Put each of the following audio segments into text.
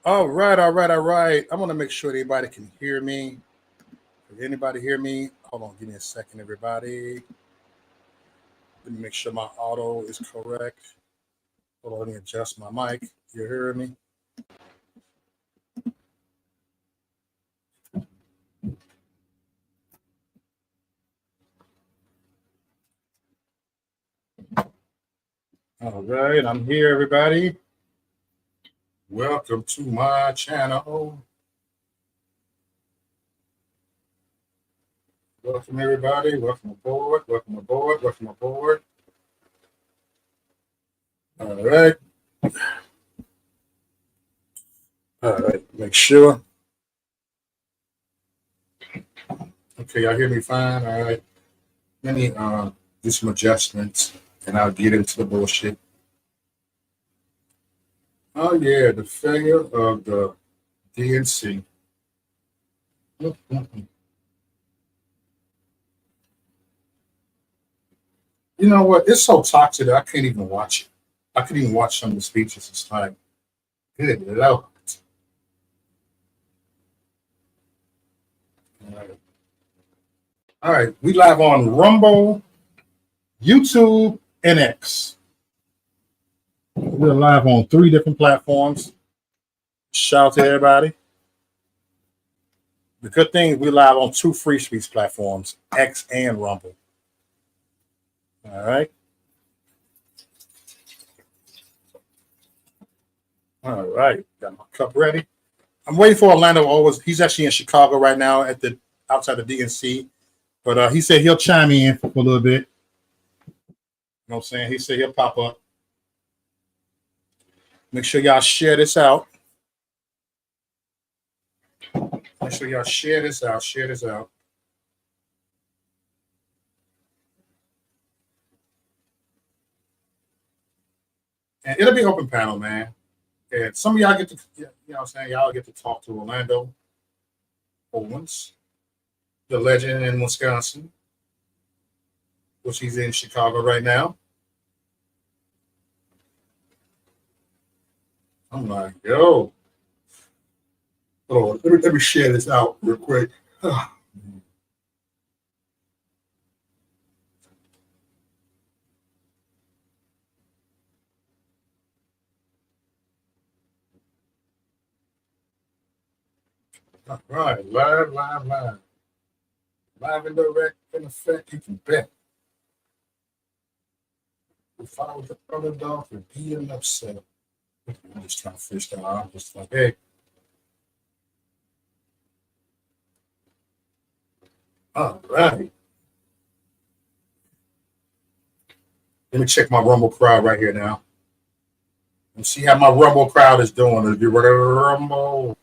All right, all right, all right. I want to make sure anybody can hear me. Can anybody hear me? Hold on, give me a second, everybody. Let me make sure my auto is correct. Hold on, let me adjust my mic. You hearing me? All right, I'm here, everybody. Welcome to my channel. Welcome, everybody. Welcome aboard. Welcome aboard. Welcome aboard. All right. All right. Make sure. Okay, y'all hear me fine? All right. Let me do some adjustments and I'll get into the bullshit. Oh, yeah, the failure of the DNC. You know what? It's so toxic that I can't even watch it. I couldn't even watch some of the speeches. It's like, good Lord. All right, we live on Rumble, YouTube, and X. We're live on 3 different platforms. Shout out to everybody. The good thing, we're live on 2 free speech platforms, X and Rumble. All right. All right. Got my cup ready. I'm waiting for Orlando. Always, he's actually in Chicago right now at the outside the DNC. But he said he'll chime in for a little bit. You know what I'm saying? He said he'll pop up. Make sure y'all share this out. Make sure y'all share this out. Share this out. And it'll be open panel, man. And some of y'all get to, you know what I'm saying? Y'all get to talk to Orlando Owens, the legend in Wisconsin, which he's in Chicago right now. I'm like, yo. Oh, let me share this out real quick. All right, live. Live and direct, in effect, you can bet. If I was the underdog for being upset, I'm just trying to fish that out. I'm just like, hey. All right. Let me check my Rumble crowd right here now. And see how my Rumble crowd is doing. Is you ready to Rumble?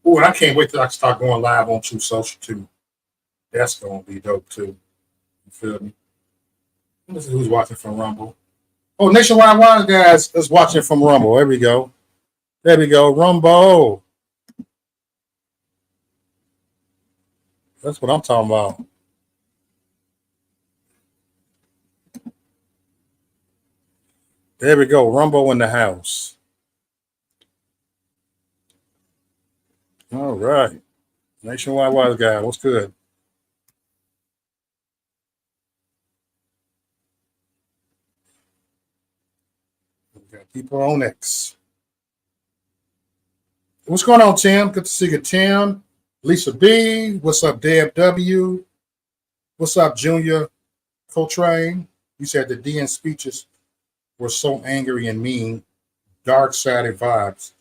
Oh, and I can't wait till I start going live on True Social too. That's gonna be dope too. You feel me? This is who's watching from Rumble. Oh, Nationwide Wise guys is watching from Rumble. There we go. There we go. Rumble. That's what I'm talking about. There we go. Rumble in the house. All right. Nationwide Wise guy. What's good? We got people on X. What's going on, Tim? Good to see you, Tim. Lisa B. What's up, Deb W? What's up, Junior Coltrane? You said the DN speeches were so angry and mean, dark sided vibes.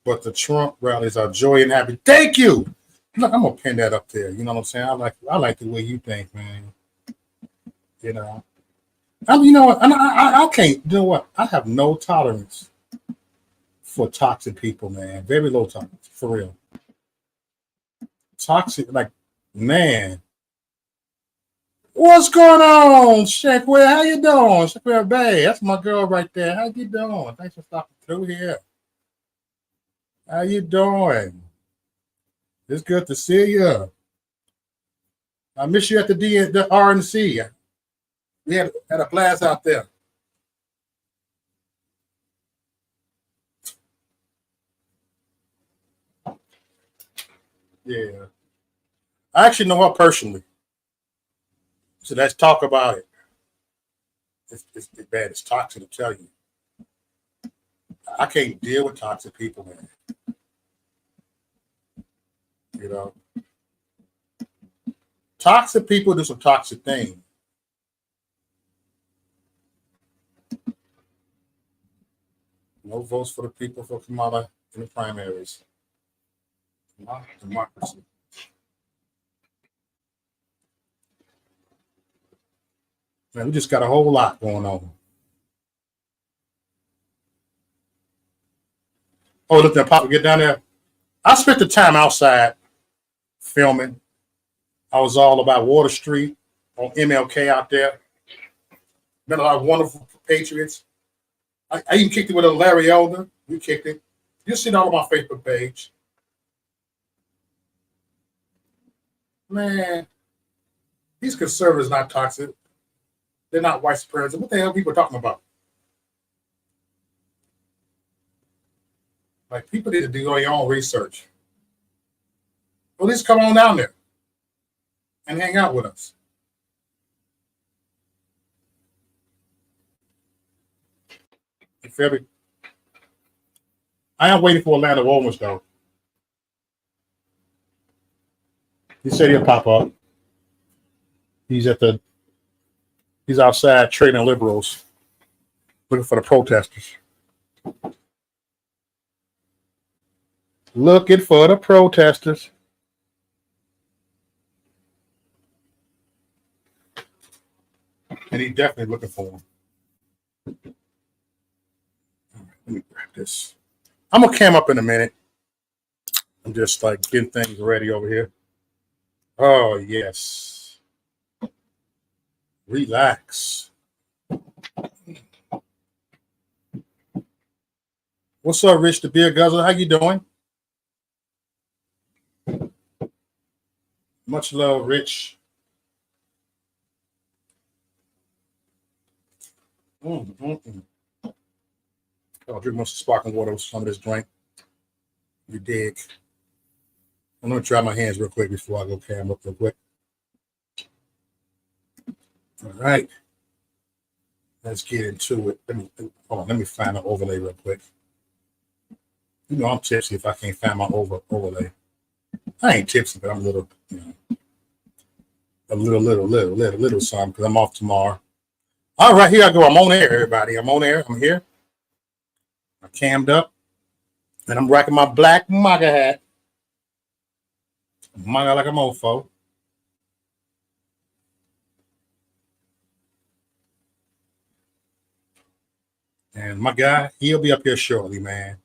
But the Trump rallies are joy and happy. Thank you. Look, I'm gonna pin that up there. You know what I'm saying? I like the way you think, man. You know. You know what? I can't. You know what? I have no tolerance for toxic people, man. Very low tolerance, for real. Toxic, like, man. What's going on, Shaqwell? How you doing? Shaqwell Bay. That's my girl right there. How you doing? Thanks for stopping through here. How you doing? It's good to see you. I miss you at the RNC. We had a blast out there. Yeah. I actually know her personally. So let's talk about it. It's bad. It's toxic to tell you. I can't deal with toxic people, man. You know, toxic people do some toxic things. No votes for the people for Kamala in the primaries. Democracy. Man, we just got a whole lot going on. Oh, look, that Papa get down there. I spent the time outside filming. I was all about Water Street on MLK out there. Met a lot of wonderful patriots. I even kicked it with a Larry Elder. We kicked it. You'll see it all on my Facebook page. Man, these conservatives not toxic. They're not white supremacists. What the hell are people talking about? Like, people need to do their own research. Well, at least come on down there and hang out with us. You feel me? I am waiting for Orlando Owens, though. He said he'll pop up. He's outside trading liberals, looking for the protesters. Looking for the protesters. And he's definitely looking for them. Let me grab this. I'm gonna cam up in a minute. I'm just like getting things ready over here. Oh yes. Relax. What's up, Rich the Beer Guzzler? How you doing? Much love, Rich. I'll drink most sparkling water with some of this drink. You dig? I'm gonna try my hands real quick before I go cam up real quick. All right. Let's get into it. Let me find an overlay real quick. You know I'm tipsy if I can't find my overlay. I ain't tipsy, but I'm a little, a little something because I'm off tomorrow. All right, here I go. I'm on air, everybody. I'm on air. I'm here. I'm cammed up, and I'm rocking my black MAGA hat. MAGA like a mofo. And my guy, he'll be up here shortly, man.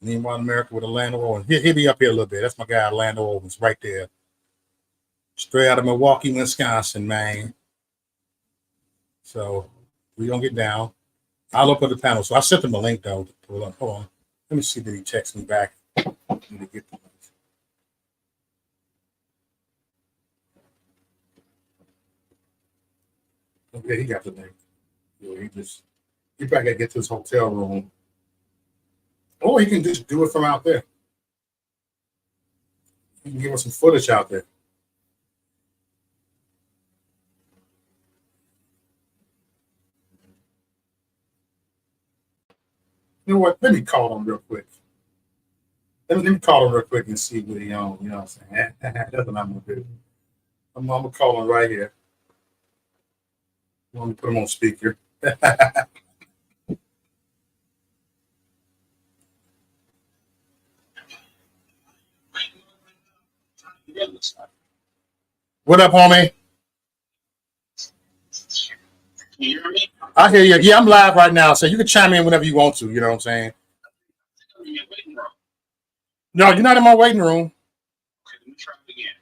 Meanwhile, America with Orlando Owens. He'll be up here a little bit. That's my guy, Orlando Owens, right there. Straight out of Milwaukee, Wisconsin, man. So we're going to get down. I'll open the panel. So I sent him a link, though. Hold on. Let me see if he texts me back. Let me get the okay, he got the link. He probably got to get to his hotel room. Or he can just do it from out there. He can give us some footage out there. You know what? Let me call him real quick. Let me call him real quick and see what he on. You know what I'm saying? That's what I'm going to do. I'm going to call him right here. I'm going to put him on speaker. What up, homie? Can you hear me? I hear you. Yeah, I'm live right now, so you can chime in whenever you want to. You know what I'm saying? No, you're not in my waiting room. Okay, let me try it again.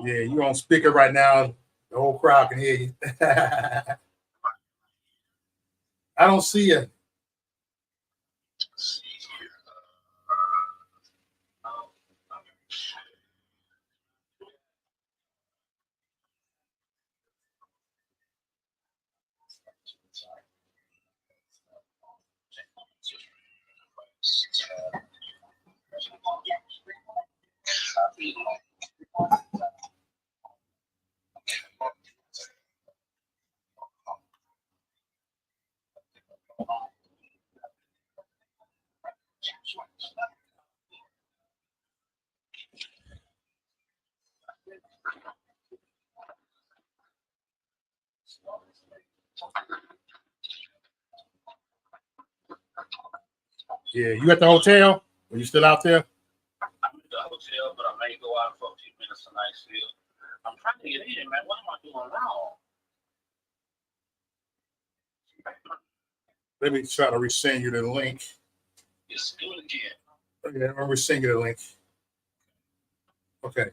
Yeah, you on speaker right now. The whole crowd can hear you. I don't see you. Yeah, you at the hotel? Are you still out there? I'm at the hotel, but I may go out for a few minutes tonight still. I'm trying to get in, man. What am I doing wrong? Let me try to resend you the link. Just do it again. Yeah, I'll resend you the link. Okay.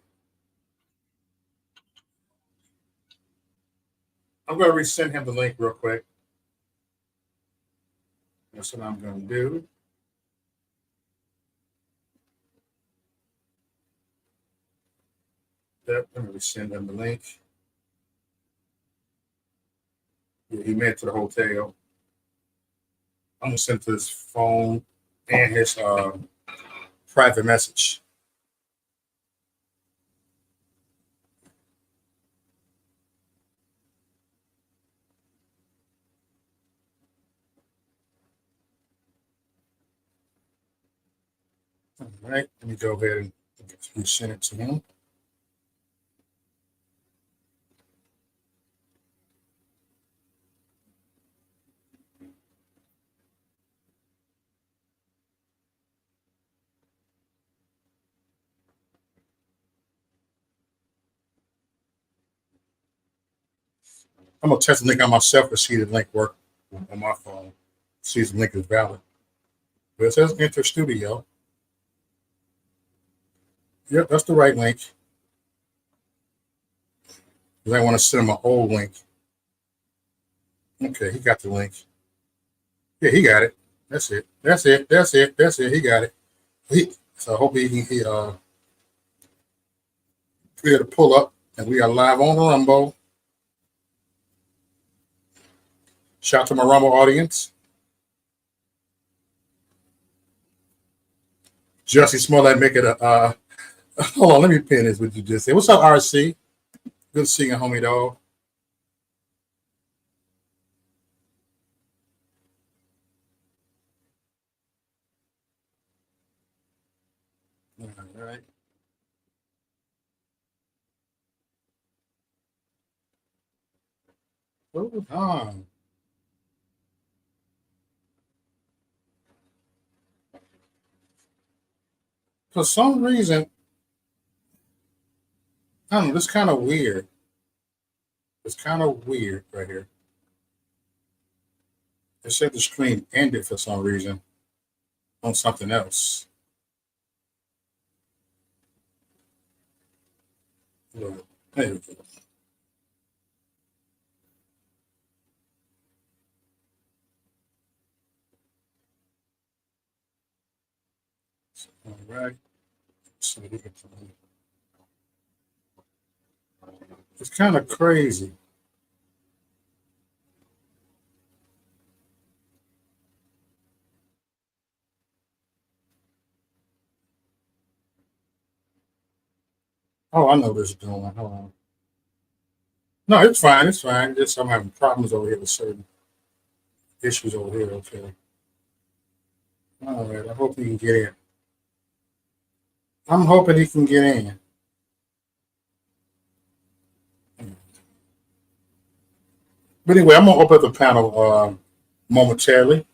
I'm going to resend him the link real quick. That's what I'm going to do. Yep, I'm going to resend him the link. Yeah, he made it to the hotel. I'm going to send to his phone and his private message. All right, let me go ahead and send it to him. I'm going to test the link on myself to see the link work on my phone. See if the link is valid. But it says enter studio. Yep, that's the right link. Because I want to send him an old link. Okay, he got the link. Yeah, he got it. That's it. That's it. That's it. That's it. He got it. So I hope he be able to pull up, and we are live on the Rumble. Shout out to my Rumble audience. Jussie Smollett make it a. Hold on, let me pin this. What you just said. What's up, RC? Good seeing you, homie dog. All right. Hold on. For some reason, I don't know. This kind of weird. It's kind of weird right here. It said the stream ended for some reason on something else. Look, there we go. All right. So it's kind of crazy. Oh, I know this is doing. Hold on. No, it's fine. It's fine. Just I'm having problems over here with certain issues over here. Okay. All right. I hope he can get in. I'm hoping he can get in. But anyway, I'm gonna open up the panel momentarily.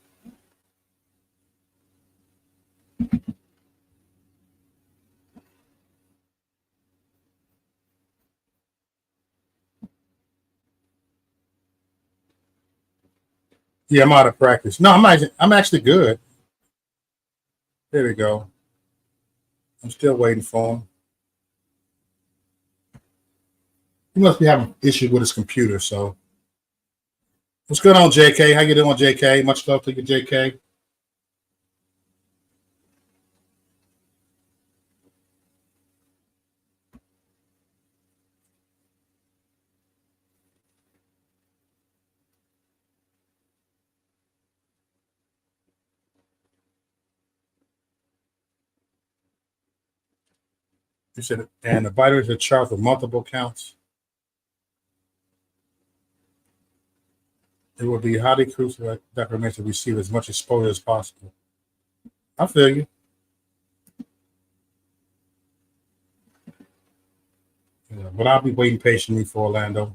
Yeah, I'm out of practice. No, I'm actually good. There we go. I'm still waiting for him. He must be having issue with his computer. So, what's going on, JK? How you doing, JK? Much love to you, JK. You said, and the vitamins are charged with multiple counts. It would be highly crucial that remains to receive as much exposure as possible. I feel you. Yeah, but I'll be waiting patiently for Orlando.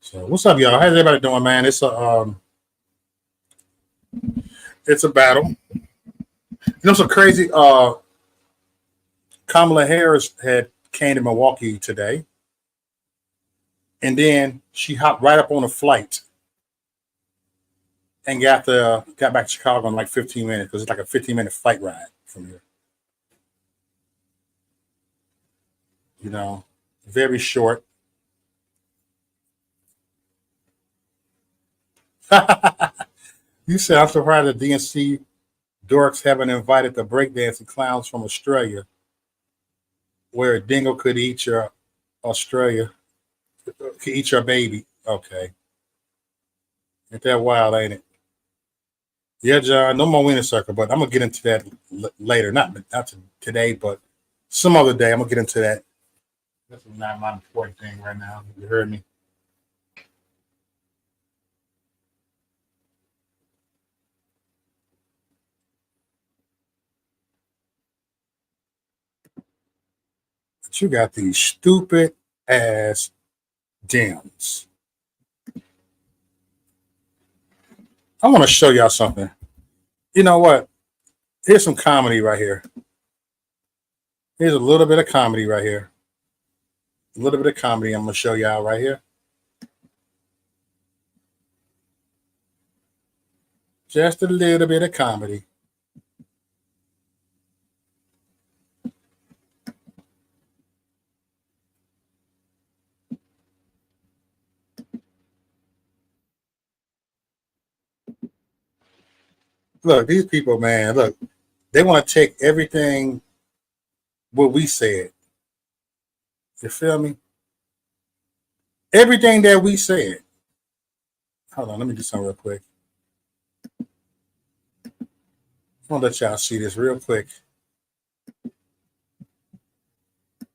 So, what's up, y'all? How's everybody doing, man? It's a battle. You know, so crazy. Kamala Harris had came to Milwaukee today, and then she hopped right up on a flight and got back to Chicago in like 15 minutes because it's like a 15-minute flight ride from here. You know, very short. You said I'm surprised the DNC dorks haven't invited the breakdancing clowns from Australia, where a dingo could eat your baby. Okay, ain't that wild, ain't it? Yeah, John. No more winter circle, but I'm gonna get into that later. Not today, but some other day. I'm gonna get into that. That's not my important thing right now. You heard me. But you got these stupid ass Dems. I want to show y'all something. You know what? Here's some comedy right here. Here's a little bit of comedy right here. A little bit of comedy I'm going to show y'all right here. Just a little bit of comedy. Look, these people, man, look, they want to take everything what we said. You feel me? Everything that we said. Hold on, let me do something real quick. I'm going to let y'all see this real quick.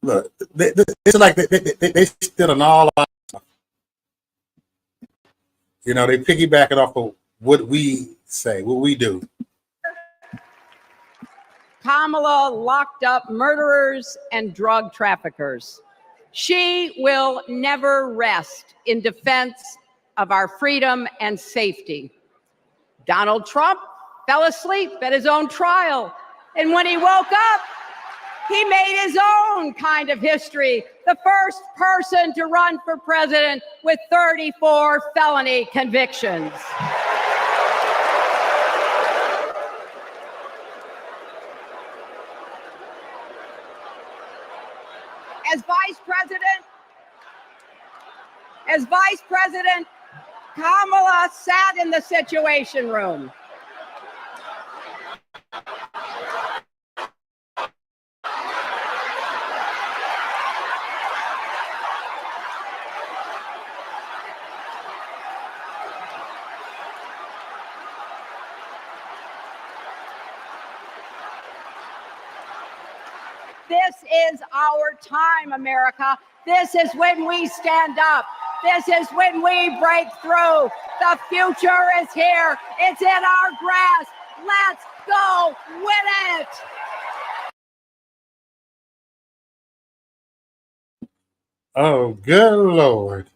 Look, it's like they still on all our stuff. You know, they piggyback it off of what we say, what we do. Kamala locked up murderers and drug traffickers. She will never rest in defense of our freedom and safety. Donald Trump fell asleep at his own trial, and when he woke up, he made his own kind of history, the first person to run for president with 34 felony convictions. As vice president, Kamala sat in the Situation Room. This is our time, America. This is when we stand up. This is when we break through. The future is here. It's in our grasp. Let's go win it. Oh, good Lord.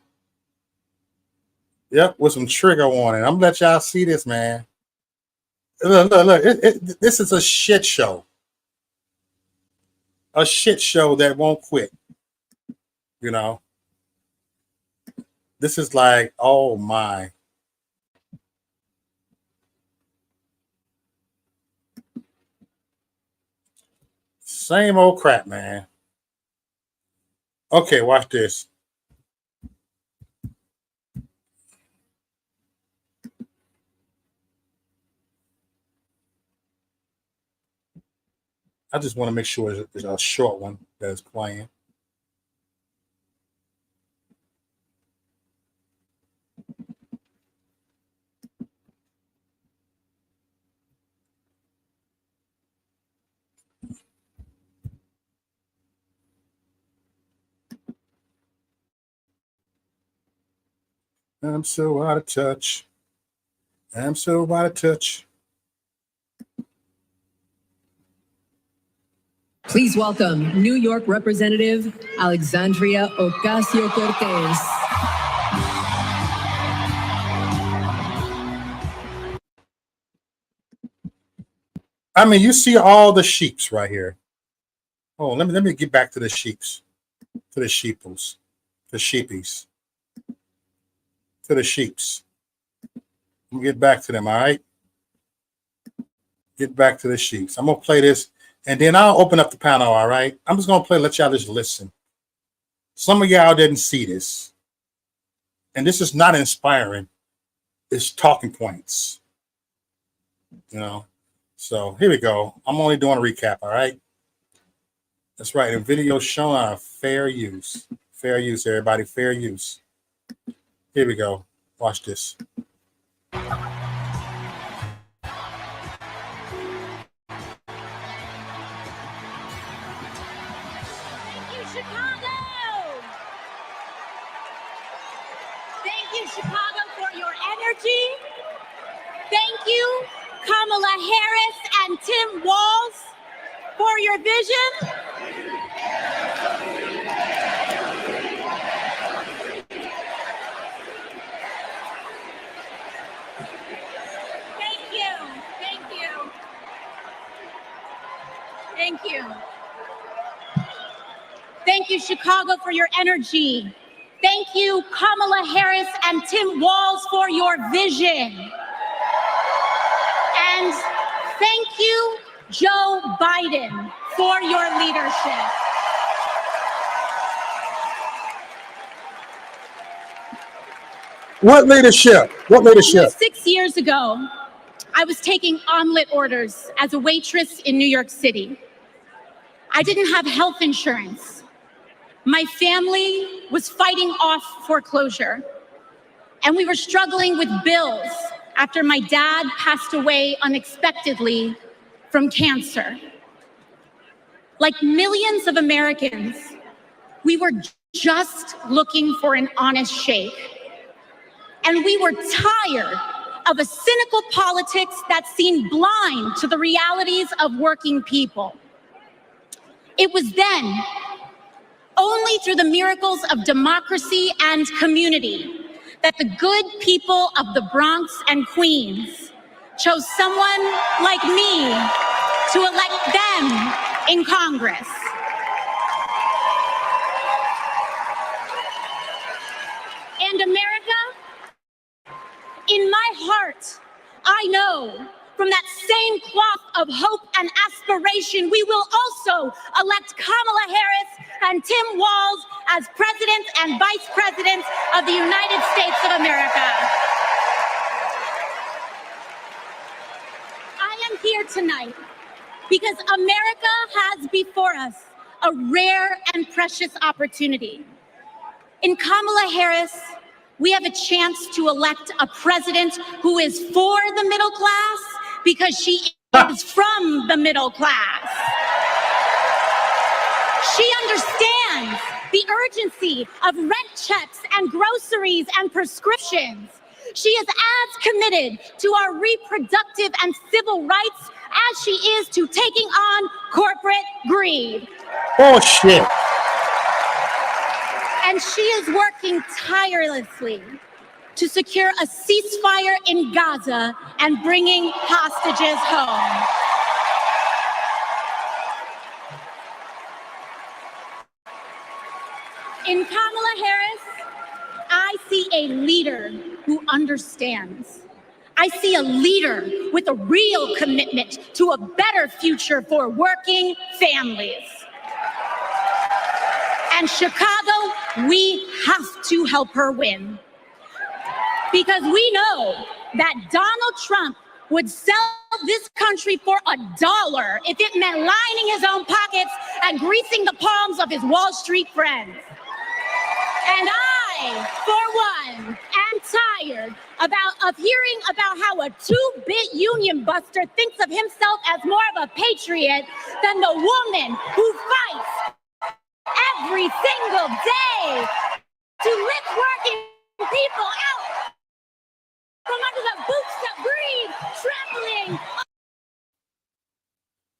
Yep, with some trigger warning. I'm gonna let y'all see this, man. Look. This is a shit show. A shit show that won't quit. You know? This is like, oh my. Same old crap, man. Okay, watch this. I just want to make sure it's a short one that is playing. I'm so out of touch. I'm so out of touch. Please welcome New York Representative Alexandria Ocasio-Cortez. I mean, you see all the sheeps right here. Oh, let me get back to the sheeps, to the sheeples, the sheepies, to the sheeps. Let me get back to them, all right? Get back to the sheeps. I'm going to play this, and then I'll open up the panel, all right? I'm just going to play, let y'all just listen. Some of y'all didn't see this, and this is not inspiring. It's talking points, you know? So here we go. I'm only doing a recap, all right? That's right. And video showing our fair use. Fair use, everybody. Fair use. Here we go. Watch this. Thank you, Chicago! Thank you, Chicago, for your energy. Thank you, Kamala Harris and Tim Walz, for your vision. Thank you. Thank you. Thank you. Thank you, Chicago, for your energy. Thank you, Kamala Harris and Tim Walz, for your vision. And thank you, Joe Biden, for your leadership. What leadership? What leadership? 6 years ago, I was taking omelet orders as a waitress in New York City. I didn't have health insurance. My family was fighting off foreclosure, and we were struggling with bills after my dad passed away unexpectedly from cancer. Like millions of Americans, we were just looking for an honest shake. And we were tired of a cynical politics that seemed blind to the realities of working people. It was then, only through the miracles of democracy and community, that the good people of the Bronx and Queens chose someone like me to elect them in Congress. And America, in my heart, I know from that same cloth of hope and aspiration, we will also elect Kamala Harris and Tim Walz as presidents and vice presidents of the United States of America. I am here tonight because America has before us a rare and precious opportunity. In Kamala Harris, we have a chance to elect a president who is for the middle class because she is from the middle class. She understands the urgency of rent checks and groceries and prescriptions. She is as committed to our reproductive and civil rights as she is to taking on corporate greed. Bullshit. And she is working tirelessly to secure a ceasefire in Gaza and bringing hostages home. In Kamala Harris, I see a leader who understands. I see a leader with a real commitment to a better future for working families. And Chicago, we have to help her win. Because we know that Donald Trump would sell this country for $1 if it meant lining his own pockets and greasing the palms of his Wall Street friends. And I, for one, am tired of hearing about how a two-bit union buster thinks of himself as more of a patriot than the woman who fights every single day to lift working people out from under the boots of greed, trampling.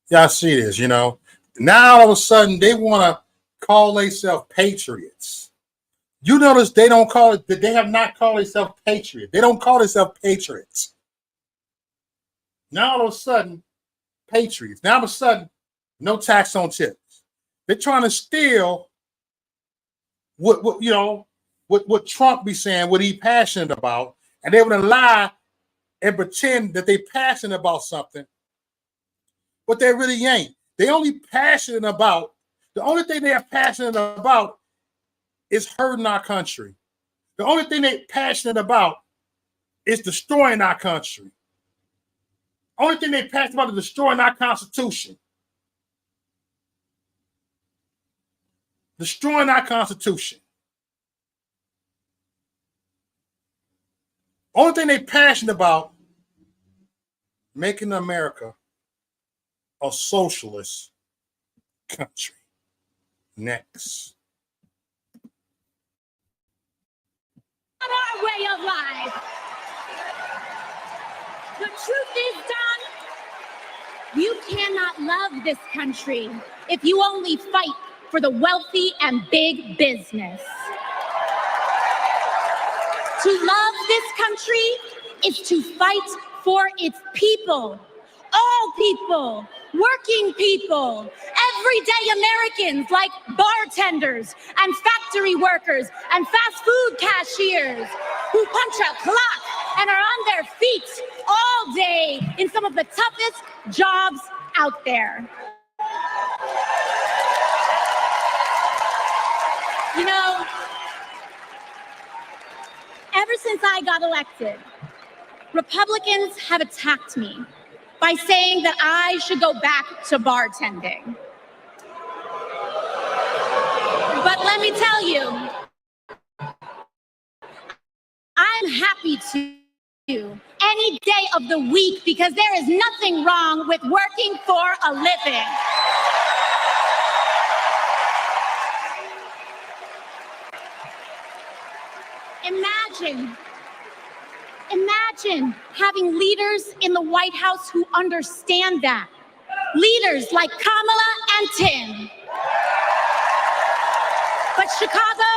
Y'all see this, you know? Now all of a sudden they want to call themselves patriots. You notice they don't call it, that they have not called themselves patriots. They don't call themselves patriots. Now all of a sudden, patriots. Now all of a sudden, no tax on tips. They're trying to steal what Trump be saying, what he passionate about, and they want to lie and pretend that they passionate about something, but they really ain't. They only passionate about, the only thing they are passionate about is hurting our country. The only thing they're passionate about is destroying our country. Only thing they're passionate about is destroying our Constitution. Destroying our Constitution. Only thing they're passionate about, making America a socialist country. Next. Our way of life. The truth is, Don, you cannot love this country if you only fight for the wealthy and big business. To love this country is to fight for its people, all people, working people, everyday Americans like bartenders and factory workers and fast food cashiers who punch a clock and are on their feet all day in some of the toughest jobs out there. You know, ever since I got elected, Republicans have attacked me by saying that I should go back to bartending. But let me tell you, I'm happy to any day of the week because there is nothing wrong with working for a living. Imagine having leaders in the White House who understand that. Leaders like Kamala and Tim. But Chicago,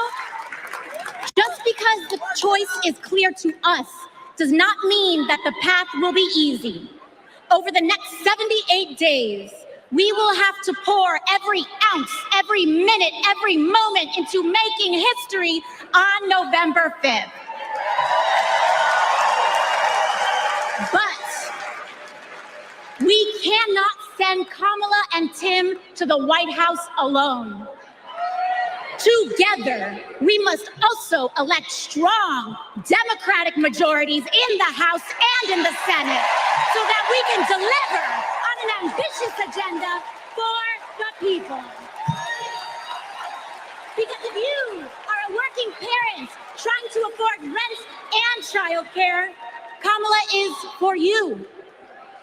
just because the choice is clear to us does not mean that the path will be easy. Over the next 78 days, we will have to pour every ounce, every minute, every moment into making history on November 5th. But we cannot send Kamala and Tim to the White House alone. Together, we must also elect strong Democratic majorities in the House and in the Senate so that we can deliver on an ambitious agenda for the people. Because if you are a working parent trying to afford rent and childcare, Kamala is for you.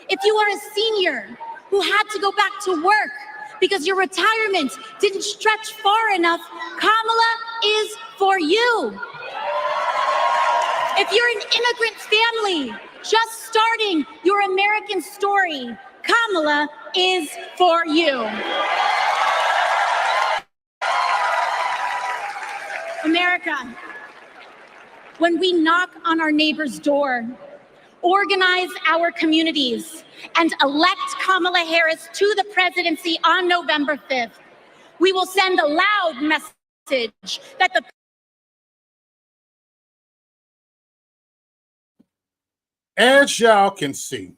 If you are a senior who had to go back to work because your retirement didn't stretch far enough, Kamala is for you. If you're an immigrant family just starting your American story, Kamala is for you. America, when we knock on our neighbor's door, organize our communities, and elect Kamala Harris to the presidency on November 5th, we will send a loud message that the As y'all can see,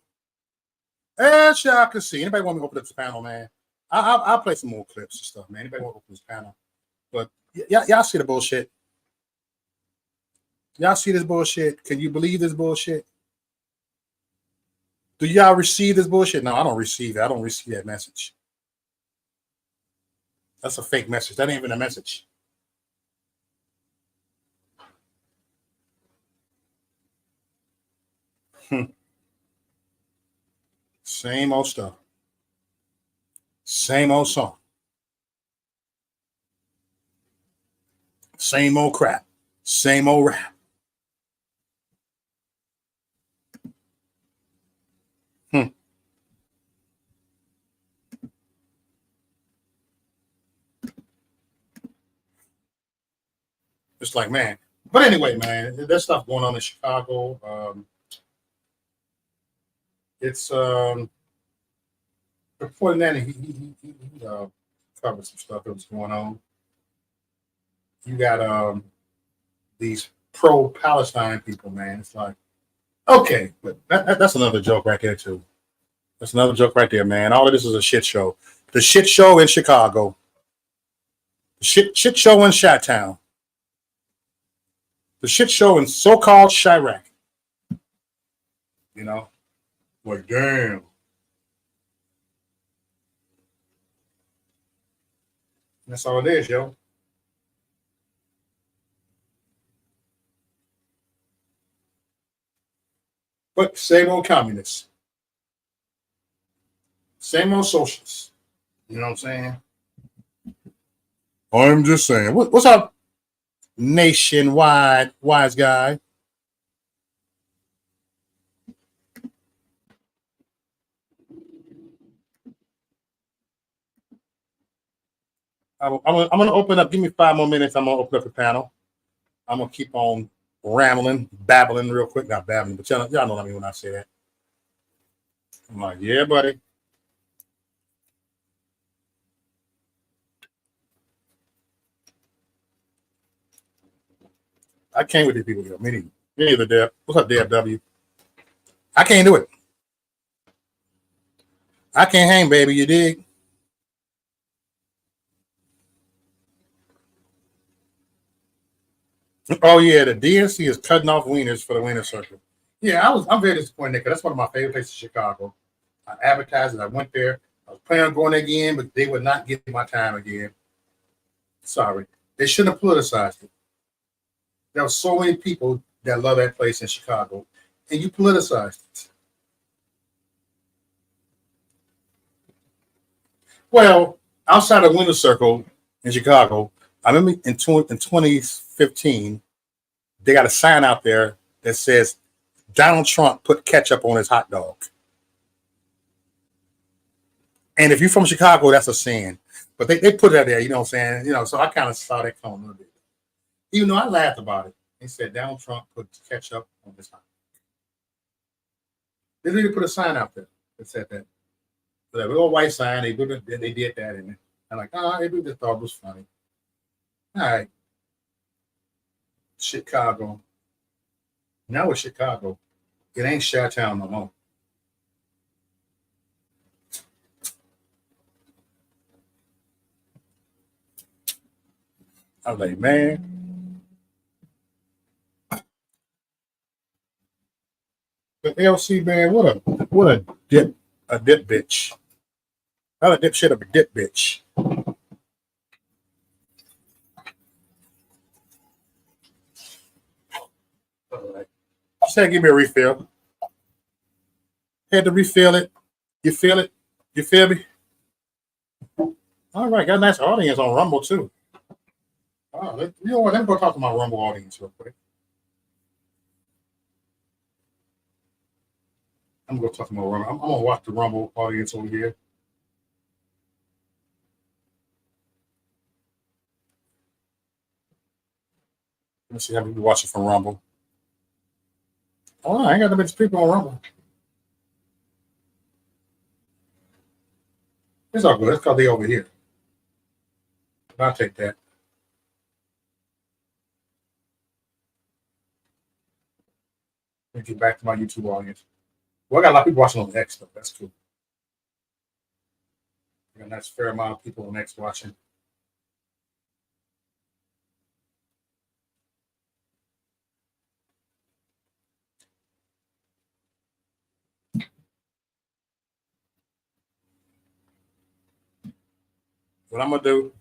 anybody want me to open up this panel, man? I'll play some more clips and stuff, man. Anybody want to open this panel? But y'all see the bullshit? Y'all see this bullshit? Can you believe this bullshit? Do y'all receive this bullshit? No, I don't receive it. I don't receive that message. That's a fake message. That ain't even a message. Same old stuff. Same old song. Same old crap. Same old rap. It's like, man. But anyway, man, there's stuff going on in Chicago. It's reporting that he covered some stuff that was going on. You got these pro-Palestine people, man. It's like, okay, but that's another joke right there too. That's another joke right there, man. All of this is a shit show. The shit show in Chicago. The shit show in Chi-Town. The shit show in so-called Chirac. You know? Like, damn. That's all it is, yo. But same old communists. Same old socialists. You know what I'm saying? I'm just saying. What's up, nationwide wise guy? I'm gonna open up. Give me 5 more minutes. I'm gonna open up the panel. I'm gonna keep on rambling, babbling real quick. Not babbling, but y'all know what I mean when I say that. I'm like, yeah, buddy. I can't with these people, yo. Me neither, Deb. What's up, DFW? I can't do it. I can't hang, baby. You dig? Oh yeah, the DNC is cutting off wieners for the winner circle. Yeah, I'm very disappointed because that's one of my favorite places in Chicago. I advertised it. I went there. I was planning on going again, but they would not give me my time again. Sorry. They shouldn't have politicized it. There were so many people that love that place in Chicago, and you politicized it. Well, outside of Winter Circle in Chicago, I remember in 2015, they got a sign out there that says Donald Trump put ketchup on his hot dog. And if you're from Chicago, that's a sin. But they put it out there, you know what I'm saying? You know, so I kind of saw that coming a little bit. Even though I laughed about it. They said Donald Trump put ketchup on his hot dog. They really put a sign out there that said that. That little white sign, they did that, and I'm like, oh, they just thought it was funny. All right. Chicago. Now it's Chicago. It ain't Chi-Town no more. I was like, man. The LC, man, what a dip bitch. Not a dipshit of a dip bitch. All right. She said, give me a refill. Had to refill it. You feel it? You feel me? All right, got a nice audience on Rumble too. Oh, you know what? Let me go talk to my Rumble audience real quick. I'm gonna go talk to my Rumble. I'm gonna watch the Rumble audience over here. Let me see how many people watching from Rumble. Oh, I ain't got that many people on Rumble. It's all good. It's because they over here. I'll take that. Let me get back to my YouTube audience. Well, I got a lot of people watching on X, though. That's cool. And that's a fair amount of people on X watching. What I'm gonna do,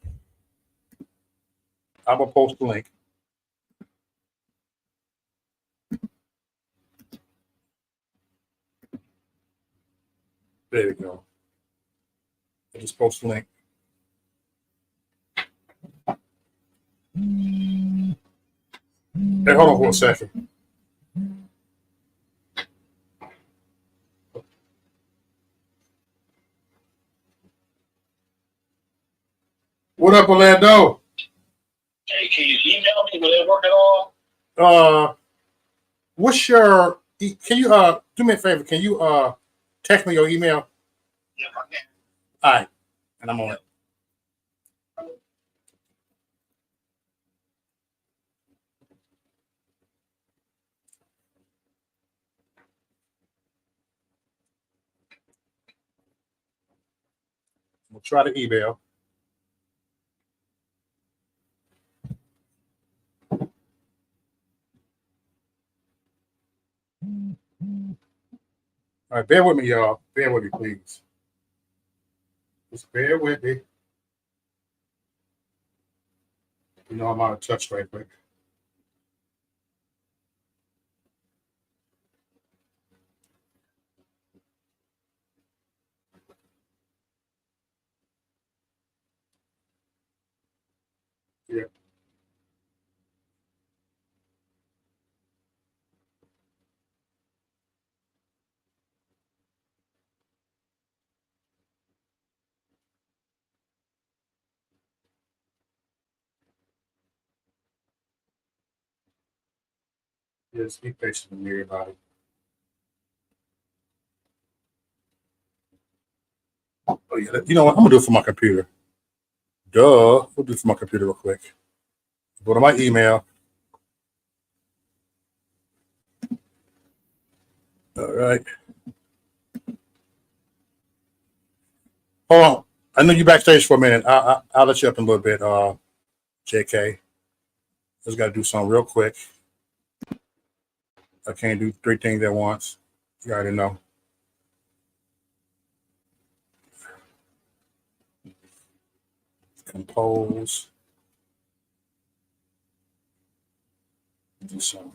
I'm gonna post the link. There we go. I just post the link. Hey, hold on for a second. What up, Orlando? Hey, can you email me? Will it work at all? What's your? Can you do me a favor? Can you text me your email? Yep, I can. All right, and I'm on it. We'll try the email. All right, bear with me, y'all. Bear with me, please. Just bear with me. You know I'm out of touch right quick. Yeah. Just be patient with me, everybody. Oh yeah, you know what? I'm gonna do it for my computer. Duh. We'll do it for my computer real quick. Go to my email. All right. Hold on. I know you backstage for a minute. I'll let you up in a little bit, JK. Just got to do something real quick. I can't do three things at once. You already know. Compose. Do something.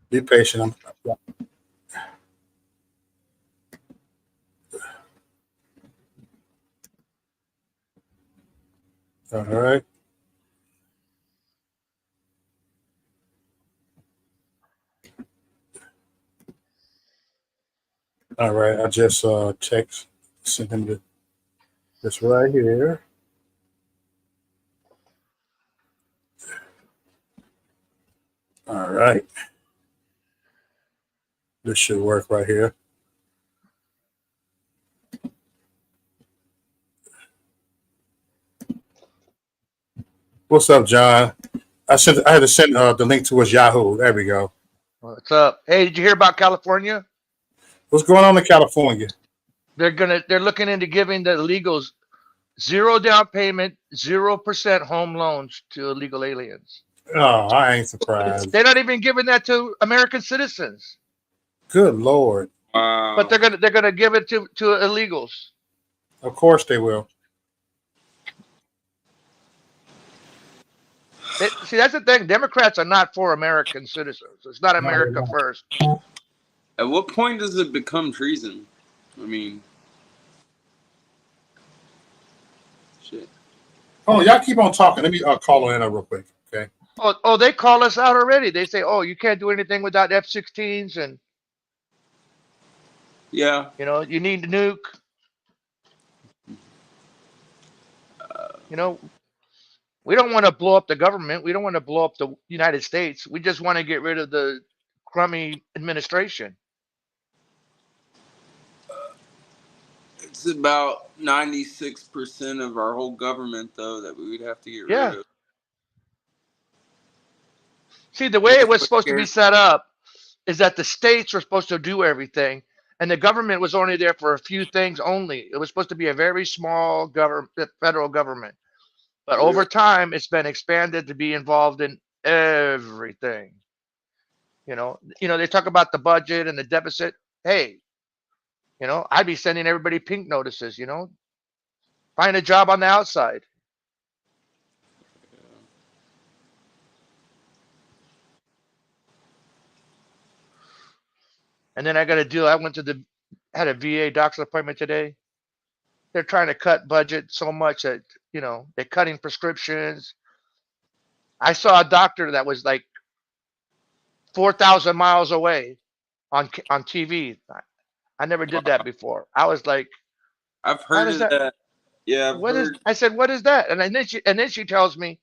Be patient. All right. All right. I just sent him this right here. All right. This should work right here. What's up, John? I had to send the link to his Yahoo. There we go. What's up? Hey, did you hear about California? What's going on in California? They're looking into giving the illegals zero down payment, 0% home loans to illegal aliens. Oh, I ain't surprised. They're not even giving that to American citizens. Good Lord. But they're gonna give it to illegals. Of course they will. See, that's the thing. Democrats are not for American citizens. It's not America first. At what point does it become treason? I mean, shit. Oh, y'all keep on talking. Let me call in real quick, okay? Oh, they call us out already. They say, oh, you can't do anything without F-16s, and Yeah. you need to nuke. We don't want to blow up the government. We don't want to blow up the United States. We just want to get rid of the crummy administration. It's about 96% of our whole government, though, that we would have to get rid Yeah. of. See, the way it was supposed to be Scared. set up is that the states were supposed to do everything, and the government was only there for a few things only. It was supposed to be a very small government, federal government. But Yeah. over time, it's been expanded to be involved in everything. You know, they talk about the budget and the deficit. Hey, I'd be sending everybody pink notices. Find a job on the outside. And then I got a deal. I had a VA doctor's appointment today. They're trying to cut budget so much that, they're cutting prescriptions. I saw a doctor that was like 4,000 miles away on TV. I never did that before. I was like, I've how heard does of that? that. Yeah, I've What is? heard. I said, what is that? And then she tells me,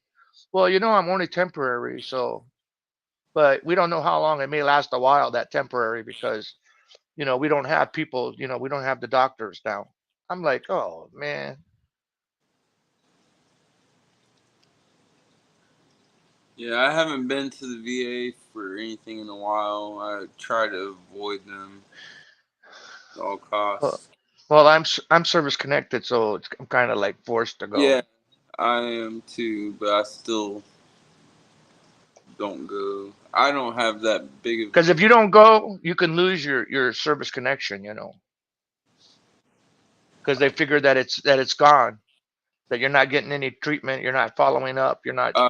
well, I'm only temporary, so, but we don't know how long. It may last a while, that temporary, because we don't have people. We don't have the doctors now. I'm like, oh man. Yeah, I haven't been to the VA for anything in a while. I try to avoid them at all Well, costs. well, I'm service connected, so I'm kind of like forced to go. Yeah, I am too, but I still don't go. I don't have that big of. Because if you don't go, you can lose your service connection. Because they figure that it's gone, that you're not getting any treatment, you're not following up, you're not. How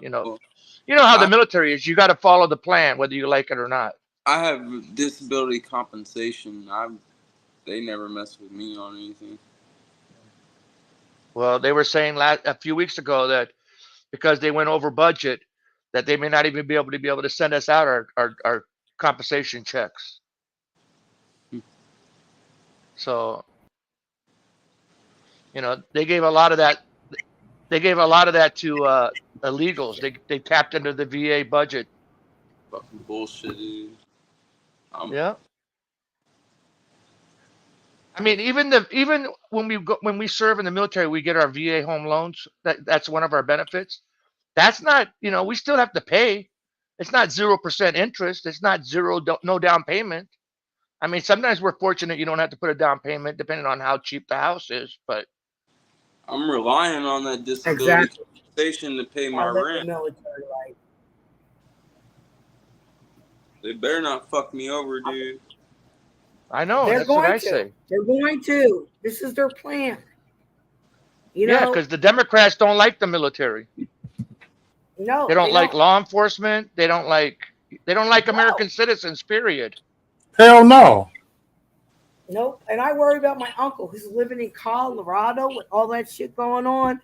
the I military is. You got to follow the plan, whether you like it or not. I have disability compensation. They never mess with me on anything. Well, they were saying a few weeks ago that because they went over budget, that they may not even be able to send us out our compensation checks. So, they gave a lot of that. They gave a lot of that to illegals. They tapped into the VA budget. Fucking bullshit, dude. Yeah. I mean, even when we serve in the military, we get our VA home loans. That's one of our benefits. That's not, we still have to pay. It's not 0% interest. It's not no down payment. I mean, sometimes we're fortunate you don't have to put a down payment depending on how cheap the house is, but I'm relying on that disability compensation to pay my rent. Military life. They better not fuck me over, dude. I know. They're That's going what I to. say. They're going to. This is their plan. Yeah, because the Democrats don't like the military. No, They don't like law enforcement. They don't like American citizens, period. Hell no. Nope. And I worry about my uncle who's living in Colorado with all that shit going on.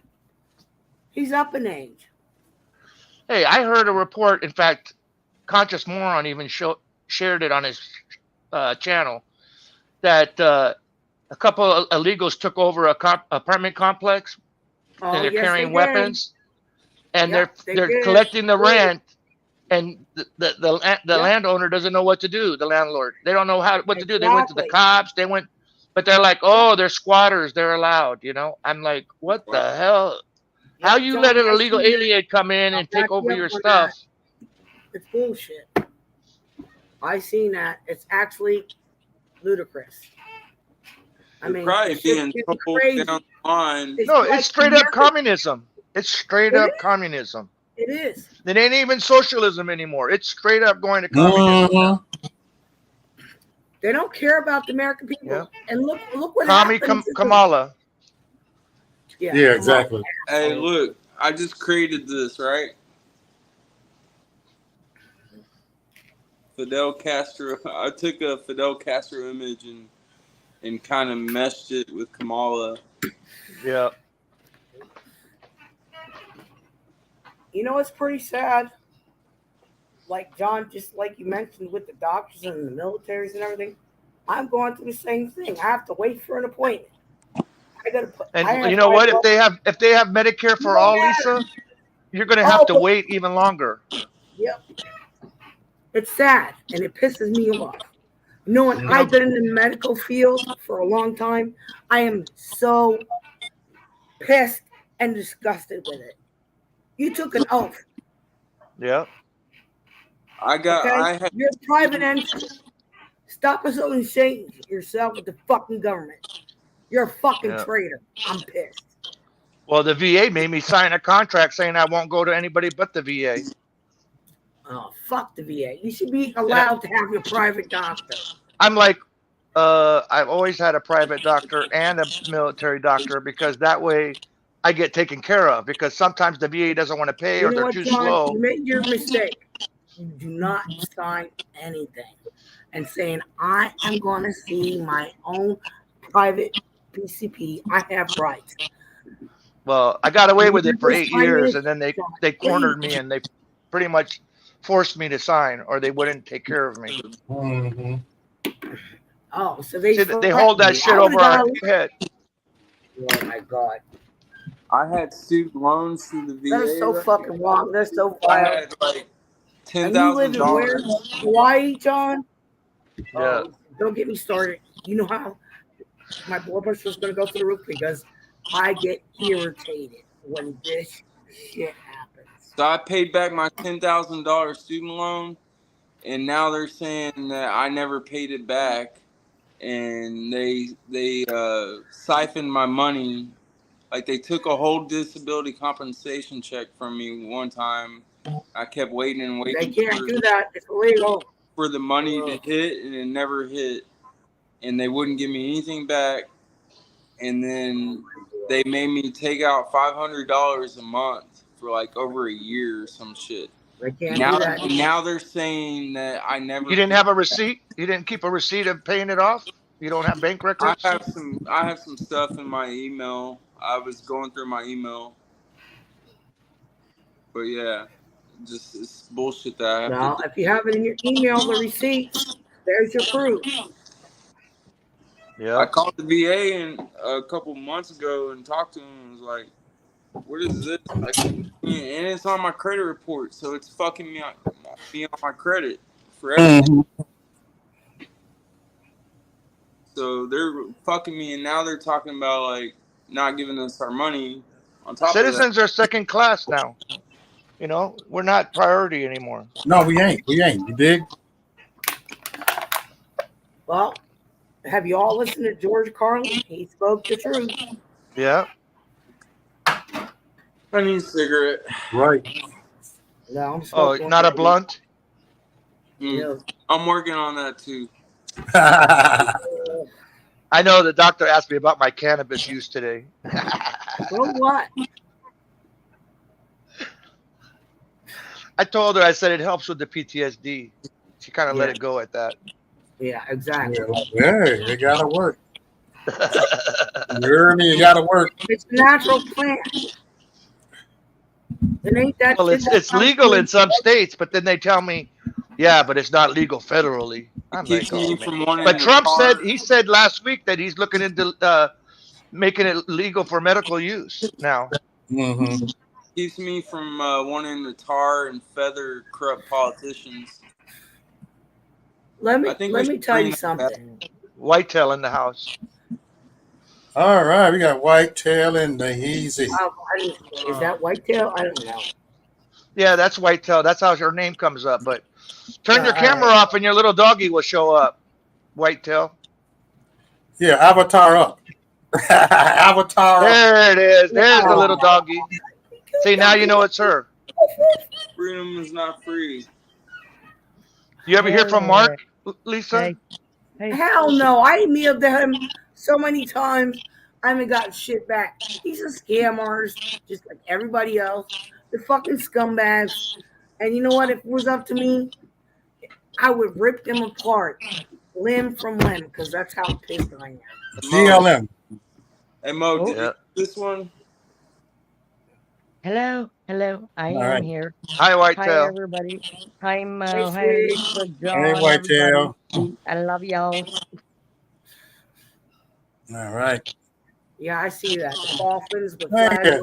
He's up in age. Hey, I heard a report. In fact, Conscious Moron even shared it on his channel that a couple of illegals took over a apartment complex, and they're carrying weapons, and they're collecting the rent, and the landowner doesn't know what to do. The landlord, they don't know what to do. They went to the cops. But they're like, oh, they're squatters. They're allowed. I'm like, what the hell? How you let an illegal alien come in and take over your stuff? It's bullshit. I seen that. It's actually ludicrous. I mean, probably being told down the line. No, it's straight up communism. It's straight up communism. It is. It ain't even socialism anymore. It's straight up going to communism. They don't care about the American people. Yeah. And look what happened. Kamala. Yeah, exactly. Hey, look, I just created this, right? Fidel Castro. I took a Fidel Castro image and kind of meshed it with Kamala. Yeah. You know, it's pretty sad. Like John, just like you mentioned with the doctors and the militaries and everything, I'm going through the same thing. I have to wait for an appointment. And you know what? If they have Medicare for all, Lisa, you're going to have to wait even longer. Yep. It's sad and it pisses me off. Knowing I've been in the medical field for a long time, I am so pissed and disgusted with it. You took an oath. Yeah. Okay? You're a private entity. Stop associating yourself with the fucking government. You're a fucking traitor. I'm pissed. Well, the VA made me sign a contract saying I won't go to anybody but the VA. Oh, fuck the VA. You should be allowed to have your private doctor. I'm like, I've always had a private doctor and a military doctor because that way I get taken care of, because sometimes the VA doesn't want to pay or they're too slow. You made your mistake. You do not sign anything and saying, I am going to see my own private PCP. I have rights. Well, I got away with it for 8 years, and then they cornered me and they pretty much forced me to sign, or they wouldn't take care of me. Mm-hmm. Oh, so they hold that shit over our head. Oh my God. I had student loans through the VA. That's so fucking wrong. That's so I vile. had like And you live in where? $10,000. Hawaii, John? Yeah. Don't get me started. You know how my blood pressure is going to go through the roof because I get irritated when this shit happens. So I paid back my $10,000 student loan, and now they're saying that I never paid it back, and they siphoned my money. Like, they took a whole disability compensation check from me one time. I kept waiting and waiting. They can't do that. It's illegal. For the money to hit, and it never hit. And they wouldn't give me anything back. And then they made me take out $500 a month for like over a year or some shit. They can't do that. Now they're saying that I never. You didn't have a receipt? You didn't keep a receipt of paying it off? You don't have bank records? I have some stuff in my email. I was going through my email. But yeah, just it's bullshit that I have Well, if you have it in your email, the receipts, there's your proof. Yeah. I called the VA a couple months ago and talked to him and was like, what is this? Like, and it's on my credit report, so it's fucking me on my credit for everything. So they're fucking me, and now they're talking about like not giving us our money. On top Citizens of are second class now. You know, we're not priority anymore. No, we ain't. You dig? Well, have you all listened to George Carlin? He spoke the truth. Yeah. I need a cigarette. Right. No, I'm not a blunt? I'm working on that too. I know the doctor asked me about my cannabis use today. Well, what? I told her, I said it helps with the PTSD. She kind of let it go at that. Yeah, exactly. Hey, it gotta work. You hear me? It gotta work. It's a natural plant. It ain't that. Well, it's legal in some states, but then they tell me, yeah, but it's not legal federally. I'm like, oh, man. But Trump said last week that he's looking into making it legal for medical use now. Mm-hmm. Keeps me from wanting to tar and feather corrupt politicians. Let me tell you something. Whitetail in the house. All right, we got Whitetail in the easy. Is that Whitetail? I don't know. Yeah, that's Whitetail. That's how her name comes up. But turn your camera off and your little doggy will show up. Whitetail. Yeah, avatar up. Avatar up. There it is. There's the little doggy. See, now you know it's her. Freedom is not free. You ever hear from Mark, Lisa? Hey. Hell no. I emailed him so many times. I haven't gotten shit back. He's a scam artist, just like everybody else. They're fucking scumbags. And you know what? If it was up to me, I would rip them apart, limb from limb, because that's how pissed I am. GLM. Hey, Mo, did you do this one? Hello. I am here. Hi, Whitetail. Hi, everybody. Hi, Mo. Hi, Lisa, John. Hey, Whitetail. Everybody. I love y'all. All right. Yeah, I see that. The Dolphins with Hey,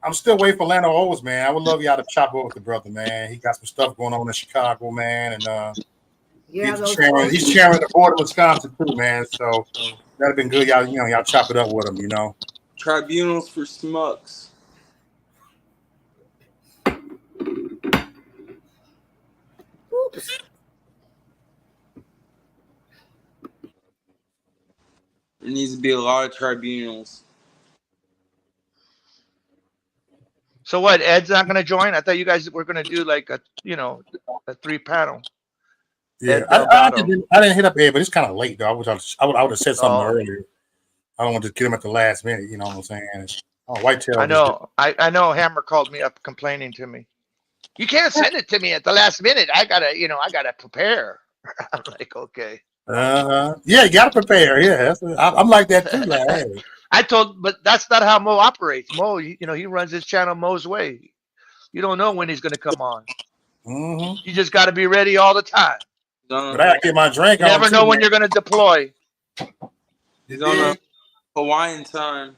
I'm still waiting for Lando Owens, man. I would love y'all to chop up with the brother, man. He got some stuff going on in Chicago, man, and Yeah, he's sharing the board of Wisconsin too, man. So that'd have been good. Y'all chop it up with him, you know. Tribunals for schmucks. Oops. There needs to be a lot of tribunals. So what? Ed's not going to join? I thought you guys were going to do like a 3-panel. Yeah, I didn't hit up Ed, but it's kind of late though. I would have said something earlier. I don't want to get him at the last minute. You know what I'm saying? Whitetail. I know. Hammer called me up complaining to me. You can't send it to me at the last minute. I gotta prepare. I'm like, okay. Yeah, you gotta prepare. Yeah, I'm like that too. Like, hey. But that's not how Mo operates. Mo, he runs his channel Mo's way. You don't know when he's gonna come on. Mm-hmm. You just got to be ready all the time. But I gotta get my drink. You never know when you're gonna deploy. He's on a Hawaiian time.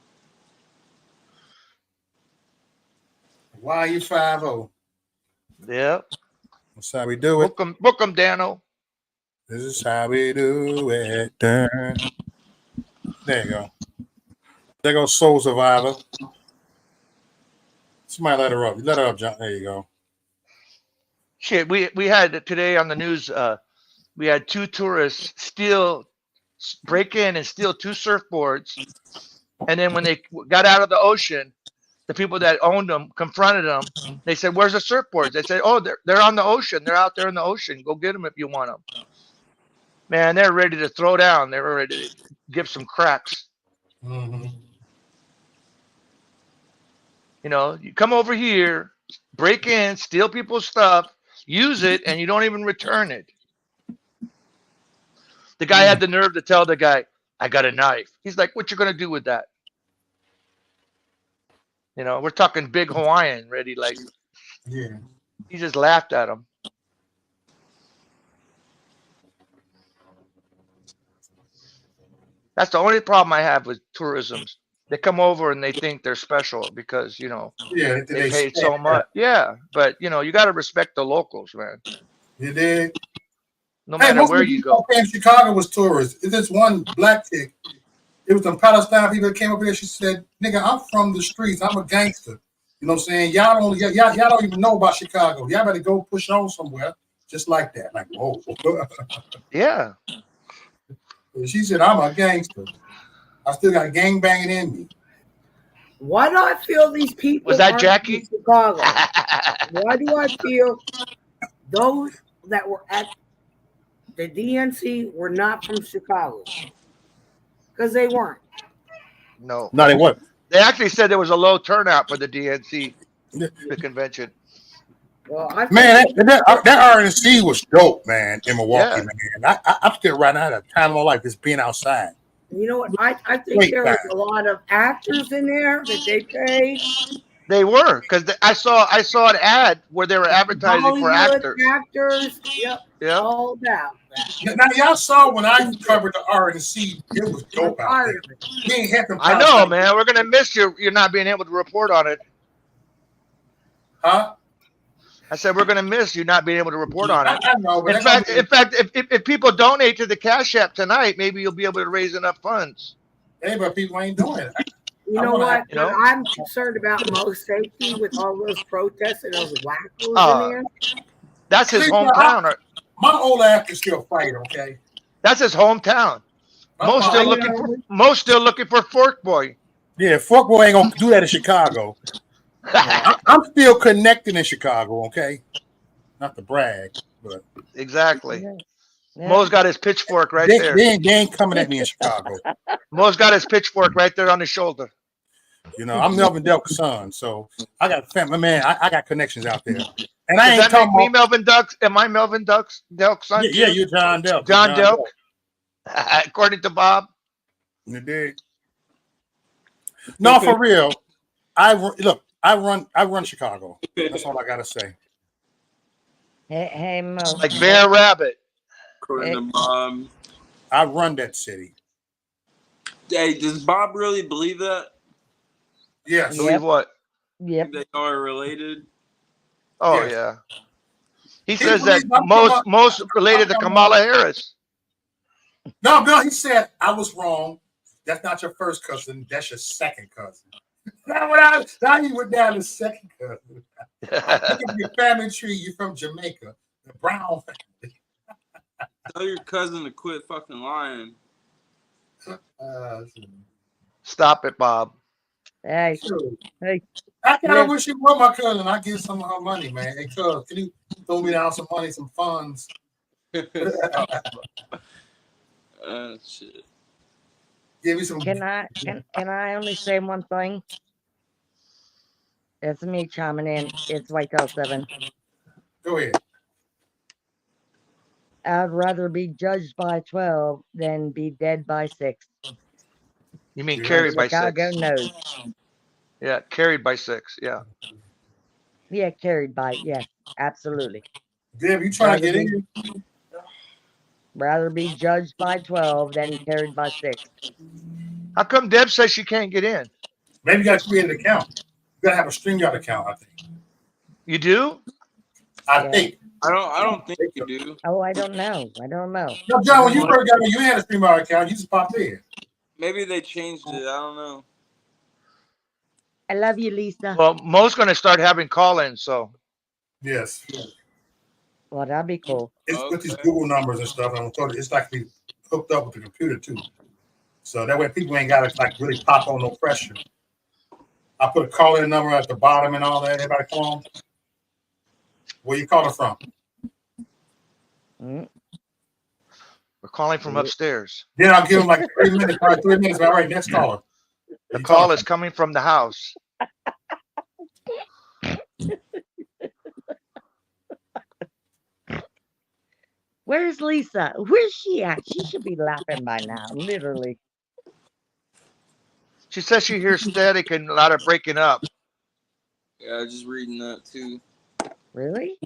Why you 5-0? Yep. That's how we do it. Book 'em, Dano. This is how we do it. There you go. There goes Soul Survivor. Somebody let her up. Let her up, John. There you go. Shit, we had today on the news. We had 2 tourists break in and steal 2 surfboards, and then when they got out of the ocean, the people that owned them confronted them. They said, "Where's the surfboards?" They said, "Oh, they're on the ocean. They're out there in the ocean. Go get them if you want them." Man, they're ready to throw down. They're ready to give some cracks. Mm-hmm. You come over here, break in, steal people's stuff, use it, and you don't even return it. The guy had the nerve to tell the guy, "I got a knife." He's like, "What you gonna do with that?" We're talking big Hawaiian, ready like. Yeah. He just laughed at him. That's the only problem I have with tourism. They come over and they think they're special because they paid so much. Yeah, but you got to respect the locals, man. You did. No matter where you go. In Chicago was tourists. It's this one black chick. It was some Palestine people that came up here. She said, "Nigga, I'm from the streets. I'm a gangster. You know what I'm saying? Y'all don't even know about Chicago. Y'all better go push on somewhere." Just like that. Like, whoa. Yeah. She said, "I'm a gangster. I still got gang banging in me." Why do I feel these people was that Jackie? From Chicago? Why do I feel those that were at the DNC were not from Chicago? Because they weren't. No, they weren't. They actually said there was a low turnout for the DNC, the convention. Well, that RNC was dope, man, in Milwaukee, man. I'm still right now at a time of my life just being outside. You know what? I think there was a lot of actors in there that they paid. They were, because I saw an ad where they were advertising Hollywood for actors. Yep. All about that. Now y'all saw when I covered the RNC, it was dope out there. We ain't had them. I know, man. We're gonna miss you. You're not being able to report on it. Huh? I said we're gonna miss you not being able to report on it. I know, but in fact, if people donate to the Cash App tonight, maybe you'll be able to raise enough funds. Hey, but people ain't doing it. You know what? I'm concerned about Mo's safety with all those protests and those wackos in there. That's his hometown. My old ass can still fight, okay? That's his hometown. Mo's still looking for Fork Boy. Yeah, Fork Boy ain't gonna do that in Chicago. I'm still connecting in Chicago, okay? Not to brag, but exactly. Yeah. Mo's got his pitchfork right there. They ain't coming at me in Chicago. Mo's got his pitchfork right there on his shoulder. I'm Melvin Delk's son, so I got family, man. I got connections out there, and I ain't talking about me, Melvin Delk. Am I Melvin Delk's son? Yeah, you're John Delk. John Delk. According to Bob. You did. No, for real. I run Chicago. That's all I gotta say. Hey, Mo. Like Bear Rabbit. I run that city. Hey, does Bob really believe that? Yes. Believe what? Yep. They are related. Oh Yes. yeah. He He says that believes most related to Kamala Harris. No, Bill, he said, I was wrong. That's not your first cousin. That's your second cousin. Now he went down to second cousin. I look at your family tree. You're from Jamaica, the Brown family. Tell your cousin to quit fucking lying. Stop it, Bob. Hey, True. hey, I kind Liz. of wish he were my cousin. I give some of her money, man. Hey, cuz, can you throw me down some money, some funds? Shit. Give me some. Can I only say one thing? It's me chiming in. It's Whitetail 7. Go ahead. I'd rather be judged by 12 than be dead by 6. You mean Yeah. carried by Chicago 6? knows. Yeah, carried by 6. Yeah. Yeah, carried by. Yes, absolutely. Deb, you trying to Rather get be, in? rather be judged by 12 than carried by 6. How come Deb says she can't get in? Maybe you got to create an account. You got to have a StreamYard account, I think. You do? I Yeah. think. I don't think you do. Oh, I don't know. I don't know. No, John, when you first got in, you had a StreamYard account. You just popped in. Maybe they changed it. I don't know. I love you, Lisa. Well, Mo's going to start having call-ins, so. Yes. Well, that'd be cool. It's with these Google numbers and stuff. And it's like be hooked up with the computer, too. So that way people ain't got to like really pop on no pressure. I put a call-in number at the bottom and all that. Everybody come on. Where you calling from? Mm. We're calling from upstairs. Then I'll give them like 3 minutes. All right, 3 minutes. All right, next caller. The call is coming from the house. Where's Lisa? Where's she at? She should be laughing by now, literally. She says she hears static and a lot of breaking up. Yeah, I was just reading that too. Really?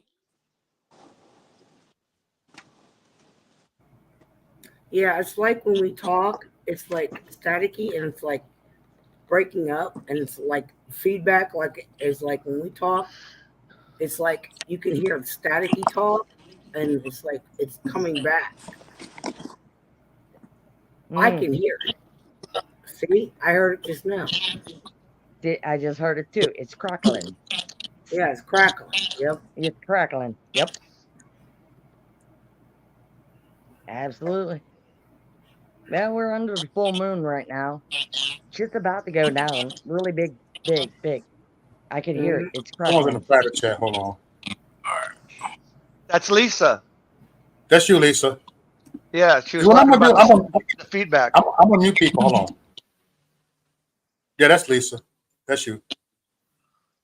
Yeah, it's like when we talk, it's like staticky and it's like breaking up and it's like feedback. Like it's like when we talk, it's like you can hear staticky talk and it's like it's coming back. I can hear it. See, I heard it just now. I just heard it too. It's crackling. Yeah, it's crackling. Yep. It's crackling. Yep. Absolutely. Well, we're under the full moon right now. Just about to go down. Really big, big, big. I can hear it. It's Someone's in the crackling. private chat. Hold on. All right. That's Lisa. That's you, Lisa. Yeah, she was What I'm talking gonna about do, the feedback. I'm gonna mute people. Hold on. Yeah, that's Lisa. That's you.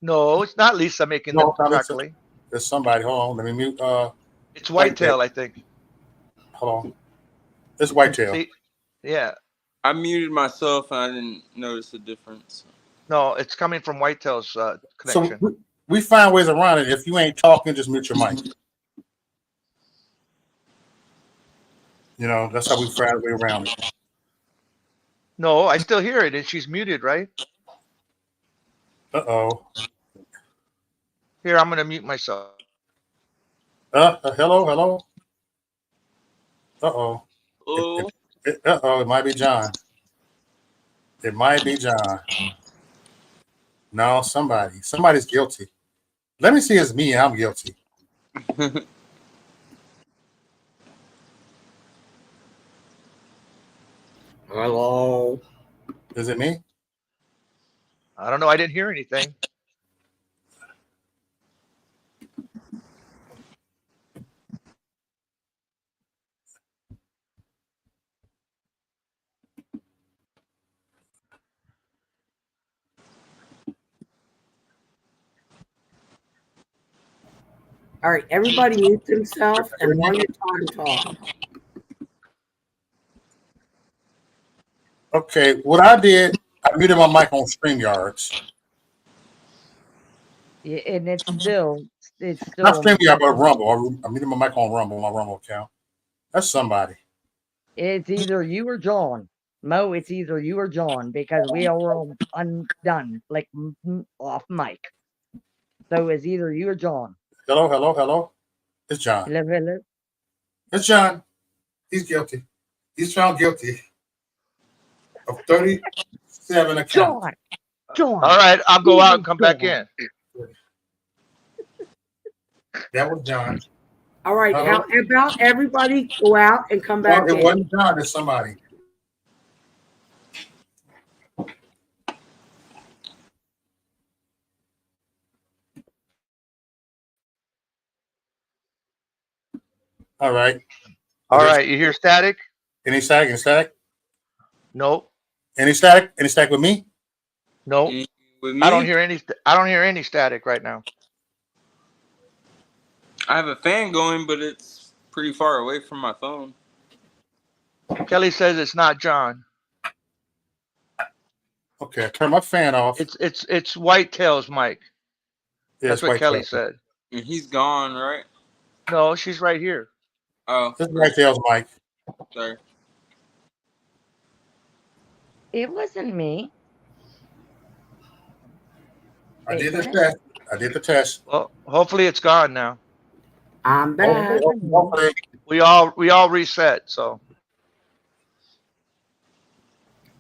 No, it's not Lisa making them No, not Lisa. crackly. There's somebody. Hold on. Let me mute. It's Whitetail, I think. Hold on. It's Whitetail. See, yeah. I muted myself and I didn't notice the difference. No, it's coming from Whitetail's So connection. we find ways around it. If you ain't talking, just mute your mic. You know, that's how we find a way around it. No, I still hear it, and she's muted, right? Uh-oh. Here, I'm going to mute myself. Hello? Uh-oh. Oh, Uh-oh, it might be John. It might be John. No, somebody's guilty. Let me see it's me. I'm guilty. Hello. Is it me? I don't know. I didn't hear anything. All right, everybody mute themselves and one at a time talk. Okay, what I did, I muted my mic on StreamYards. Yeah, and it's still Not StreamYard, but Rumble. I muted my mic on Rumble, my Rumble account. That's somebody. It's either you or John. Mo, it's either you or John because we are all undone, like off mic. So it's either you or John. Hello, hello, hello. It's John. Hello, hello. It's John. He's guilty. He's found guilty of 37 accounts. John. All right, I'll go out and come back in. That was John. All right. How about everybody go out and come back Well, it in? wasn't John. It's somebody. All right. All right, you hear static? Any static? Any static? Nope. Any static? Any static with me? Nope. With me, I don't hear any static right now. I have a fan going, but it's pretty far away from my phone. Kelly says it's not John. Okay, I turn my fan off. It's Whitetail's mic. Yeah, That's it's what Kelly Whitetail. said. And he's gone, right? No, she's right here. Oh, This is Whitetail's mic. sorry. It wasn't me. I did the test. I did the test. Well, hopefully it's gone now. I'm back. Hopefully, We all reset. So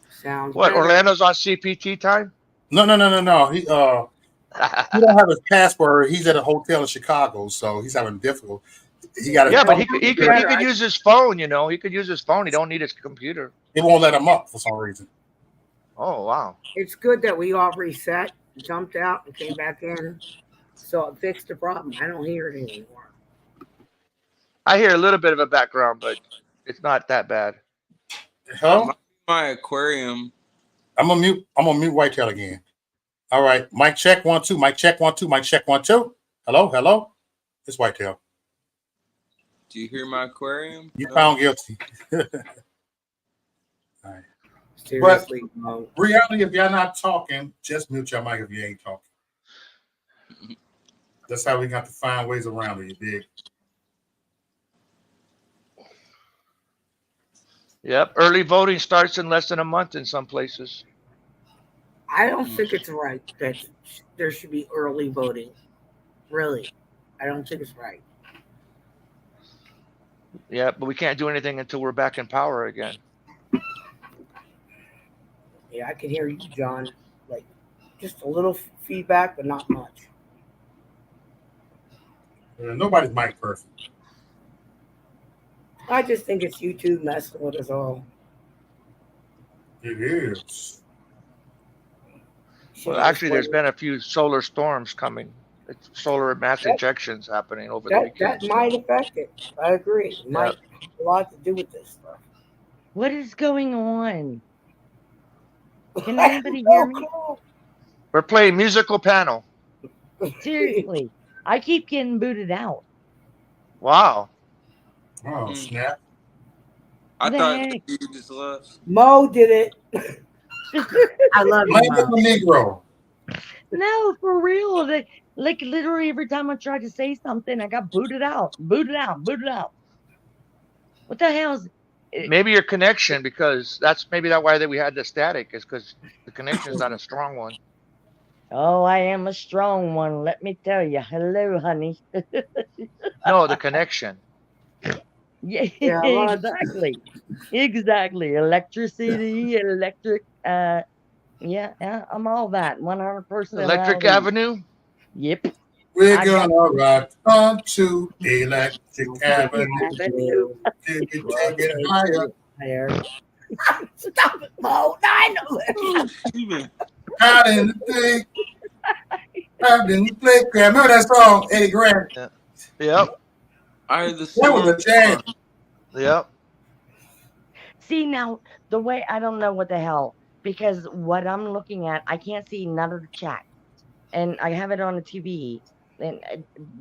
Sounds what? better. Orlando's on CPT time? no. He don't have his password. He's at a hotel in Chicago, so he's having difficulty. He got Yeah, but he could better. use his phone. You know, he could use his phone. He don't need his computer. It won't let him up for some reason. Oh wow. It's good that we all reset, jumped out, and came back in. So it fixed the problem. I don't hear it anymore. I hear a little bit of a background, but it's not that bad. Hello? My aquarium. I'm gonna mute Whitetail again. All right. Mic check 1 2. Mic check 1 2. Mic check 1 2. Hello? It's Whitetail. Do you hear my aquarium? You found guilty. All right. Seriously, Mo. Reality, if y'all not talking, just mute your mic if you ain't talking. That's how we got to find ways around it, you dig? Yep. Early voting starts in less than a month in some places. I don't think it's right that there should be early voting. Really. I don't think it's right. Yeah, but we can't do anything until we're back in power again. Yeah, I can hear you, John. Like, just a little feedback, but not much. Nobody's mic perfect. I just think it's YouTube messing with us all. It is. Well, actually, there's been a few solar storms coming. It's solar mass ejections happening over the weekend. That might affect it. I agree. It might have a lot to do with this stuff. What is going on? Can anybody hear me? We're playing musical panel. Seriously, I keep getting booted out. Wow. Oh, snap. I The thought heck? you just left. Mo did it. I love you, Blame Mo. the Negro. No, for real. Like literally every time I tried to say something, I got booted out. What the hell's Maybe your connection, because that's why we had the static, is because the connection is not a strong one. Oh, I am a strong one, let me tell you. Hello, honey. No, the connection. Yeah, Yeah, a lot of- exactly. Electricity, electric. Yeah, I'm all that. 100%. Electric Avenue. Yep. We're I gonna rock onto Electric Avenue. Avenue. Take it higher. Stop it, Mo. I know it. Out in the thing. Out in the playground. Remember that song, Eddie Grant? Yep. I heard the That was a jam. Yep. See, now, the way I don't know what the hell, because what I'm looking at, I can't see none of the chat. And I have it on the TV. And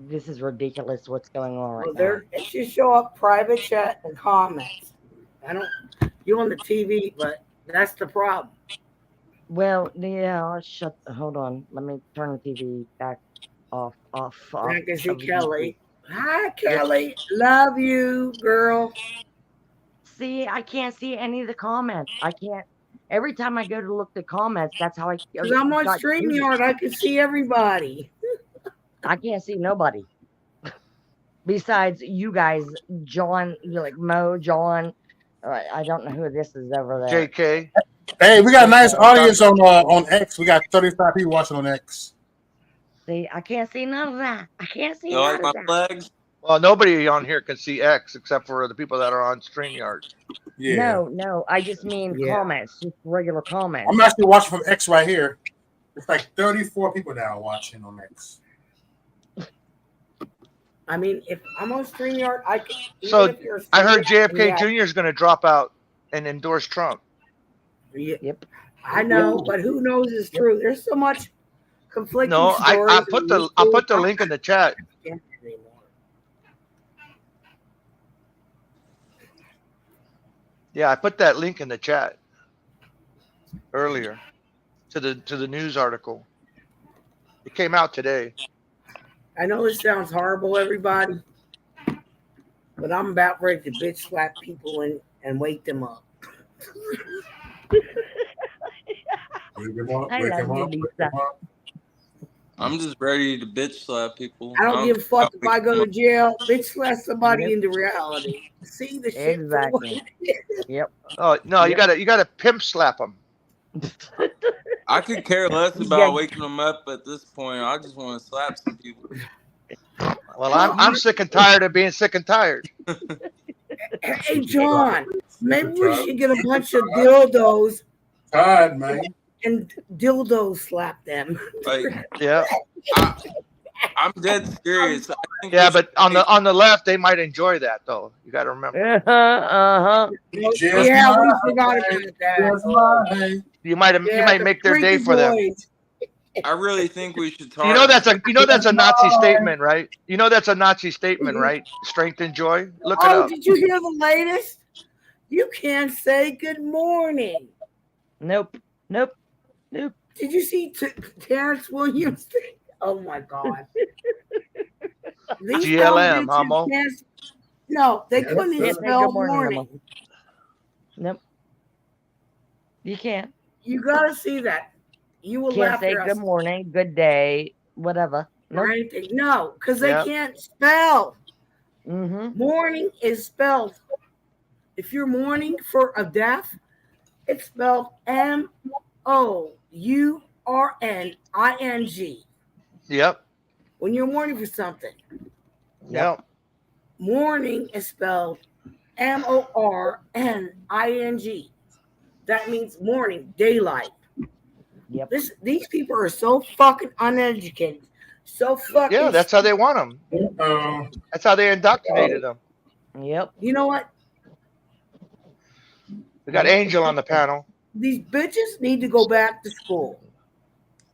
this is ridiculous what's going on right now. It should show up private chat and comments. You on the TV, but that's the problem. Well, yeah, hold on. Let me turn the TV back off. I can see Kelly. Hi, Kelly. Love you, girl. See, I can't see any of the comments. I can't. Every time I go to look the comments, that's how I Because I'm on got through it. StreamYard, I can see everybody. I can't see nobody besides you guys, John. You're like Mo, John. I don't know who this is over there. JK. Hey, we got a nice audience on X. We got 35 people watching on X. See, I can't see none of that. I can't see You none like of my that. legs? Well, nobody on here can see X except for the people that are on StreamYard. Yeah. No, I just mean Yeah. comments, just regular comments. I'm actually watching from X right here. It's like 34 people now watching on X. I mean, if I'm on StreamYard, I can. So, even if you're I heard streaming, JFK yeah, Jr. is going to drop out and endorse Trump. yeah, Yep. I know, but who knows is true? There's so much conflicting No, stories. I put the link in the chat. Can't anymore. Yeah, I put that link in the chat earlier to the news article. It came out today. I know this sounds horrible, everybody, but I'm about ready to bitch slap people and wake them up. Wake them up, I wake love them you, up, wake Lisa. them up. I'm just ready to bitch slap people. I don't give a fuck if I go to jail. Bitch slap somebody Yep. into reality. See the shit for Exactly. what it is. Yep. Oh no, Yep. you got to pimp slap them. I could care less Yeah. about waking them up at this point. I just want to slap some people. Well, I'm sick and tired of being sick and tired. Hey, John, maybe we should get a bunch of dildos Tired, man. and dildo slap them. Like, Yeah, I'm dead serious. I think yeah, we should but on take- the left, they might enjoy that though. You got to remember. Uh-huh. Just Yeah, we my forgot way, about that. just my You might Yeah, the make their day freaky for them. boys. I really think we should You know target. that's a Nazi statement, right? You know that's a Nazi statement, right? Strength and joy. Look it Oh, up. did you hear the latest? You can't say good morning. Nope. Did you see Terrence Williams? Oh my God. These GLM, dumb bitches Homo. can't- No, they Yep. couldn't even Can't say spell good morning, morning. Emma. Nope. You can't. You gotta see that. You will Can't laugh say your good ass morning, good day, whatever. or Nope. anything. No, because they Yep. can't spell. Mm-hmm. Morning is spelled. If you're mourning for a death, it's spelled MOURNING. Yep. When you're mourning for something, Yep. mourning is spelled MORNING. That means morning, daylight. Yep. These people are so fucking uneducated. So fucking. Yeah, that's how they want them. That's how they indoctrinated them. Yep. You know what? We got Angel on the panel. These bitches need to go back to school.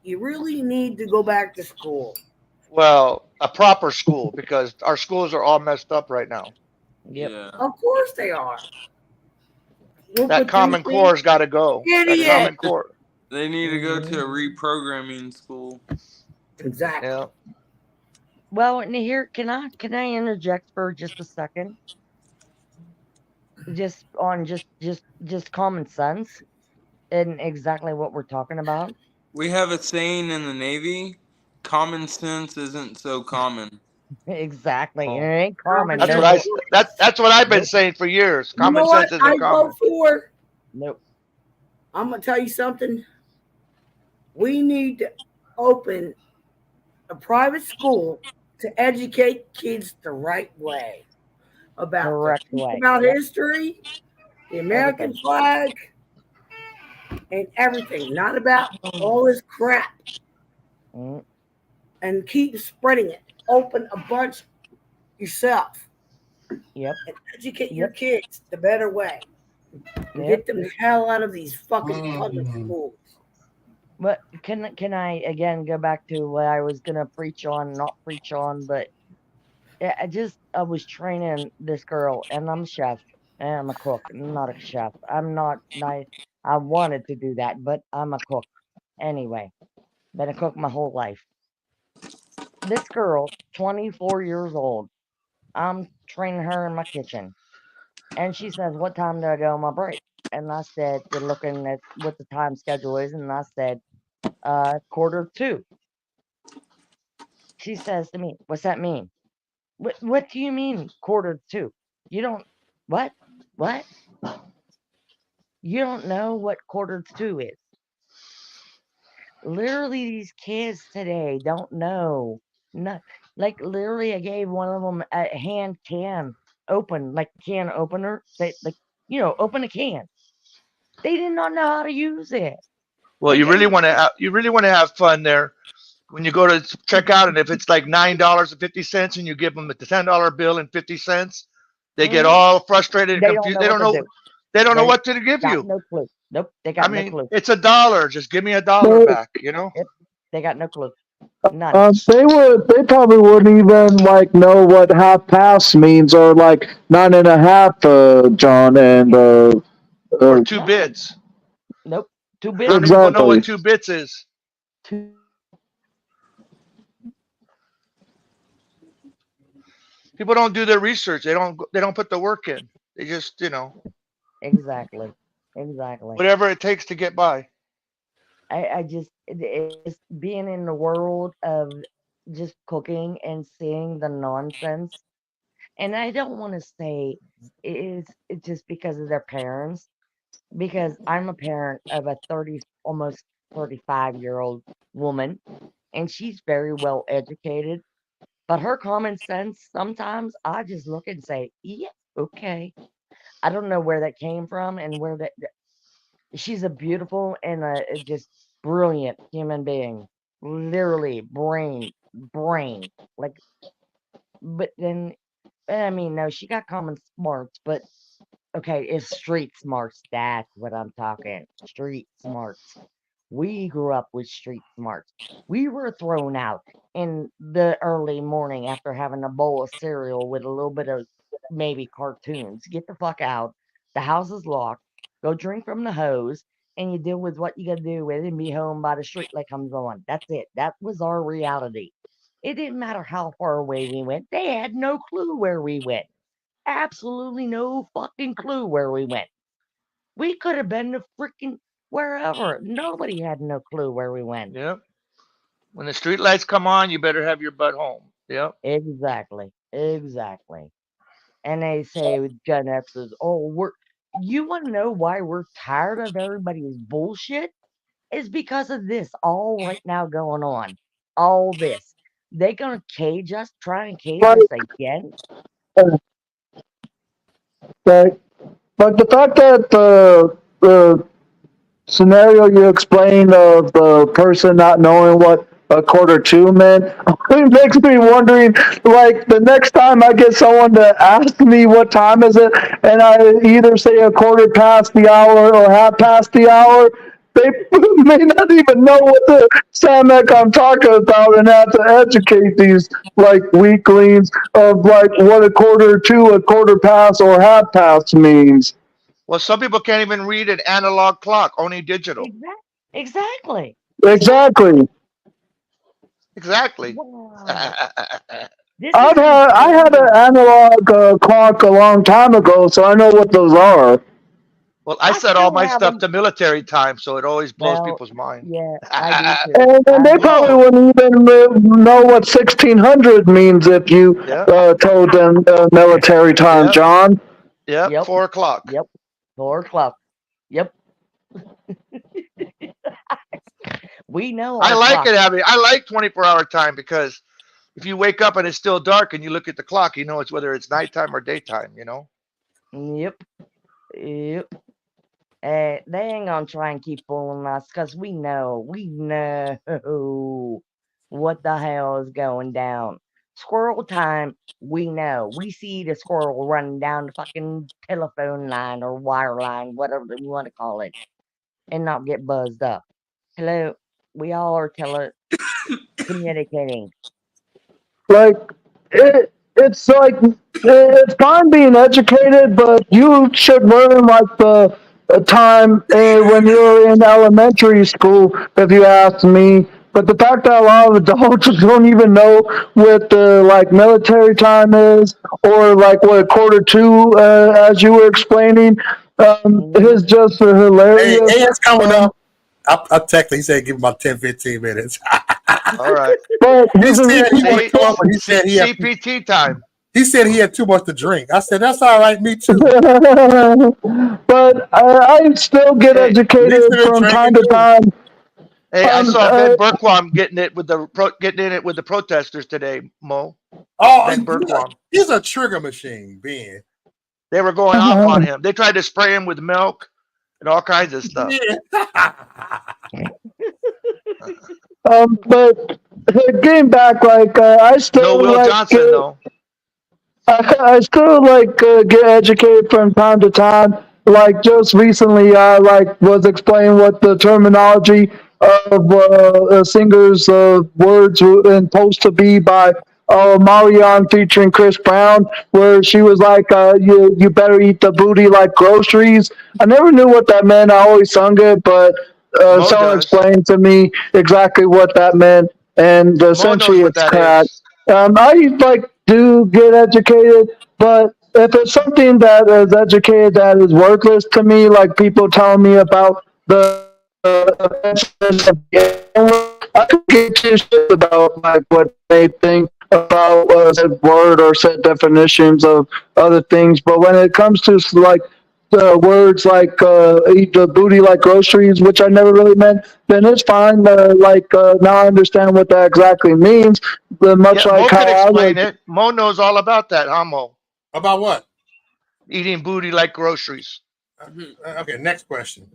You really need to go back to school. Well, a proper school because our schools are all messed up right now. Yep. Yeah. Of course they are. That Common Core's got to go. That Idiot. Common Core. They need to go to a reprogramming school. Exactly. Yeah. Well, and here, can I interject for just a second? Just on just common sense and exactly what we're talking about. We have a saying in the Navy: common sense isn't so common. Exactly. Oh. It ain't common. That's no. what that's what I've been saying for years. You know Common what? sense I isn't common. vote for. Nope. I'm gonna tell you something. We need to open a private school to educate kids the right way about Correct way. about Yep. history, the American Everything. flag, and everything. Not about all this crap. Mm, And keep spreading it. Open a bunch yourself Yep. and educate your kids the better way. And Yep. get them the hell out of these fucking public schools. But can I again go back to what I was gonna not preach on, but I was training this girl, and I'm a chef, and I'm a cook. I'm not a chef. I'm not. I wanted to do that, but I'm a cook anyway. Been a cook my whole life. This girl, 24 years old, I'm training her in my kitchen. And she says, "What time do I go on my break?" And I said, looking at what the time schedule is, and I said, 1:45. She says to me, "What's that mean?" What do you mean 1:45? You don't what? What? You don't know what 1:45 is. Literally, these kids today don't know. Not like literally, I gave one of them a hand can open, like can opener. They like open a can. They did not know how to use it. Well, Like you really want to have fun there when you go to check out, and if it's like $9.50 and you give them the $10 bill and 50 cents, they get all frustrated and they don't confused. know what to do. They don't know They what to give got you. no clue. Nope, they I got no mean, clue. it's $1. Just give me $1 They, back. Yep, they got no clue. None. they probably wouldn't even like know what half past means or like 9.5, John, and Or uh, 2 bits. Nope. 2 They bits don't is even know what exactly. 2 bits is. two. People don't do their research. They don't put the work in. They just Exactly. whatever it takes to get by. I just it's being in the world of just cooking and seeing the nonsense. And I don't want to say it's just because of their parents, because I'm a parent of a 30, almost 35-year-old woman, and she's very well educated. But her common sense, sometimes I just look and say, yeah, okay. I don't know where that came from and where that. She's a beautiful and a just brilliant human being. Literally, brain. Like, but then, I mean, no, she got common smarts, but okay, it's street smarts. That's what I'm talking. Street smarts. We grew up with street smarts. We were thrown out in the early morning after having a bowl of cereal with a little bit of maybe cartoons. Get the fuck out. The house is locked. Go drink from the hose, and you deal with what you got to do with it and be home by the street light comes on. That's it. That was our reality. It didn't matter how far away we went. They had no clue where we went. Absolutely no fucking clue where we went. We could have been to freaking wherever. Nobody had no clue where we went. Yep. When the street lights come on, you better have your butt home. Yep. Exactly. And they say with Gen X's, oh, you want to know why we're tired of everybody's bullshit? Is because of this all right now going on. All this. They gonna try and cage Like, us again? like, like the fact that the scenario you explained of the person not knowing what a 1:45 meant, it makes me wondering, like, the next time I get someone to ask me what time is it, and I either say a quarter past the hour or half past the hour, they may not even know what the Samek I'm talking about, and have to educate these, like, weaklings of, like, what a 1:45, a quarter past, or half past means. Well, some people can't even read an analog clock, only digital. Exactly. Exactly. Exactly. Wow. This is I had an insane. analog clock a long time ago, so I know what those are. Well, I I set all still my have stuff them. to military time, so it always blows Well, people's mind. yeah, I do too. And I they do probably too. wouldn't even know what 1600 means if you Yep. told them military time, Yep. John. Yep. Yep. 4 o'clock. Yep. 4 o'clock. Yep. We know I our like clock. it having. I like 24-hour time because if you wake up and it's still dark and you look at the clock, you know it's whether it's nighttime or daytime. Yep. Yep. They ain't gonna try and keep fooling us because we know what the hell is going down. Squirrel time, we know. We see the squirrel running down the fucking telephone line or wire line, whatever you want to call it, and not get buzzed up. Hello, we all are communicating. Like it's like it's fine being educated, but you should learn like the time when you're in elementary school. If you ask me, But the fact that a lot of adults don't even know what the like military time is, or like what a quarter to, as you were explaining, is just Hey, hilarious. it's coming up. I texted. He said give him about 10, 15 minutes. All right. But He here's the said he reason was why- but he said CPT time. he said he had too much to drink. I said that's all right, me too. but I still get Hey, educated Lisa been from time drinking to too. time. Hey, I Um, saw uh, Ben Berquam getting it with the protesters today, Mo. Oh, Ben Berquam. he's a trigger machine, Ben. They were going off on him. They tried to spray him with milk and all kinds of stuff. Yeah. but getting back, like I No still Will like Johnson, though. I still like get educated from time to time. Like just recently, I like was explaining what the terminology of a singer's words were supposed to be by Marion featuring Chris Brown, where she was like, "You better eat the booty like groceries." I never knew what that meant. I always sung it, but Mo someone does. explained to me exactly what that meant, and Mo knows essentially what it's that crack. is. I like do get educated, but if it's something that is educated that is worthless to me, like people telling me about the offensiveness of the N-word, I could give two shits about like what they think about said word or said definitions of other things. But when it comes to like words like eat the booty like groceries, which I never really meant, then it's fine. Now I understand what that exactly means. But much Yeah, like Mo how could I was, explain it. Mo knows all about that, huh, Mo? About what? Eating booty like groceries. Okay, next question.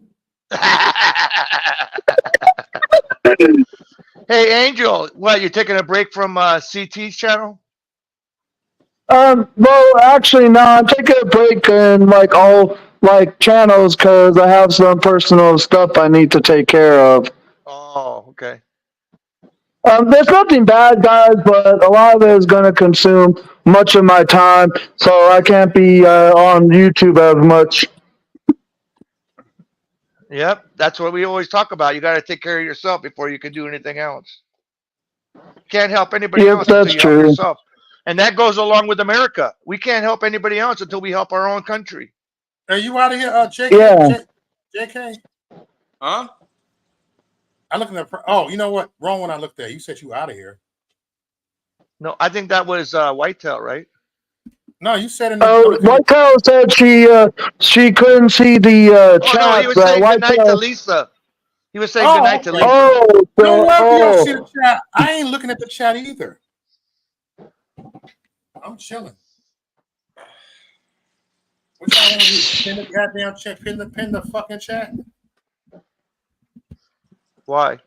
Hey, Angel, what, you taking a break from CT's channel? well, actually, no, I'm taking a break in like all like channels because I have some personal stuff I need to take care of. Oh, okay. There's nothing bad, guys, but a lot of it is going to consume much of my time, so I can't be on YouTube as much. Yep, that's what we always talk about. You got to take care of yourself before you can do anything else. Can't help anybody Yep, else until that's you help true. yourself. And that goes along with America. We can't help anybody else until we help our own country. Are you out of here, JK? Yeah. JK? Huh? I'm looking at. Oh, you know what? Wrong one. I looked at. You said you out of here. No, I think that was Whitetail, right? No, you said in the. Oh, Whitetail said she couldn't see the Oh no, he chat. was saying goodnight to Whitetail. Lisa. He was saying Oh, goodnight to okay. Lisa. Oh, No wonder you don't see oh. the chat. I ain't looking at the chat either. I'm chilling. What y'all want to do? Pin the goddamn chat. Pin the fucking chat. Why?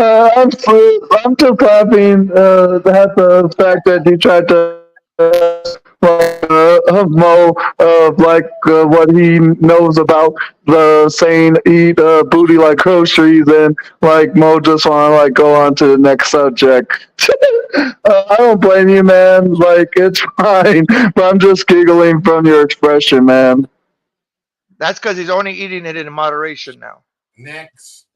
I'm still clapping at the fact that you tried to Mo of what he knows about the saying eat booty like groceries, and like Mo just want to like go on to the next subject. I don't blame you, man. Like it's fine, but I'm just giggling from your expression, man. That's because he's only eating it in moderation now. Next.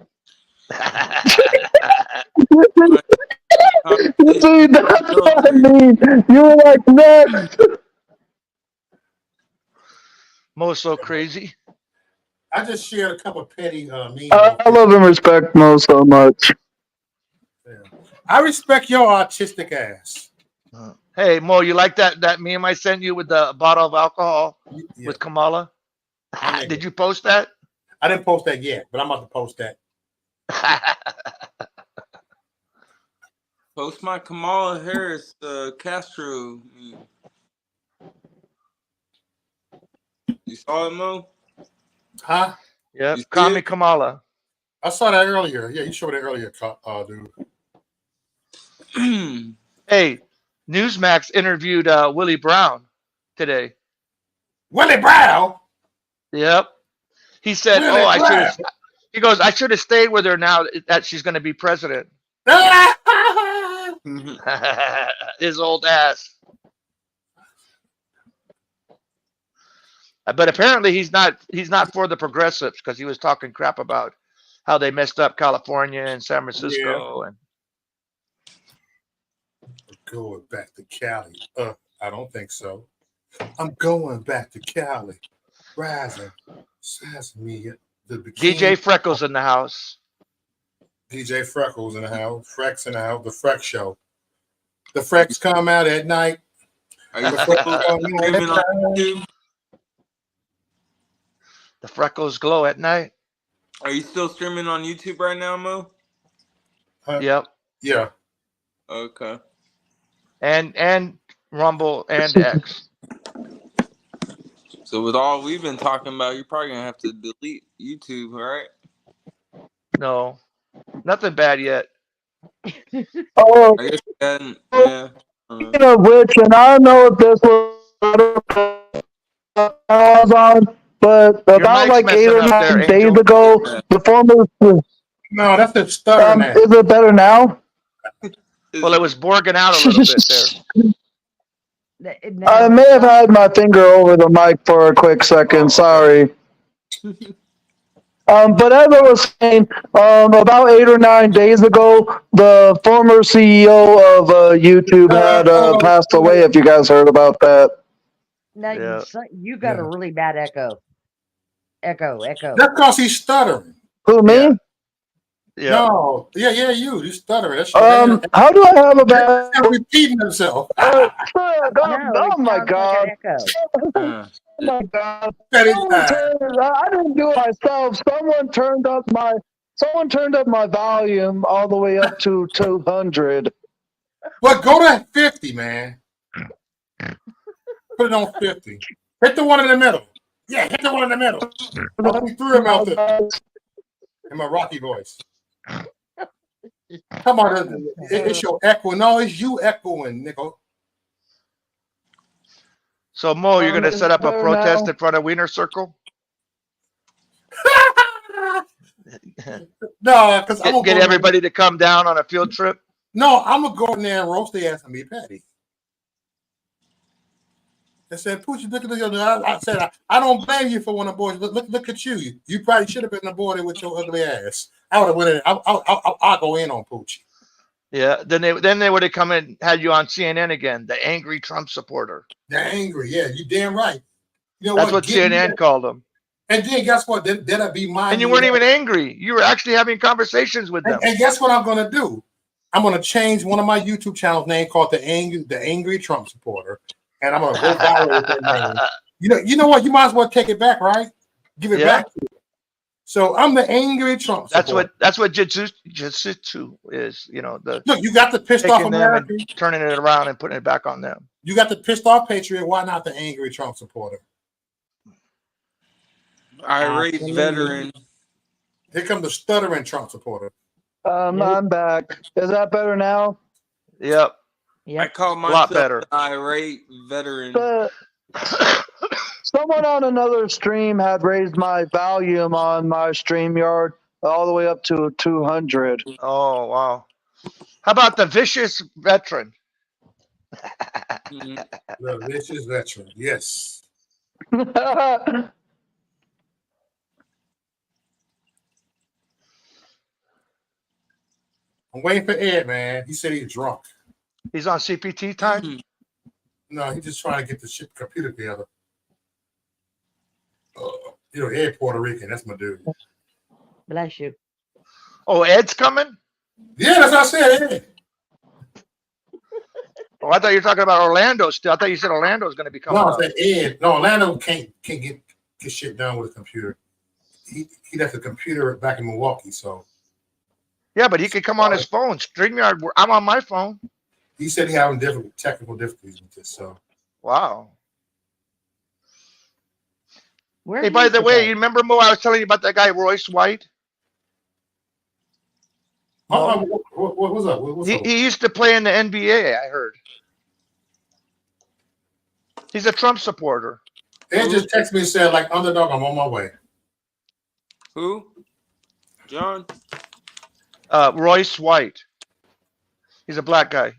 See, that's what I mean. You were like next. Mo's so crazy. I just shared a couple petty memes. I love and respect Mo so much. I respect your artistic ass. Hey Mo, you like that meme I sent you with the bottle of alcohol with Kamala? Did you post that? I didn't post that yet, but I'm about to post that. Post my Kamala Harris Castro. You saw it, Mo? Huh? Yep. Kami Kamala. I saw that earlier. Yeah, you showed it earlier, dude. Hey, Newsmax interviewed Willie Brown today. Willie Brown? Yep. He said, Willie I should Brown. have. He goes, I should have stayed with her now that she's going to be president. His old ass. But apparently he's not for the progressives because he was talking crap about how they messed up California and San Francisco. And Going back to Cali. I don't think so. I'm going back to Cali. Rising. Size me. The bikini. DJ Freckles in the house. DJ Freckles in the house. Frex in the house. The Frex show. The Frex come out at night. Are you still streaming on YouTube? The Freckles glow at night. Are you still streaming on YouTube right now, Mo? Yep. Yeah. Okay. And Rumble and X. So with all we've been talking about, you're probably gonna have to delete YouTube, right? No, nothing bad yet. Oh, I guess you hadn't. Yeah. speaking of which, and I don't know if this was on, but about mic's like 8 messing or up 9 there, days Angel. ago, the former. No, that's the stutter man. Is it better now? Well, it was borging out a little bit there. I may have had my finger over the mic for a quick second. Sorry. But as I was saying, about 8 or 9 days ago, the former CEO of YouTube had passed away. If you guys heard about that. Now you got a really bad echo. Echo. That's because he's stuttering. Who, me? Yeah. No. Yeah, you stuttering. That's how do I have a bad? He's repeating himself. Oh my sounds God. like an echo. Oh my God. That I didn't do it myself. Someone turned up my volume all the way up to 200. Well, go to 50, man. Put it on 50. Hit the one in the middle. Yeah, hit the one in the middle. I'll be through him out there. In my Rocky voice. Come on, it's your echo. No, it's you echoing, Nico. So Mo, you're gonna set up a protest in front of Wiener Circle? No, because I'm get everybody to come down on a field trip. No, I'm gonna go in there and roast the ass and be Patty. I said, Poochie, look at the. I said, I don't blame you for one of the boys. Look at you. You probably should have been aborted with your ugly ass. I would have went in. I'll go in on Poochie. Yeah. Then they would have come and had you on CNN again. The angry Trump supporter. The angry. Yeah, you damn right. You know That's what CNN called them. And then guess what? That'll be my. And you weren't even angry. You were actually having conversations with them. And guess what I'm gonna do? I'm gonna change one of my YouTube channels name called the angry Trump supporter. And I'm gonna go viral with that name. You know what? You might as well take it back, right? Give it back to you. So I'm the angry Trump supporter. That's what jiu-jitsu is. Look, you got the pissed off American, turning it around and putting it back on them. You got the pissed off patriot. Why not the angry Trump supporter? Irate veteran. Here comes the stuttering Trump supporter. I'm back. Is that better now? Yep. I call myself an irate veteran. Someone on another stream had raised my volume on my StreamYard all the way up to 200. Oh, wow. How about the vicious veteran? The vicious veteran, yes. I'm waiting for Ed, man. He said he's drunk. He's on CPT time? No, he's just trying to get the shit computer together. Ed Puerto Rican. That's my dude. Bless you. Oh, Ed's coming? Yeah, that's what I said, Ed. Oh, I thought you were talking about Orlando still. I thought you said Orlando was going to be coming. No, I said Ed. No, Orlando can't get shit done with a computer. He left the computer back in Milwaukee, so. Yeah, but he could come on his phone. StreamYard, I'm on my phone. He said he having technical difficulties with this, so. Wow. Hey, by the way, you remember, Mo, I was telling you about that guy, Royce White? What was up? What's up? He used to play in the NBA, I heard. He's a Trump supporter. Ed just texted me and said, like, underdog, I'm on my way. Who? John? Royce White. He's a black guy.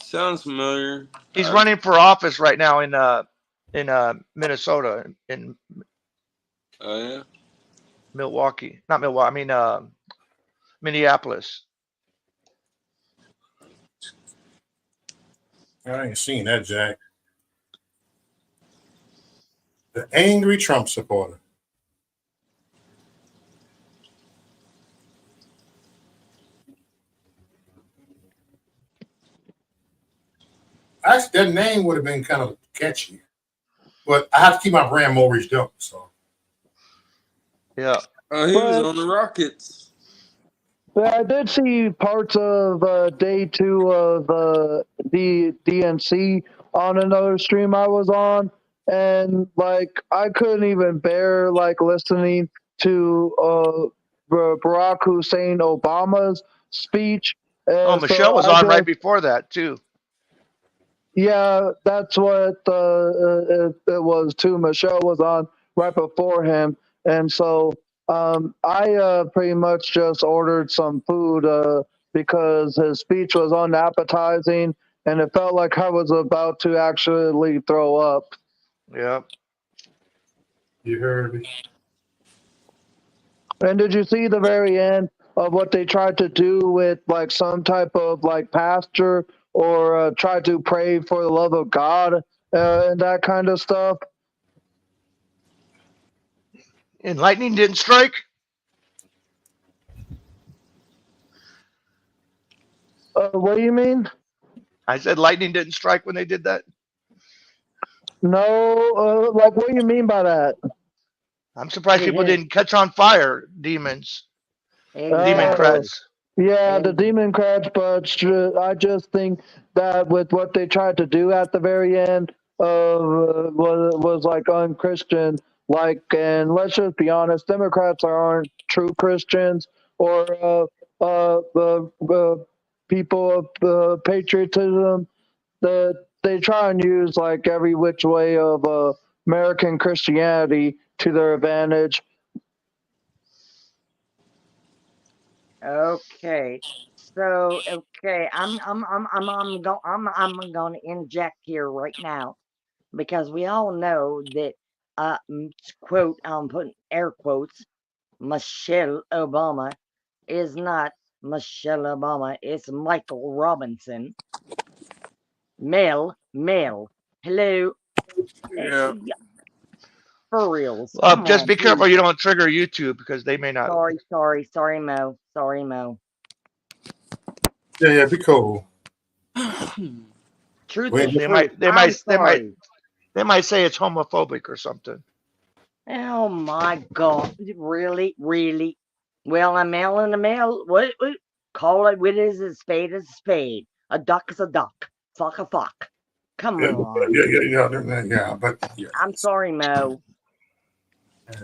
Sounds familiar. He's running for office right now in in Minnesota, in Oh yeah. Milwaukee, not Milwaukee. I mean Minneapolis. I ain't seen that, Jack. The angry Trump supporter. Actually, that name would have been kind of catchy, but I have to keep my brand more reached up. So Yeah. Oh, he was But on the Rockets. I did see parts of day 2 of the DNC on another stream I was on, and like I couldn't even bear like listening to Barack Hussein Obama's speech. Oh, And Michelle so was I on right just, before that too. yeah, that's what it was too. Michelle was on right before him, and so I pretty much just ordered some food because his speech was unappetizing, and it felt like I was about to actually throw up. Yeah. you heard me. And did you see the very end of what they tried to do with like some type of like pastor or try to pray for the love of God and that kind of stuff? And lightning didn't strike. What do you mean? I said lightning didn't strike when they did that. No, like what do you mean by that? I'm surprised people didn't catch on fire. Demons, Oh, Exactly. Democrats. yeah, the And Democrats, but I just think that with what they tried to do at the very end was like unchristian. Like, and let's just be honest, Democrats aren't true Christians or people of patriotism. They try and use like every which way of American Christianity to their advantage. okay. So okay, I'm gonna inject here right now because we all know that quote, I'm putting air quotes, Michelle Obama is not Michelle Obama, it's Michael Robinson. Male. Hello. Yeah. Yeah, for reals. Come Just on, be please. careful you don't trigger YouTube because they may not. Sorry, Mo. Sorry, Mo. Yeah, be cool. Truth We is ain't- They truth. might. They I'm might. They might. sorry. They might say it's homophobic or something. Oh my God. Really? Well, a male and a male. What? Call it what is a spade is a spade. A duck is a duck. Fuck a fuck. Come yeah, on. yeah, but yeah, I'm sorry, Mo.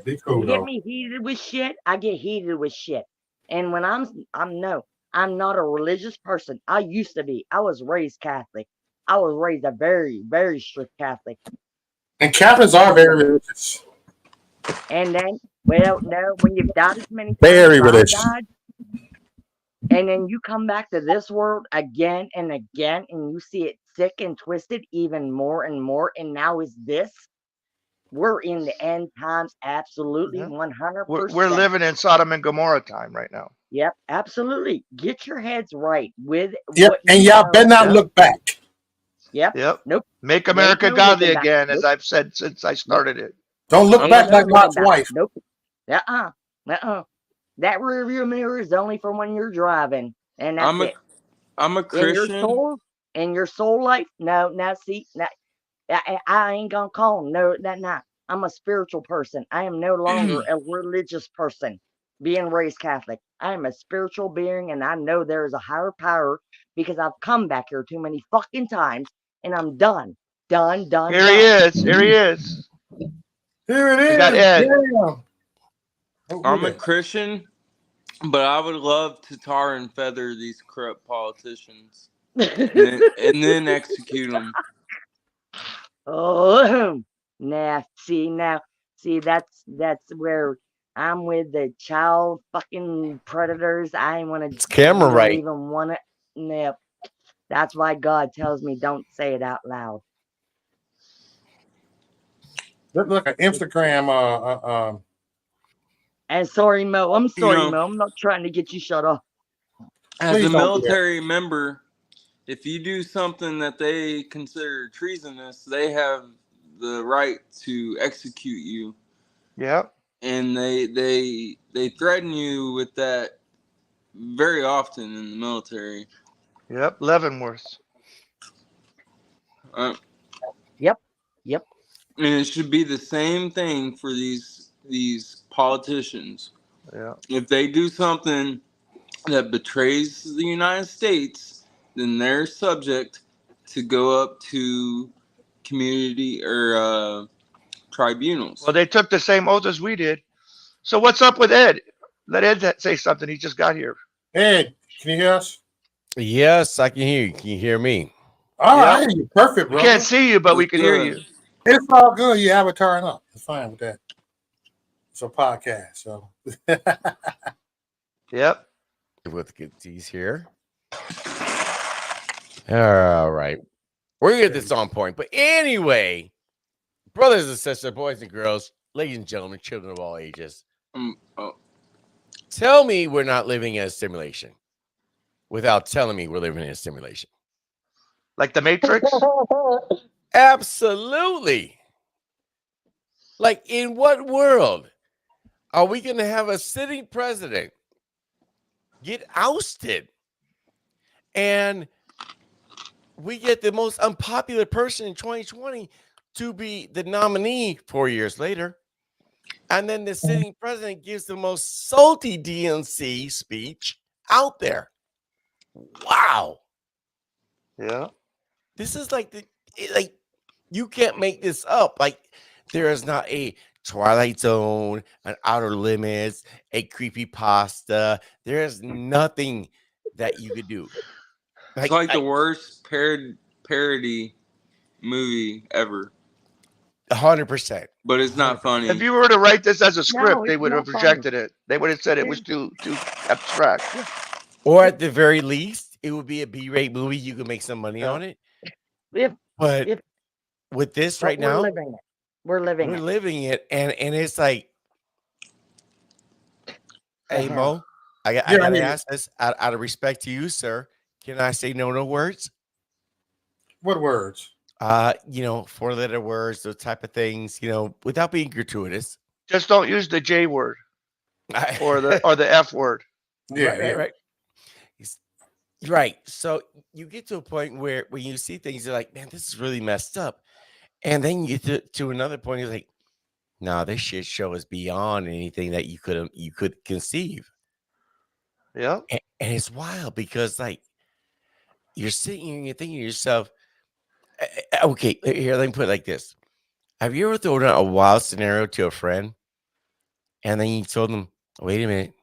be You cool get though. me heated with shit, I get heated with shit. And when I'm not a religious person. I used to be. I was raised Catholic. I was raised a very, very strict Catholic. And Catholics are very religious. And then, well, no, when you've died as many times Very as I've religious. died, and then you come back to this world again and again, and you see it sick and twisted even more and more, and now is this. We're in the end times, absolutely, Yeah. 100%. We're living in Sodom and Gomorrah time right now. Yep, absolutely. Get your heads right with Yep, what and you y'all know. better not Yep. look back. Yep. Yep. Nope. Make Ain't America no godly looking back. again, as Nope. I've said since I started it. Don't look I'm back Ain't no like looking Lot's back. wife. Nope. That rear view mirror is only for when you're driving, and that's I'm a it. I'm a In your Christian. soul, in your soul life, no. Now, see, now, I ain't gonna call no that not. I'm a spiritual person. I am no longer a religious person. Being raised Catholic, I am a spiritual being, and I know there is a higher power because I've come back here too many fucking times, and I'm done. Here he Done. is. Here he is. Here it We got is. Ed. Damn. Oh, I'm who a that? Christian, but I would love to tar and feather these corrupt politicians and then execute them. Oh, see, that's where I'm with the child fucking predators. I ain't wanna. It's camera You don't right. even wanna. Nope. That's why God tells me don't say it out loud. Look like an Instagram. And sorry, Mo. I'm You sorry, know, Mo. I'm not trying to get you shut off. as Please a don't do that. military member, if you do something that they consider treasonous, they have the right to execute you, Yeah. and they threaten you with that very often in the military. Yep. Leavenworth. Uh, Yep. Yep. and it should be the same thing for these politicians. Yeah. If they do something that betrays the United States, then they're subject to go up to community or tribunals. Well, they took the same oath as we did. So what's up with Ed? Let Ed say something. He just got here. Ed, can you hear us? Yes, I can hear you. Can you hear me? Oh, Yeah. I hear you. Perfect, We bro. can't see you, but we can hear you. It's all good. You avataring up. It's fine with that. It's a podcast, so. Yep. With these here. All right. We're gonna get this on point. But anyway, brothers and sisters, boys and girls, ladies and gentlemen, children of all ages. Tell me we're not living in a simulation without telling me we're living in a simulation. Like the Matrix? Absolutely. Like, in what world are we going to have a sitting president get ousted and we get the most unpopular person in 2020 to be the nominee 4 years later? And then the sitting president gives the most salty DNC speech out there. Wow. Yeah. This is like you can't make this up. Like, there is not a Twilight Zone, an Outer Limits, a creepy pasta. There is nothing that you could do. It's like the worst parody movie ever. 100%. But it's not funny. If you were to write this as a script, No, they it's would have not funny. rejected it. They would have said it was too abstract. Or at the very least, it would be a B-rate movie. You can make some money on it. But with this right now, we're living it. and it's like, hey, Uh-huh. Mo, I gotta ask this out of respect to you, sir. Can I say no words? What words? 4-letter words, those type of things, without being gratuitous. Just don't use the J word or the F word. Right. Right. So you get to a point where when you see things, you're like, man, this is really messed up. And then you get to another point, you're like, no, this shit show is beyond anything that you could conceive. Yeah. And it's wild because, like, you're sitting here and you're thinking to yourself, okay, here, let me put it like this. Have you ever thrown out a wild scenario to a friend and then you told them, wait a minute,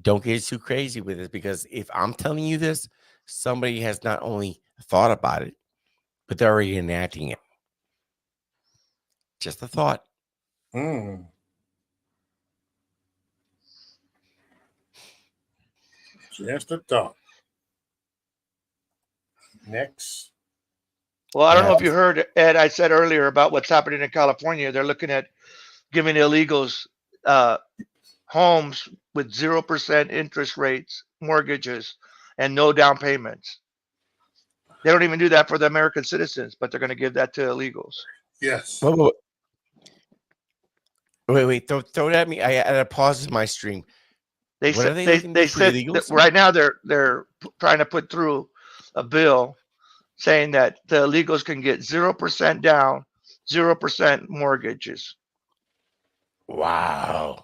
don't get too crazy with this, because if I'm telling you this, somebody has not only thought about it, but they're already enacting it. Just a thought. Just a thought. Next. Well, I don't know if you heard, Ed, I said earlier about what's happening in California. They're looking at giving illegals homes with 0% interest rates, mortgages, and no down payments. They don't even do that for the American citizens, but they're going to give that to illegals. Yes. Wait, throw it at me. I had to pause my stream. They said that right now they're trying to put through a bill saying that the illegals can get 0% down, 0% mortgages. Wow.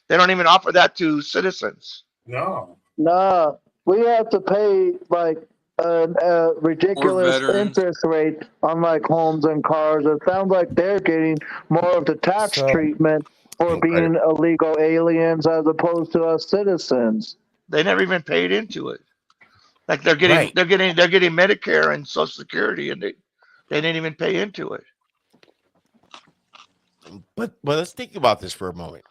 They don't even offer that to citizens. No. No, we have to pay like a ridiculous interest rate on like homes and cars. It sounds like they're getting more of the tax treatment for being illegal aliens as opposed to us citizens. They never even paid into it. Like they're getting Medicare and Social Security, and they didn't even pay into it. But let's think about this for a moment.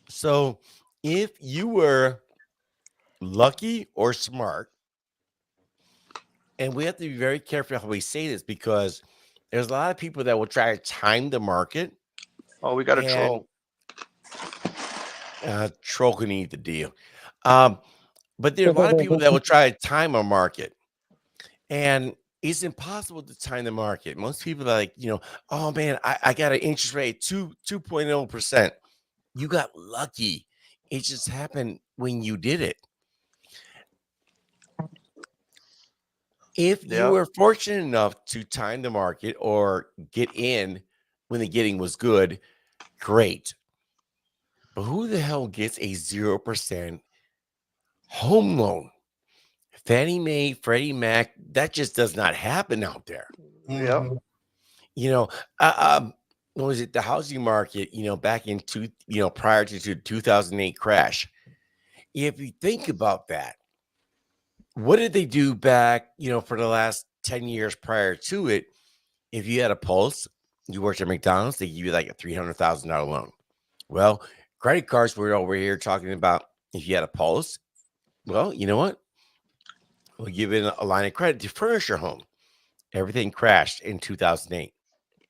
So, if you were lucky or smart, and we have to be very careful how we say this, because There's a lot of people that will try to time the market. Oh, we got a and troll. troll can eat the deal. But there are a lot of people that will try to time a market, and it's impossible to time the market. Most people are like, oh man, I got an interest rate 2.0%. You got lucky. It just happened when you did it. If you Yep. were fortunate enough to time the market or get in when the getting was good, great. But who the hell gets a 0% home loan? Fannie Mae, Freddie Mac, that just does not happen out there. Yep. Mhm. What was it? The housing market, back in prior to the 2008 crash. If you think about that, what did they do back, for the last 10 years prior to it? If you had a pulse, you worked at McDonald's, they give you like a $300,000 loan. Well, credit cards were over here talking about if you had a pulse, well, you know what? We'll give it a line of credit to furnish your home. Everything crashed in 2008.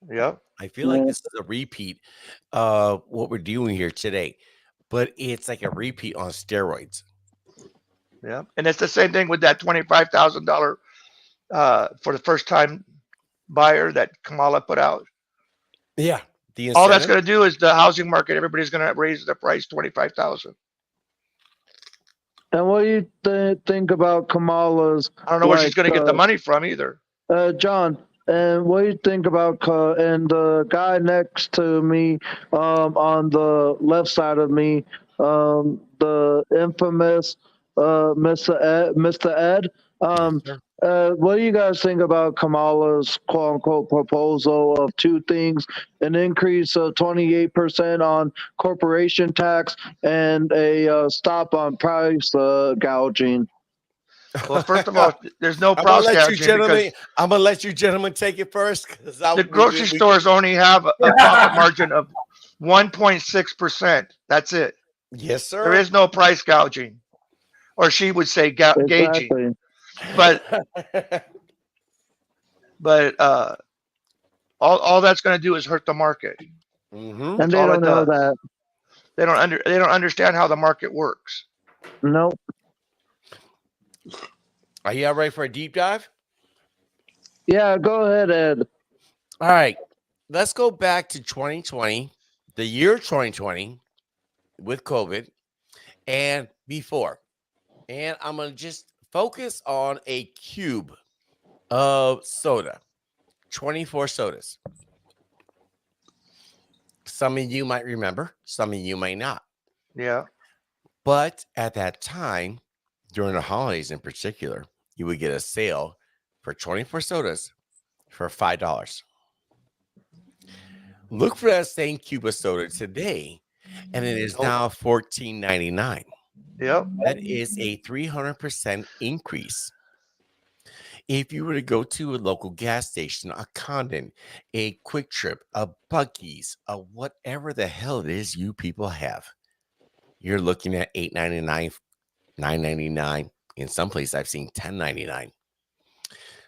Yep. I feel like this is a repeat of what we're doing here today, but it's like a repeat on steroids. Yeah, and it's the same thing with that $25,000 for the first time buyer that Kamala put out. Yeah, the All that's incentive. going to do is the housing market. Everybody's going to raise the price 25,000. And what do you think about Kamala's? I don't know where she's going to get the money from either. John, and what do you think about and the guy next to me, on the left side of me, the infamous Mr. Ed? What do you guys think about Kamala's quote unquote proposal of two things: an increase of 28% on corporation tax and a stop on price gouging? Well, first of all, there's no I'm gonna price let you gouging gentlemen. because I'm gonna let you gentlemen take it first because the grocery stores only have a profit margin of 1.6%. That's it. Yes, sir. There is no price gouging, or she would say gauging. Exactly. But all that's going to do is hurt the market. Mm-hmm. And they don't know that. They don't understand how the market works. Nope. Are you all ready for a deep dive? Yeah, go ahead, Ed. All right. Let's go back to 2020, the year 2020 with COVID and before. And I'm going to just focus on a cube of soda, 24 sodas. Some of you might remember, some of you may not. Yeah. But at that time, during the holidays in particular, you would get a sale for 24 sodas for $5. Look for that same cube of soda today, and it is now $14.99. Yep. That is a 300% increase. If you were to go to a local gas station, a Condon, a Quick Trip, a Buc-ee's, a whatever the hell it is you people have, you're looking at $8.99, $9.99. In some places, I've seen $10.99.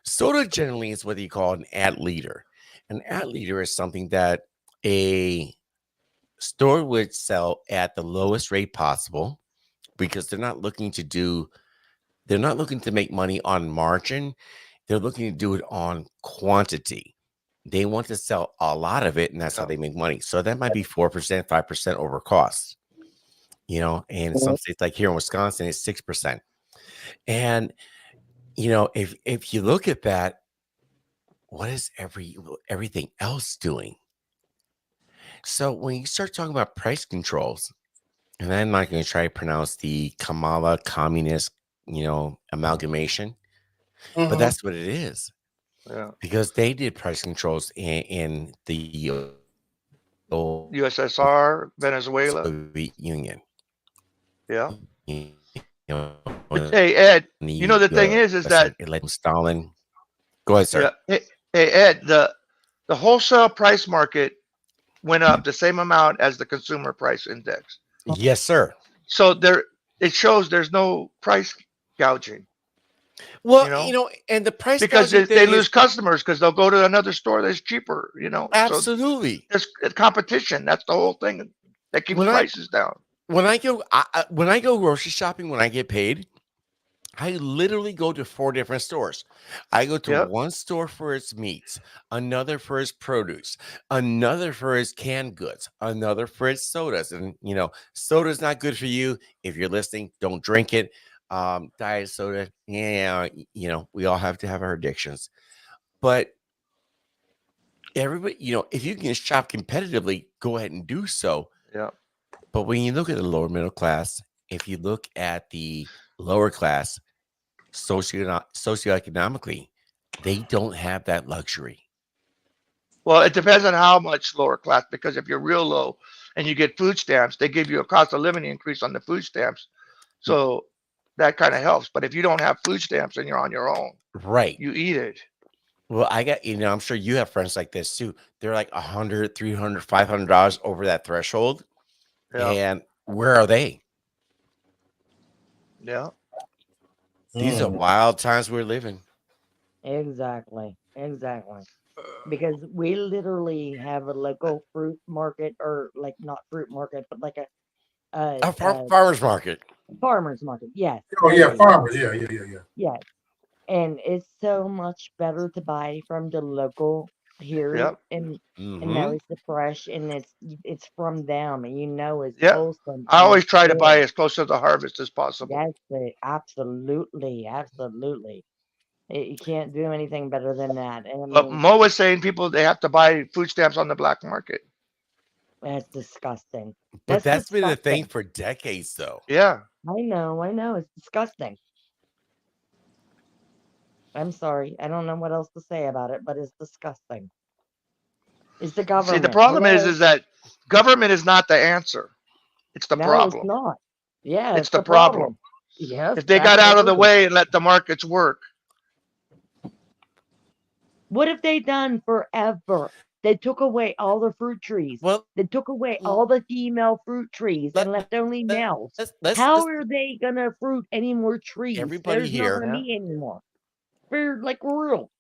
Soda generally is what you call an ad leader. An ad leader is something that a store would sell at the lowest rate possible because they're not looking to make money on margin. They're looking to do it on quantity. They want to sell a lot of it, and that's how they make money. So that might be 4%, 5% over cost. And in some states, like here in Wisconsin, it's 6%. And if you look at that, what is everything else doing? So when you start talking about price controls, and I'm not going to try to pronounce the Kamala communist, amalgamation, but that's what it is. Yeah. Because they did price controls in the old USSR, Venezuela, Soviet Union. Yeah. But hey Ed, the thing is that it led Stalin. Go ahead, sir. Yeah. Hey Ed, the wholesale price market went up the same amount as the consumer price index. Yes, sir. So it shows there's no price gouging. Well, and the price because gouging they thing lose is customers because they'll go to another store that's cheaper. So absolutely. there's competition. That's the whole thing that keeps prices down. When I go grocery shopping, when I get paid, I literally go to 4 different stores. I go to one store for its meats, another for its produce, another for its canned goods, another for its sodas. And soda's not good for you. If you're listening, don't drink it. Diet soda, we all have to have our addictions. But everybody, if you can shop competitively, go ahead and do so. Yeah. But when you look at the lower middle class, if you look at the lower class, socioeconomically, they don't have that luxury. Well, it depends on how much lower class, because if you're real low and you get food stamps, they give you a cost of living increase on the food stamps. So that kind of helps. But if you don't have food stamps and you're on your own, right, you eat it. Well, I got, I'm sure you have friends like this too. They're like $100, $300, $500 over that threshold. Yeah. And where are they? Yeah. These are wild times we're living. Exactly. Because we literally have a local fruit market, or like not fruit market, but like a farmer's market. Farmer's market, yes. Oh yeah, farmers. Yeah. Yes. And it's so much better to buy from the local here, and know it's the fresh, and it's from them, and it's wholesome. I always try to buy as close to the harvest as possible. Yes, absolutely. You can't do anything better than that. And But Mo was saying they have to buy food stamps on the black market. That's disgusting. But that's been a thing for decades, though. Yeah. I know. It's disgusting. I'm sorry. I don't know what else to say about it, but it's disgusting. It's the government. See, the problem is that government is not the answer. It's the problem. It's not. Yeah, it's the problem. Yes. If they got out of the way and let the markets work. What have they done forever? They took away all the fruit trees. Well, they took away all the female fruit trees and left only males. How are they gonna fruit any more trees? Everybody There's here, not gonna be anymore. They're like real.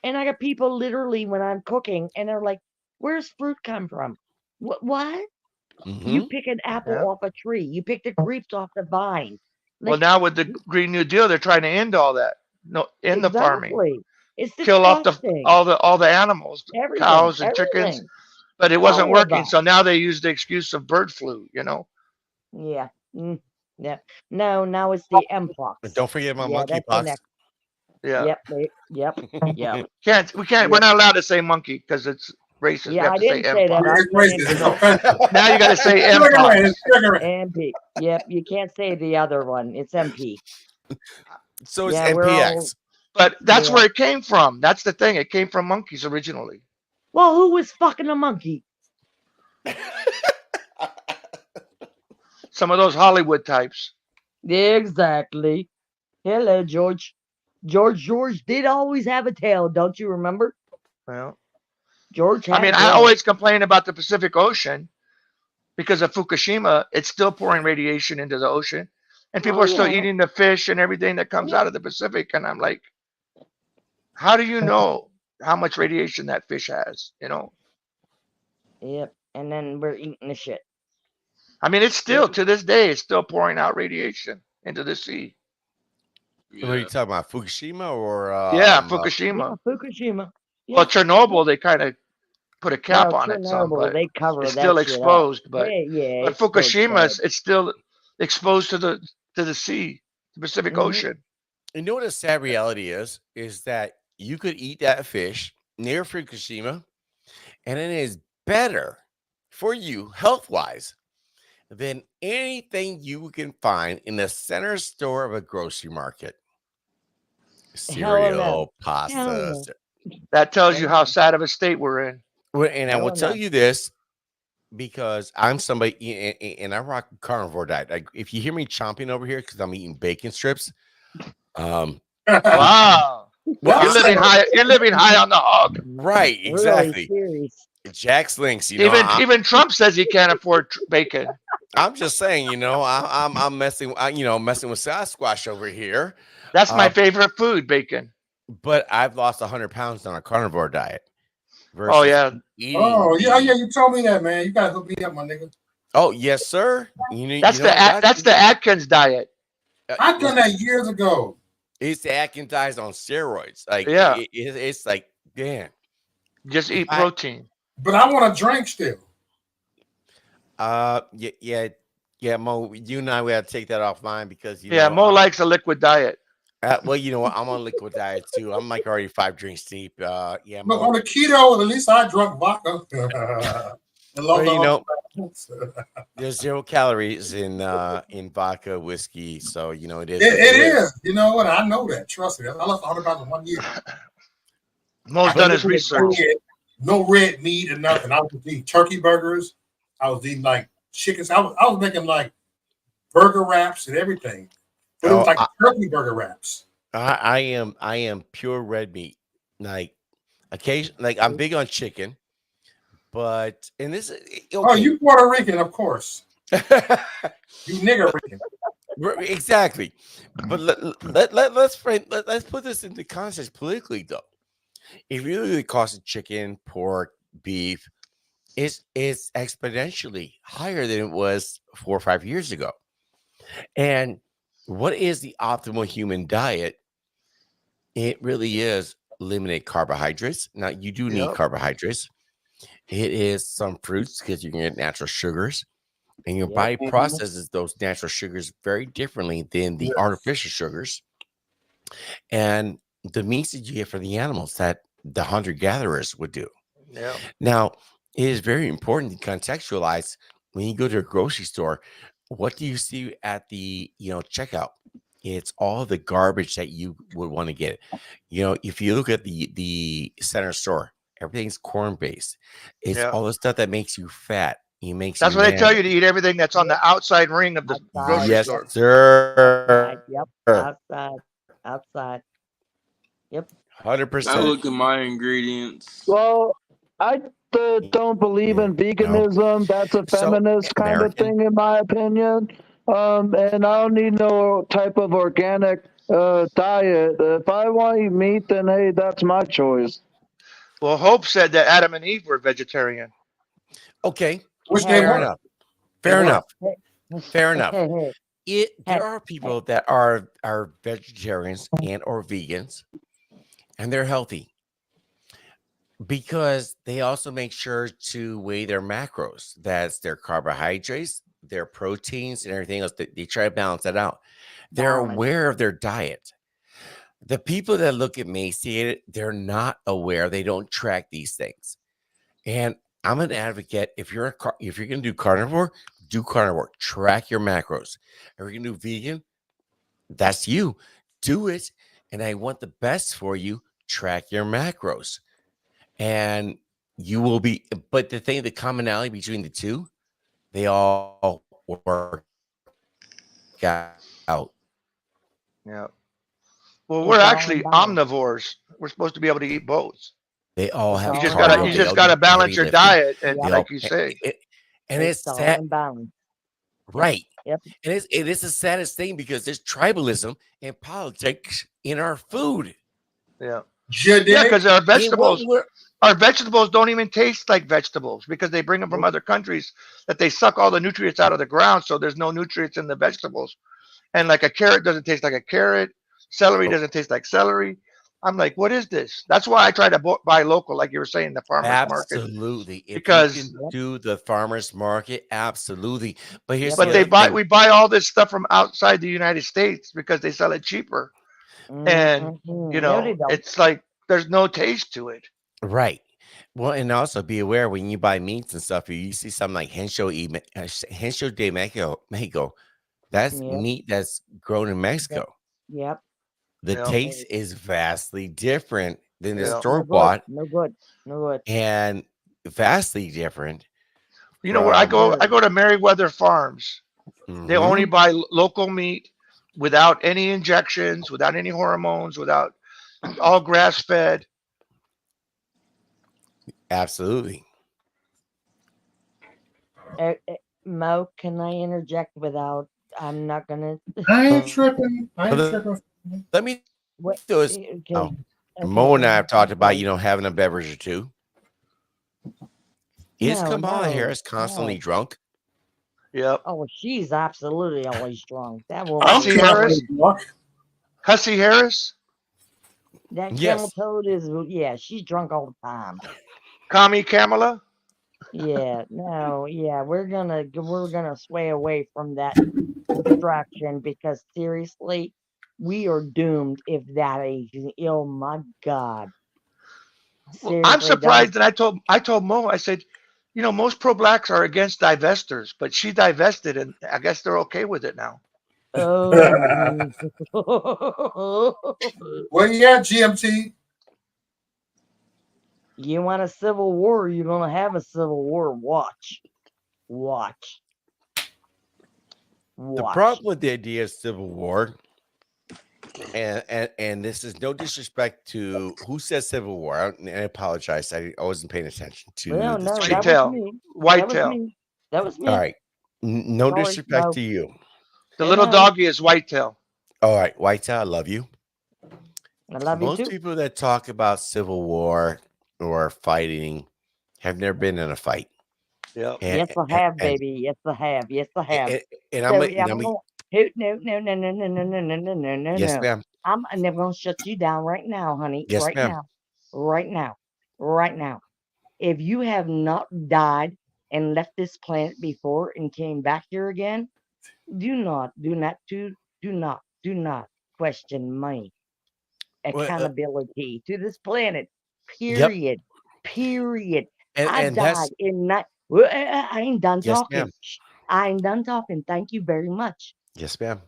And I got people literally when I'm cooking, and they're like, "Where's fruit come from? What? You pick an apple off a tree. You pick the grapes off the vine." Like, well, now with the Green New Deal, they're trying to end all that. No, end the farming. It's kill off all the animals, cows and chickens, but it wasn't working. So now they use the excuse of bird flu. Yeah. Yeah. No, now it's the mpox. But don't forget about monkeypox. Yeah. Yep. We're not allowed to say monkey because it's racist. Yeah, I didn't say that. Now you got to say mpox. MP. Yep, you can't say the other one. It's MP. So it's MPX. But that's where it came from. That's the thing. It came from monkeys originally. Well, who was fucking a monkey? Some of those Hollywood types. Exactly. Hello, George. George did always have a tail, don't you remember? Well, George. I always complain about the Pacific Ocean because of Fukushima. It's still pouring radiation into the ocean, and people are still eating the fish and everything that comes out of the Pacific. And I'm like, how do you know how much radiation that fish has? Yep. And then we're eating the shit. I mean, it's still to this day, it's still pouring out radiation into the sea. What are you talking about, Fukushima or? Fukushima. Fukushima. Yeah. Well, Chernobyl, they kind of put a cap on it. But they cover it's still exposed. But but Fukushima, it's still exposed to the sea, the Pacific Ocean. You know what the sad reality is that you could eat that fish near Fukushima, and it is better for you health-wise than anything you can find in the center store of a grocery market. Cereal, pasta. That tells you how sad of a state we're in. Well, and I will tell you this because I'm somebody, and I rock carnivore diet. If you hear me chomping over here, because I'm eating bacon strips. Wow. You're living high on the hog. Right, exactly. Really Jack's links, even Trump says he can't afford bacon. I'm just saying, I'm messing, messing with Sasquatch over here. That's my favorite food, bacon. But I've lost 100 pounds on a carnivore diet Oh versus yeah. eating. Yeah. You told me that, man. You gotta hook me up, my nigga. Oh yes, sir. That's the Atkins diet. I've done that years ago. It's the Atkins diet on steroids. Like Yeah. it's like, damn. Just eat protein. But I want to drink still. Yeah, Mo. You and I, we have to take that offline because Mo likes a liquid diet. Well, you know what? I'm on liquid diet too. I'm like already 5 drinks deep. Yeah, Look, on the keto, at least I drunk vodka. There's 0 calories in vodka, whiskey, so it is. It is. You know what? I know that. Trust me. I lost 100 pounds in 1 year. Mo's done his research. No red meat or nothing. I was eating turkey burgers. I was eating like chickens. I was making like burger wraps and everything. But it was like turkey burger wraps. I am pure red meat. Like like I'm big on chicken, but and this. Okay. Oh, you Puerto Rican, of course. You nigger Rican. Exactly. But let's put this into context politically, though. If you look at the cost of chicken, pork, beef, it's exponentially higher than it was 4 or 5 years ago. And what is the optimal human diet? It really is eliminate carbohydrates. Now, you do need carbohydrates. It is some fruits because you can get natural sugars. And your body processes those natural sugars very differently than the artificial sugars. And the meats that you get from the animals that the hunter-gatherers would do. Yeah. Now, it is very important to contextualize when you go to a grocery store. What do you see at the checkout? It's all the garbage that you would want to get. If you look at the center store, everything's corn-based. It's all the stuff that makes you fat. That's what they tell you, to eat everything that's on the outside ring of the grocery store. Yes, sir. Yep. Outside. Yep. 100%. I look at my ingredients. Well, I don't believe in veganism. That's a feminist kind of thing, in my opinion. And I don't need no type of organic diet. If I want to eat meat, then hey, that's my choice. Well, Hope said that Adam and Eve were vegetarian. Okay. Fair enough. Fair enough. There are people that are vegetarians and or vegans, and they're healthy because they also make sure to weigh their macros. That's their carbohydrates, their proteins, and everything else. They try to balance that out. They're aware of their diet. The people that look emaciated, they're not aware. They don't track these things. And I'm an advocate. If you're going to do carnivore. Track your macros. If you're going to do vegan, that's you. Do it. And I want the best for you. Track your macros. And you will be. But the commonality between the two, they all work out. Yeah. Well, we're actually omnivores. We're supposed to be able to eat both. They all have. You just gotta balance your diet, and like you say, and it's sad. Right. Yep. And it is the saddest thing because there's tribalism and politics in our food. Yeah. Yeah, because our vegetables don't even taste like vegetables because they bring them from other countries that they suck all the nutrients out of the ground, so there's no nutrients in the vegetables. And like a carrot doesn't taste like a carrot. Celery doesn't taste like celery. I'm like, what is this? That's why I try to buy local, like you were saying, the farmer's market. Absolutely. Because you can do the farmer's market, absolutely. But we buy all this stuff from outside the United States because they sell it cheaper. And it's like there's no taste to it. Right. Well, and also be aware when you buy meats and stuff, you see something like Hencho de Mexico. That's meat that's grown in Mexico. Yep. The taste is vastly different than the store bought. No good. And vastly different. You know where I go to Meriwether Farms. Mm-hmm. They only buy local meat without any injections, without any hormones, without all grass fed. Absolutely. Mo, can I interject without? I'm not gonna. I ain't tripping. I ain't tripping. Let me What? do this. Okay. Mo and I have talked about, sorry. having a beverage or two. Is No, Kamala no, Harris constantly no. drunk? Yep. Oh, she's absolutely always drunk. That woman Hussy is Harris. What? Hussy Harris. that camel Yes. toad is she's drunk all the time. Kami Kamala. Yeah, no, yeah, we're gonna sway away from that distraction because seriously, we are doomed if that age. Oh my God. Well, I'm Seriously, surprised that I told Mo, I said, most pro-blacks are against divestors, but she divested, and I guess they're okay with it now. oh. Where you at, GMT? You want a civil war? You're gonna have a civil war. Watch. The problem with the idea of civil war, and this is no disrespect to who says civil war. I apologize. I wasn't paying attention to Well, the no, stream. that was me. Whitetail. That was me. All right. No Sorry, disrespect no. to you. The little doggy is Whitetail. All right, Whitetail, I love you. I love you Most too. people that talk about civil war or fighting have never been in a fight. Yeah. Yes, I have, baby. Yes, I have. Yes, I have. And So, I'm yeah, gonna, no. yes, ma'am. I'm never gonna shut you down right now, honey. Yes, Right ma'am. now. Right now. Right now. If you have not died and left this planet before and came back here again, do not question my accountability to this planet. Period. Period. I And died that's in I ain't done yes, talking. ma'am. I ain't done talking. Thank you very much. Yes, ma'am.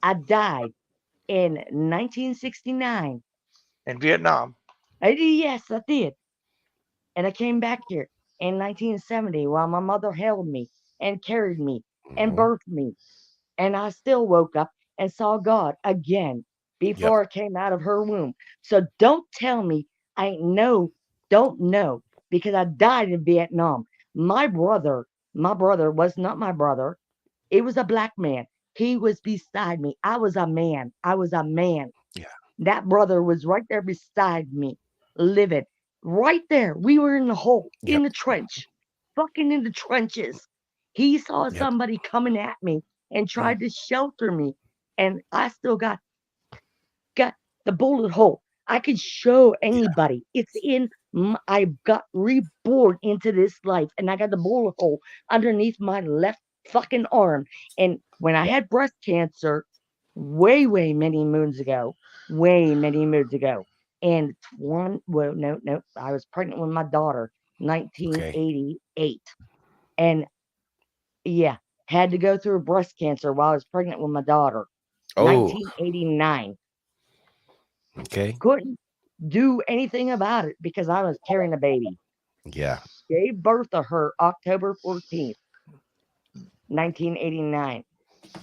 I died in 1969. In Vietnam. Yes, I did. And I came back here in 1970 while my mother held me and carried me and birthed me. And I still woke up and saw God again before I came out of her womb. So don't tell me I don't know, because I died in Vietnam. My brother was not my brother. It was a black man. He was beside me. I was a man. Yeah. That brother was right there beside me, living right there. We were in the hole, in the trench, fucking in the trenches. He saw somebody coming at me and tried to shelter me, and I still got the bullet hole. I could show anybody. It's in. I got reborn into this life, and I got the bullet hole underneath my left fucking arm. And when I had breast cancer, way many moons ago, and no, I was pregnant with my daughter, 1988, and yeah, had to go through breast cancer while I was pregnant with my daughter, 1989. Okay. Couldn't do anything about it because I was carrying a baby. Yeah. Gave birth to her October 14th, 1989.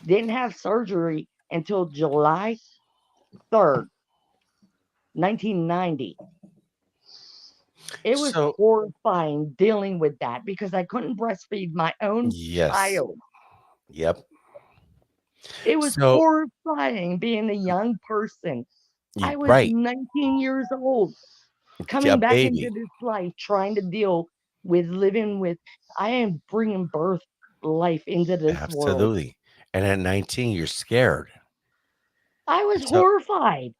Didn't have surgery until July 3rd, 1990. It was horrifying dealing with that because I couldn't breastfeed my own child. Yep. It was horrifying being a young person. I was 19 years old, coming back into this life, trying to deal with living with. I am bringing birth life into this world. Absolutely. And at 19, you're scared. I was horrified.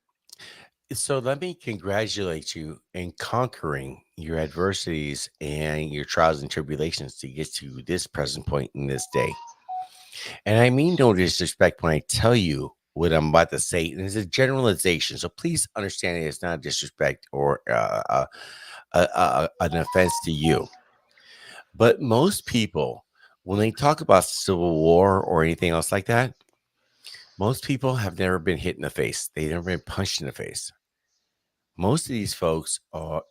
So let me congratulate you in conquering your adversities and your trials and tribulations to get to this present point in this day. And I mean no disrespect when I tell you what I'm about to say. And it's a generalization. So please understand it. It's not a disrespect or an offense to you. But most people, when they talk about civil war or anything else like that, most people have never been hit in the face. They've never been punched in the face. Most of these folks are,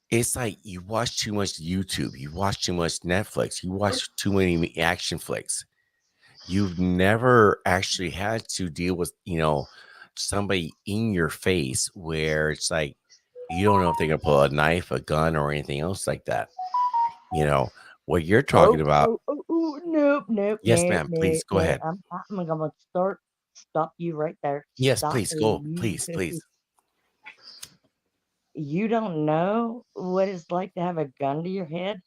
it's like you watch too much YouTube, you watch too much Netflix, you watch too many action flicks. You've never actually had to deal with, somebody in your face where it's like, you don't know if they're going to pull a knife, a gun, or anything else like that. what you're talking about. Nope, Yes, nope, ma'am. Please go ahead. I'm gonna stop you right there. Yes, Stop please go. Please, please. You don't know what it's like to have a gun to your head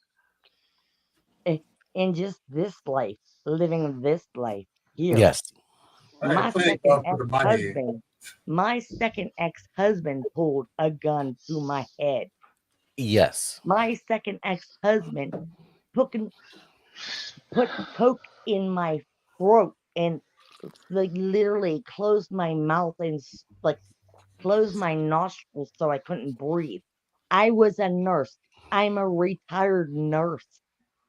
in just this life, living this life here. Yes. My Plenty second of guns to my head. ex-husband, my second ex-husband pulled a gun to my head. Yes. My second ex-husband put coke in my throat and like literally closed my mouth and like closed my nostrils so I couldn't breathe. I was a nurse. I'm a retired nurse.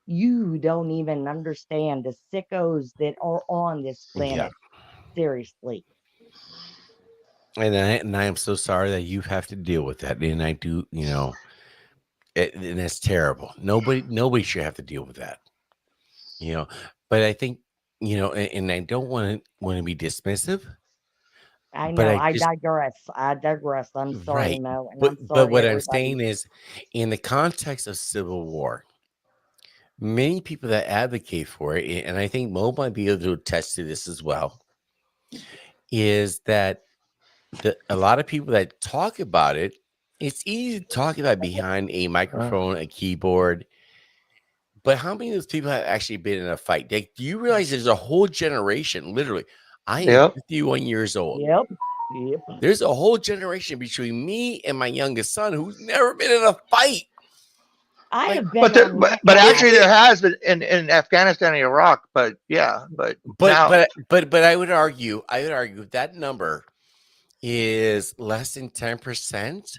You don't even understand the sickos that are on this planet. Seriously. And I am so sorry that you have to deal with that. And I do, and that's terrible. Nobody should have to deal with that. But I think, and I don't want to be dismissive. I But know. I just I digress. I'm sorry, right. Mo, and I'm But sorry, what I'm everybody. saying is, in the context of civil war, many people that advocate for it, and I think Mo might be able to attest to this as well, is that a lot of people that talk about it, it's easy to talk about behind a microphone, a keyboard. But how many of those people have actually been in a fight? Do you realize there's a whole generation, literally? I am Yep. 51 years old. Yep. There's a whole generation between me and my youngest son who's never been in a fight. I Like, have been on that But path. actually there has been in Afghanistan and Iraq. But yeah, but now but I would argue that number is less than 10%.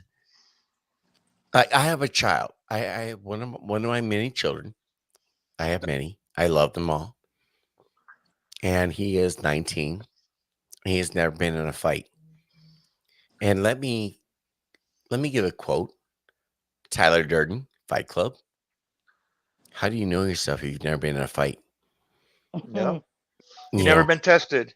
I have a child. I have one of my many children. I have many. I love them all. And he is 19. He has never been in a fight. And let me give a quote. Tyler Durden, Fight Club. How do you know yourself if you've never been in a fight? no, you've never been tested.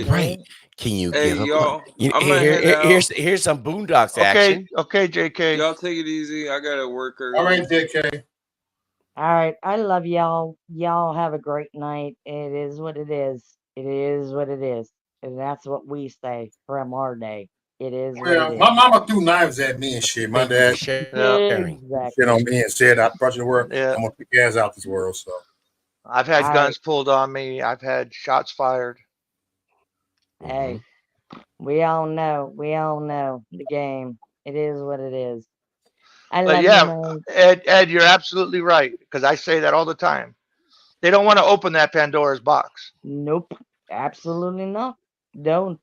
Right. Can you Hey, give y'all, up? I'm gonna head out. Here's some Boondocks action. Okay, JK. Y'all take it easy. I gotta work early. All right, JK. All right. I love y'all. Y'all have a great night. It is what it is. It is what it is. And that's what we say from our day. It is what Well, it is. my mama threw knives at me and shit. My Thank you for dad sharing. Exactly. shit on me and said I brought you to work. Yeah. I'm gonna kick your ass out this world. So I've had All guns pulled on me. I've had shots fired. Hey, we all know the game. It is what it is. I But love yeah, you, man. Ed, you're absolutely right because I say that all the time. They don't want to open that Pandora's box. Nope, absolutely not. Don't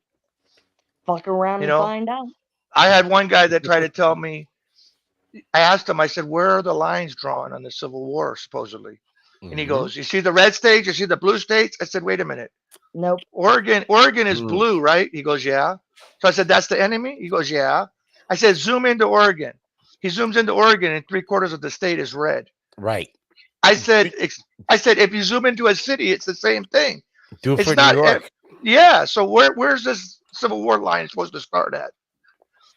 fuck around You and know, find out. I had one guy that tried to tell me. I asked him. I said, "Where are the lines drawn on the Civil War, supposedly?" And he goes, "You see the red states? You see the blue states?" I said, "Wait a minute. Nope. Oregon is blue, right?" He goes, "Yeah." So I said, "That's the enemy?" He goes, "Yeah." I said, "Zoom into Oregon." He zooms into Oregon, and 3/4 of the state is red. Right. I said, if you zoom into a city, it's the same thing. Do it It's for not. New York. Yeah. So where's this Civil War line supposed to start at?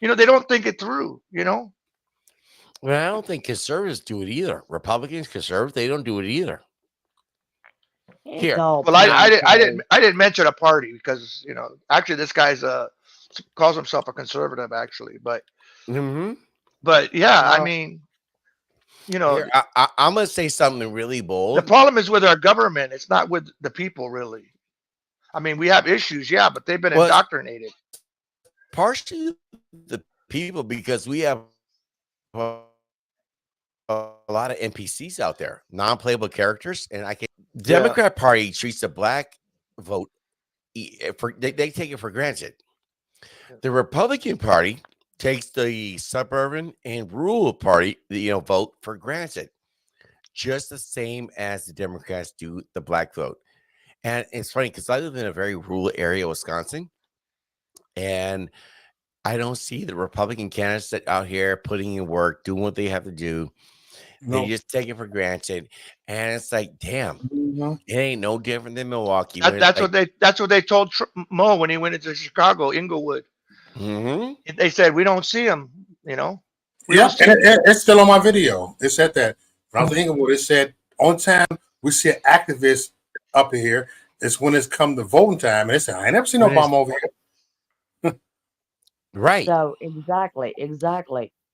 They don't think it through. Well, I don't think conservatives do it either. Republicans, conservatives, they don't do it either. Here. Well, I didn't mention a party because actually this guy's calls himself a conservative actually, but but yeah, I mean, Here, I'm gonna say something really bold. the problem is with our government. It's not with the people really. I mean, we have issues, yeah, but they've been indoctrinated. Partially the people because we have a lot of NPCs out there, non-playable characters, and Democrat Party treats the black vote they take it for granted. The Republican Party takes the suburban and rural party, vote for granted, just the same as the Democrats do the black vote. And it's funny because I live in a very rural area, Wisconsin, and I don't see the Republican candidates that out here putting in work, doing what they have to do. They just take it for granted, and it's like, damn, it ain't no different than Milwaukee. That's what they told Mo when he went into Chicago, Inglewood. They said we don't see him. Yeah, and it's still on my video. It said that when I was in Inglewood. It said only time we see an activist up here is when it's come to voting time, and they say, "I ain't never seen Obama over here." Right. So exactly.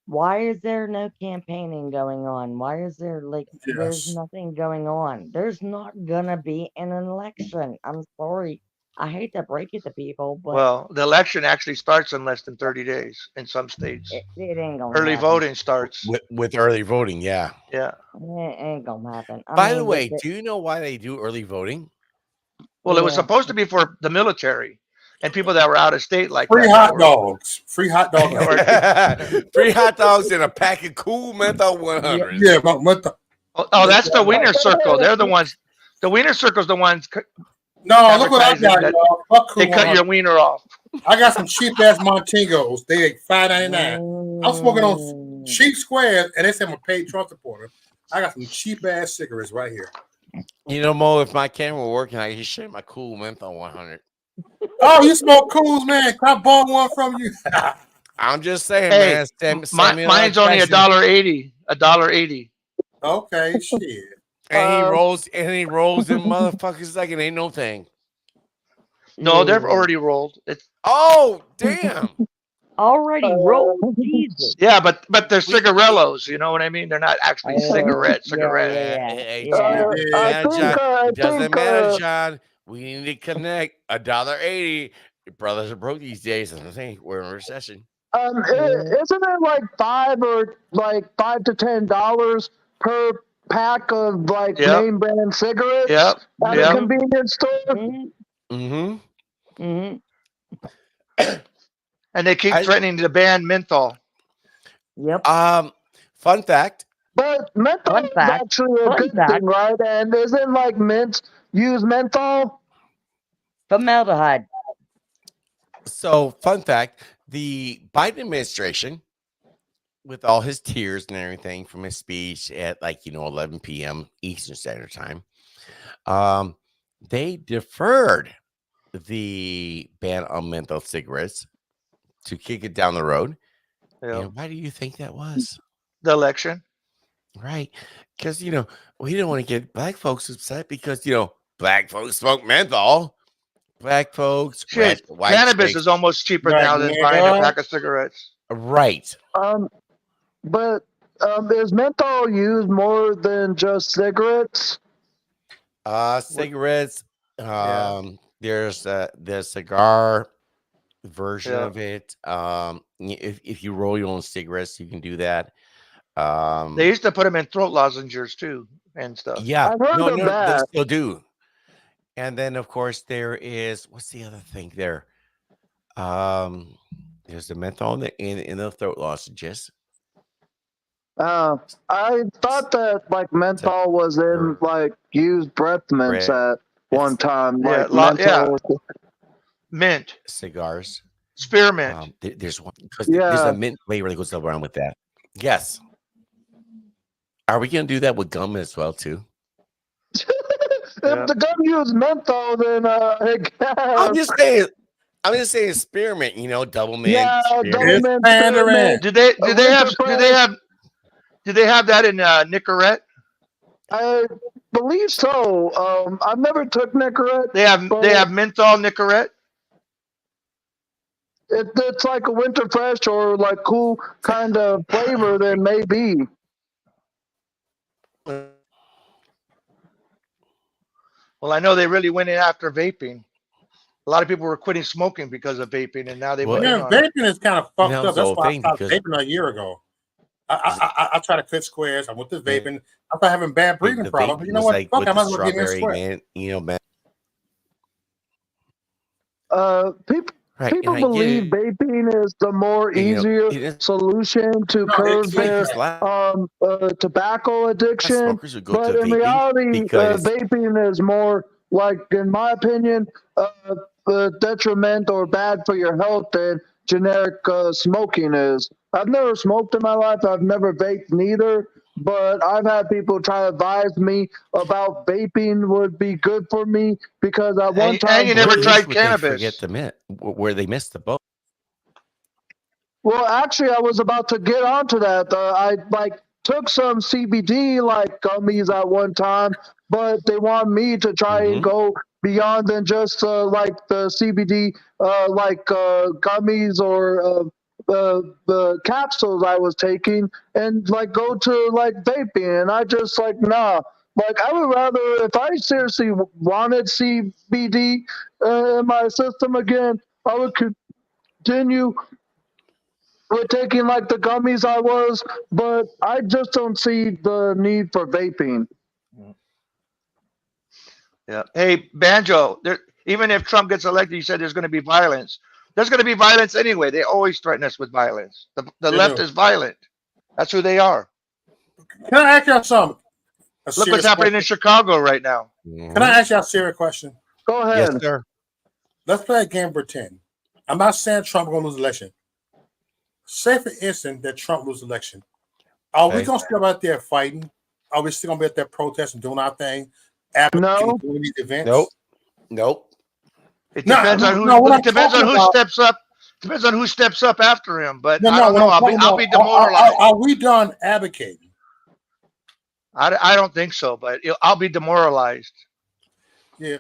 Why is there no campaigning going on? Why is there there's Yes. nothing going on? There's not gonna be an election. I'm sorry. I hate to break it to people, but Well, the election actually starts in less than 30 days in some states. it ain't gonna Early happen. voting starts. With early voting, yeah. Yeah. It ain't gonna happen. By the way, do you know why they do early voting? Well, it was Yeah. supposed to be for the military and people that were out of state like Free that. hot dogs. Free hot dogs. Free hot dogs and a pack of cool menthol 100s. Yeah, but Oh, that's the Wiener Circle. They're the ones. The Wiener Circle's the ones no, look what I advertising got, that y'all. Fuck they cool cut your 100. wiener off. I got some cheap ass Montingos. They ain't $5.99. I'm smoking on cheap squares, and they say I'm a paid Trump supporter. I got some cheap ass cigarettes right here. You know, Mo, if my camera were working, I could share my cool menthol 100. Oh, you smoke cools, man? Can I borrow one from you? I'm just saying, Hey, man. mine's only $1.80. $1.80. Okay, shit. And he rolls in motherfuckers like it ain't no thing. No, they're already rolled. Oh, damn. Already rolled? Jesus. Yeah, but they're cigarellos. You know what I mean? They're not actually cigarettes. Hey, I John, think, it doesn't matter, John. We need to connect. $1.80. Your brothers are broke these days. I'm saying we're in a recession. isn't it like $5 to $10 per pack of name brand cigarettes at a convenience store? Mm-hmm. And they keep threatening to ban menthol. Yep. Fun fact. But menthol is actually a good thing, right? And isn't mint use menthol? Formaldehyde. So, fun fact, the Biden administration, with all his tears and everything from his speech at 11 p.m. Eastern Standard Time, they deferred the ban on menthol cigarettes to kick it down the road. Yeah. And why do you think that was? The election. Right. Because, we don't want to get black folks upset because, black folks smoke menthol. Black folks, Shit, cannabis is almost cheaper now than buying a pack of cigarettes. Right. But is menthol used more than just cigarettes? Cigarettes. There's the cigar version of it. If you roll your own cigarettes, you can do that. They used to put them in throat lozenges too and stuff. Yeah, I've heard of that. they still do. And then, of course, there is what's the other thing there? There's the menthol in the throat lozenges. I thought that menthol was in used breath mints at one time. Mint cigars, spearmint. There's one because there's a mint flavor that goes around with that. Yes. Are we gonna do that with gum as well too? If the gum used menthol, then I'm just saying spearmint. Double mint. Yeah, spearmint. double mint. Spearmint. Do they have that in Nicorette? I believe so. I've never took Nicorette. They have menthol Nicorette. If it's like a winter fresh or cool kind of flavor, then maybe. Well, I know they really went in after vaping. A lot of people were quitting smoking because of vaping, and now they went in on vaping is kind of fucked up. That's why I stopped because vaping a year ago. I try to quit squares. I'm with this vaping. I start having bad breathing problems. But you know what? Fuck, I might as well give me a square. People believe vaping is the more easier solution to curb their tobacco addiction. But in reality, vaping is more in my opinion, detriment or bad for your health than generic smoking is. I've never smoked in my life. I've never vaped neither. But I've had people try to advise me about vaping would be good for me because at one time... And you never tried cannabis. Forget the mint where they missed the boat. Well, actually, I was about to get onto that. took some CBD like gummies at one time, but they want me to try and go beyond than just like the CBD, gummies or the capsules I was taking, and like go to like vaping. And I just like, nah. Like, I would rather, if I seriously wanted CBD in my system again, I would continue with taking like the gummies I was, but I just don't see the need for vaping. Yeah. Hey, Banjo, even if Trump gets elected, you said there's going to be violence. There's going to be violence anyway. They always threaten us with violence. The left is violent. That's who they are. Can I ask y'all something? Look what's happening in Chicago right now. Can I ask y'all a serious question? Go ahead. Yes, sir. Let's play a game pretend. I'm not saying Trump going to lose the election. Say, for instance, that Trump lose the election. Are we going to still be out there fighting? Are we still going to be out there protesting, doing our thing? No. Doing these events? Nope. It depends on who. It depends on who steps up. Depends on who steps up after him. But I don't know. I'll be demoralized. Are we done advocating? I don't think so, but I'll be demoralized. Yeah,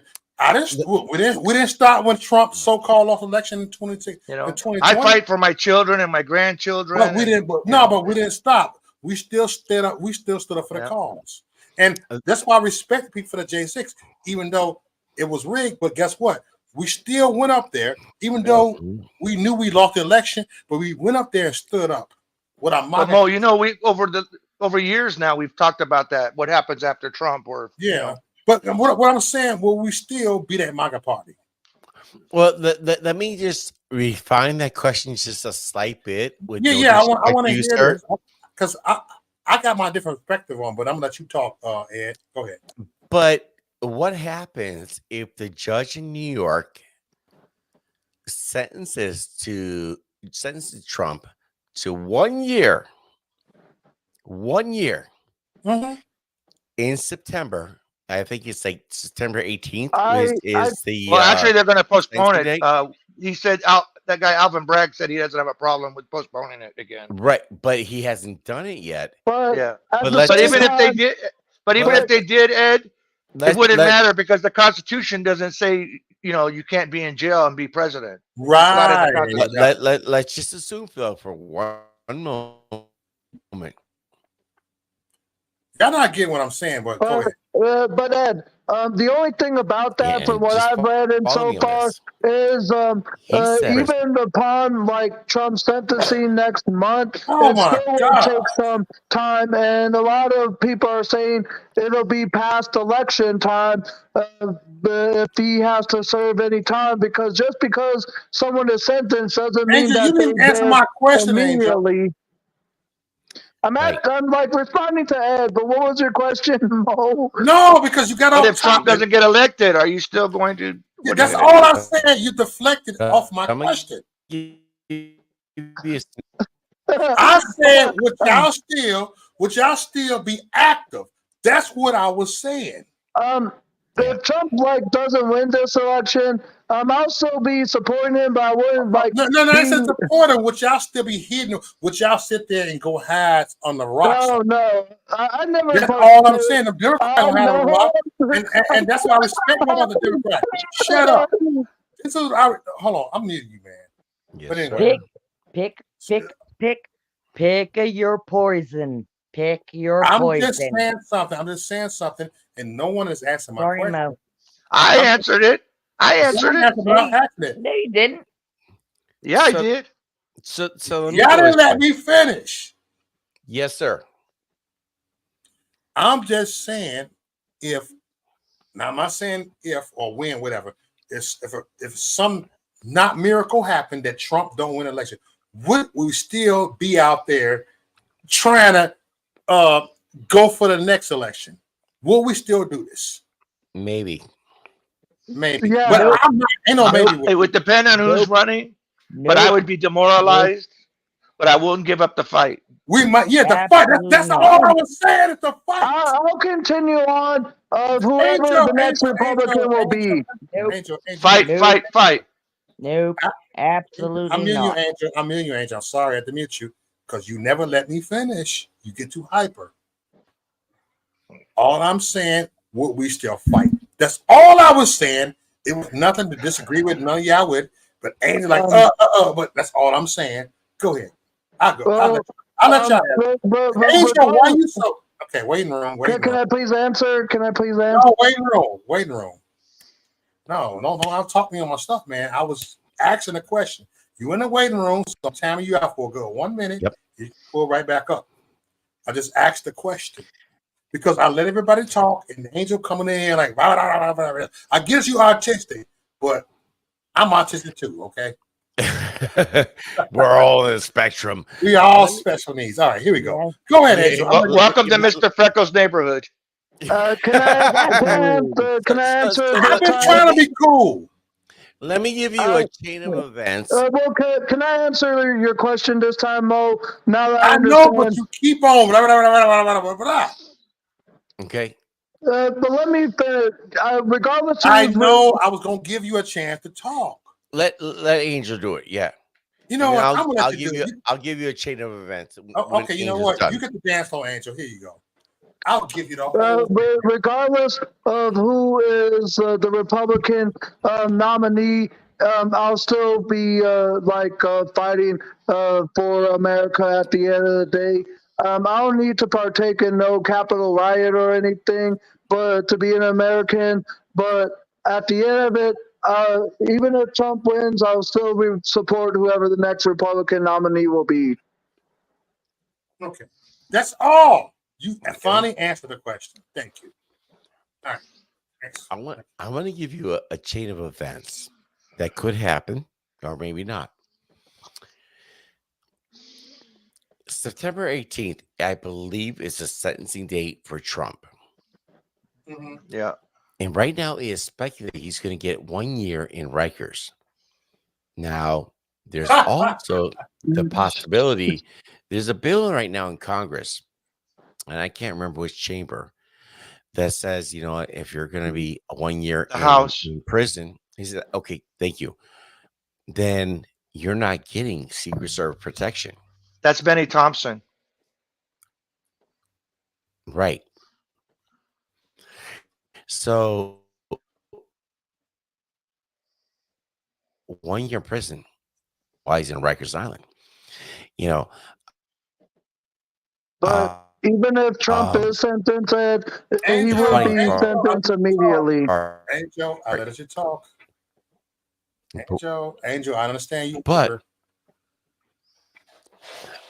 we didn't start when Trump so-called lost election in 2020. I fight for my children and my grandchildren. But we didn't. But we didn't stop. We still stood up. We still stood up for the cause, and that's why I respect people for the J6, even though it was rigged. But guess what? We still went up there, even though we knew we lost the election. But we went up there and stood up. Mo, we over years now we've talked about that. What happens after Trump? Or But what I'm saying, will we still be that MAGA party? Well, let me just refine that question just a slight bit. I want to hear this because I got my different perspective on, but I'm gonna let you talk, Ed. Go ahead. But what happens if the judge in New York sentences Trump to 1 year? 1 year in September. I think it's like September 18th. Actually, they're going to postpone it. He said that guy Alvin Bragg said he doesn't have a problem with postponing it again. Right, but he hasn't done it yet. But even if they did, Ed, it wouldn't matter because the Constitution doesn't say you can't be in jail and be president. Right. Let's just assume though for one moment. Y'all not getting what I'm saying, but go ahead. But Ed, the only thing about that, from what I've read and so far, is even upon like Trump's sentencing next month, it still will take some time, and a lot of people are saying it'll be past election time if he has to serve any time, because just because someone is sentenced doesn't mean that you didn't answer my question immediately. I'm like responding to Ed, but what was your question, Mo? No, because you got off. But if Trump doesn't get elected, are you still going to? That's all I said. You deflected off my question. I said, would y'all still be active? That's what I was saying. If Trump doesn't win this election, I'll still be supporting him, but I wouldn't No, I said supporting. Would y'all still be hidden? Would y'all sit there and go hide on the rocks? No, I never. That's all I'm saying. The Democrats don't have a rock, and that's why I respect about the Democrats. Shut up. Hold on, I'm muting you, man. Yes, but anyway, pick your poison. Pick your poison. I'm just saying something, and no one is asking my question. Mo. I answered it. No, you didn't. Yeah, I did. So y'all didn't let me finish. Yes, sir. I'm just saying I'm not saying if or when, whatever. If some not miracle happened that Trump don't win election, would we still be out there trying to go for the next election? Will we still do this? Maybe. Yeah, but ain't no maybe. It would depend on who's running, but I would be demoralized. But I wouldn't give up the fight. We might, the fight. That's all I was saying. It's the fight. I'll continue on of whoever the next Republican will be. Fight. Nope, absolutely I'm not. I'm muting you, Angel. I'm sorry I had to mute you because you never let me finish. You get too hyper. All I'm saying, would we still fight? That's all I was saying. It was nothing to disagree with, none of y'all with. But Angel like, but that's all I'm saying. Go ahead. I'll go. I'll let y'all have it. Angel, why you so okay? Waiting room. Can I please answer? Can I please answer? No, waiting room. Waiting room. No. I'm talking on my stuff, man. I was asking a question. You in the waiting room, so I'm timing you out for a good 1 minute. Yep. You pull right back up. I just asked the question because I let everybody talk, and the Angel coming in like, blah, blah, blah, blah, blah. I guess you autistic, but I'm autistic too. Okay. We're all in the spectrum. We all special needs. All right, here we go. Go ahead, Angel. Welcome to Mr. Freckles' neighborhood. Can I answer? I've been trying to be cool. Let me give you a chain of events. Can I answer your question this time, Mo? Now that I know, but you keep on. Blah, blah, blah, blah. Okay. But let me finish. Regardless, I know I was gonna give you a chance to talk. Let Angel do it. Yeah. You know what? I'll give you a chain of events. Oh, okay, you know what? You get the dance floor, Angel. Here you go. I'll give you the whole. Regardless of who is the Republican nominee, I'll still be fighting for America at the end of the day. I don't need to partake in no Capitol riot or anything, but to be an American. But at the end of it, even if Trump wins, I'll still support whoever the next Republican nominee will be. Okay, that's all. You finally answered the question. Thank you. All right. Next. I want to give you a chain of events that could happen or maybe not. September 18th, I believe, is the sentencing date for Trump. Mm-hmm. Yeah. And right now, it is speculated he's going to get 1 year in Rikers. Now, there's also the possibility, there's a bill right now in Congress, and I can't remember which chamber, that says, you know, if you're going to be 1 year in prison, he said, okay, thank you, then you're not getting Secret Service protection. That's Benny Thompson. Right. So 1 year in prison while he's in Rikers Island, you know. But even if Trump is sentenced, he will be sentenced immediately. Angel, I let you talk. Angel, I understand you. But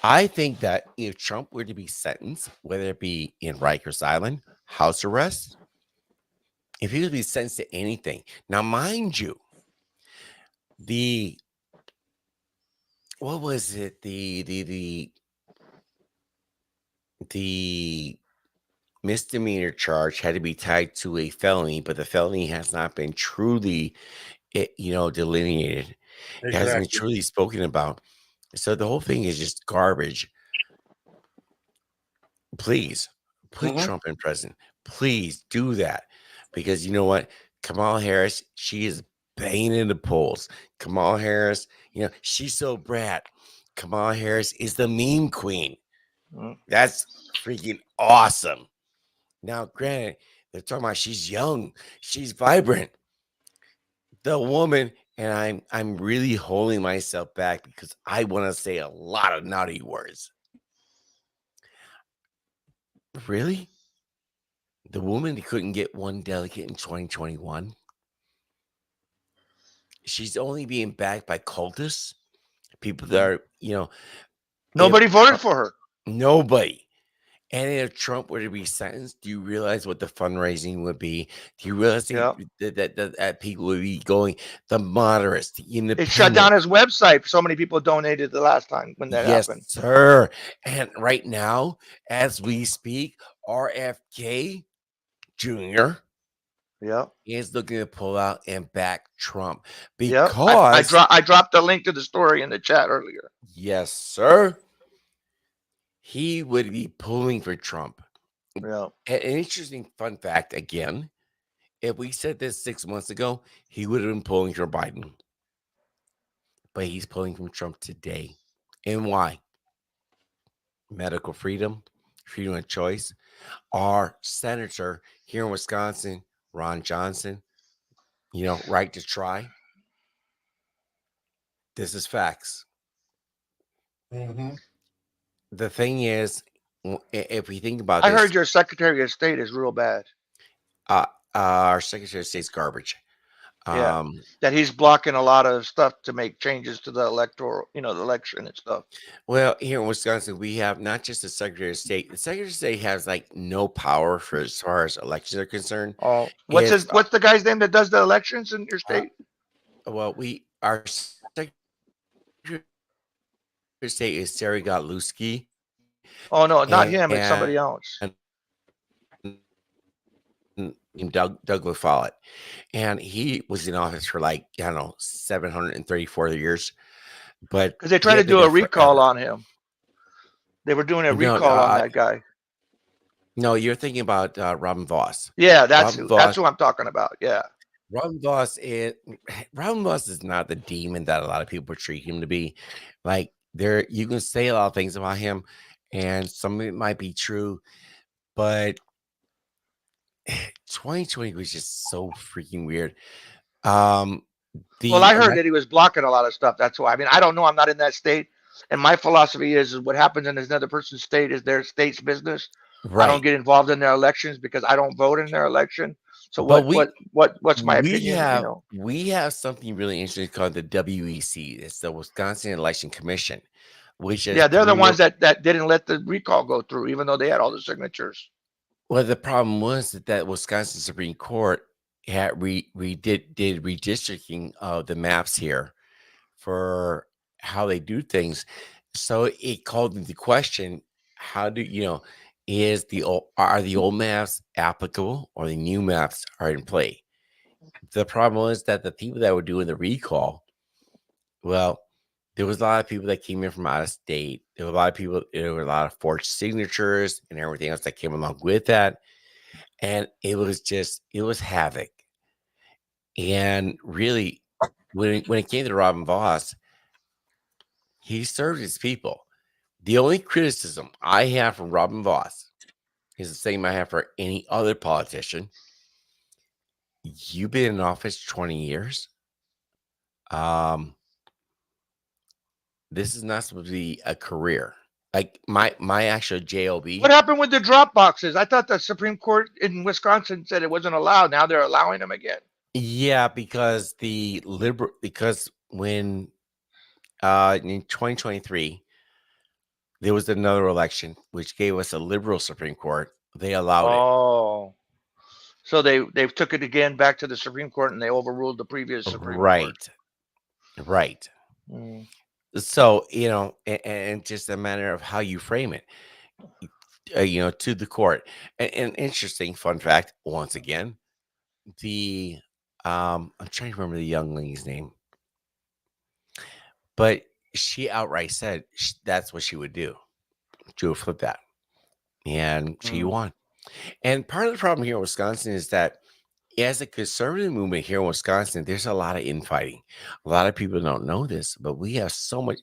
I think that if Trump were to be sentenced, whether it be in Rikers Island, house arrest, if he would be sentenced to anything. Now, mind you, what was it? The misdemeanor charge had to be tied to a felony, but the felony has not been truly, delineated. Exactly. It hasn't been truly spoken about. So the whole thing is just garbage. Please put Trump in prison. Please do that. Because you know what? Kamala Harris, she is banging in the polls. Kamala Harris, she's so brat. Kamala Harris is the meme queen. That's freaking awesome. Now, granted, they're talking about she's young, she's vibrant. The woman, and I'm really holding myself back because I want to say a lot of naughty words. Really? The woman couldn't get one delegate in 2021. She's only being backed by cultists, people that are, nobody voted for her. Nobody. And if Trump were to be sentenced, do you realize what the fundraising would be? Do you realize that people would be going, the moderates, the independents? It shut down his website. So many people donated the last time when that happened. Yes, sir. And right now, as we speak, RFK Jr. is looking to pull out and back Trump because I dropped the link to the story in the chat earlier. Yes, sir. He would be pulling for Trump. Yeah. An interesting fun fact again, if we said this 6 months ago, he would have been pulling for Biden. But he's pulling from Trump today. And why? Medical freedom, freedom of choice. Our senator here in Wisconsin, Ron Johnson, right to try. This is facts. Mm-hmm. The thing is, if we think about I this, heard your Secretary of State is real bad. our Secretary of State's garbage. Yeah. That he's blocking a lot of stuff to make changes to the electoral, the election and stuff. Well, here in Wisconsin, we have not just the Secretary of State. The Secretary of State has like no power for as far as elections are concerned. Oh, what's the guy's name that does the elections in your state? Well, our Secretary of State is Sarah Godlewski. Oh no, not him. It's somebody else. Doug LaFollette. And he was in office for 734 years. But because they tried to do a recall on him. They were doing a recall on that guy. No, you're thinking about Robin Voss. Yeah, that's who I'm talking about. Yeah. Robin Voss is not the demon that a lot of people portray him to be. Like you can say a lot of things about him, and some of it might be true, but 2020 was just so freaking weird. Well, I heard that he was blocking a lot of stuff. That's why. I mean, I don't know. I'm not in that state, and my philosophy is what happens in another person's state is their state's business. Right. I don't get involved in their elections because I don't vote in their election. So what's my opinion? We have something really interesting called the WEC. It's the Wisconsin Election Commission, which is they're the ones that didn't let the recall go through, even though they had all the signatures. Well, the problem was that Wisconsin Supreme Court had did redistricting of the maps here for how they do things. So it called into question, how do are the old maps applicable or the new maps are in play? The problem was that the people that were doing the recall, well, there was a lot of people that came in from out of state. There were a lot of forged signatures and everything else that came along with that. And it was havoc. And really, when it came to Robin Voss, he served his people. The only criticism I have from Robin Voss is the same I have for any other politician. You've been in office 20 years. This is not supposed to be a career. Like my actual job. What happened with the drop boxes? I thought the Supreme Court in Wisconsin said it wasn't allowed. Now they're allowing them again. Yeah, because when in 2023 there was another election which gave us a liberal Supreme Court. They allowed it. Oh, so they took it again back to the Supreme Court and they overruled the previous Supreme Court. Right. Mm. So and just a matter of how you frame it, to the court. An interesting fun fact. Once again, I'm trying to remember the young lady's name, but she outright said that's what she would do. She would flip that, and she won. And part of the problem here in Wisconsin is that as a conservative movement here in Wisconsin, there's a lot of infighting. A lot of people don't know this, but we have so much.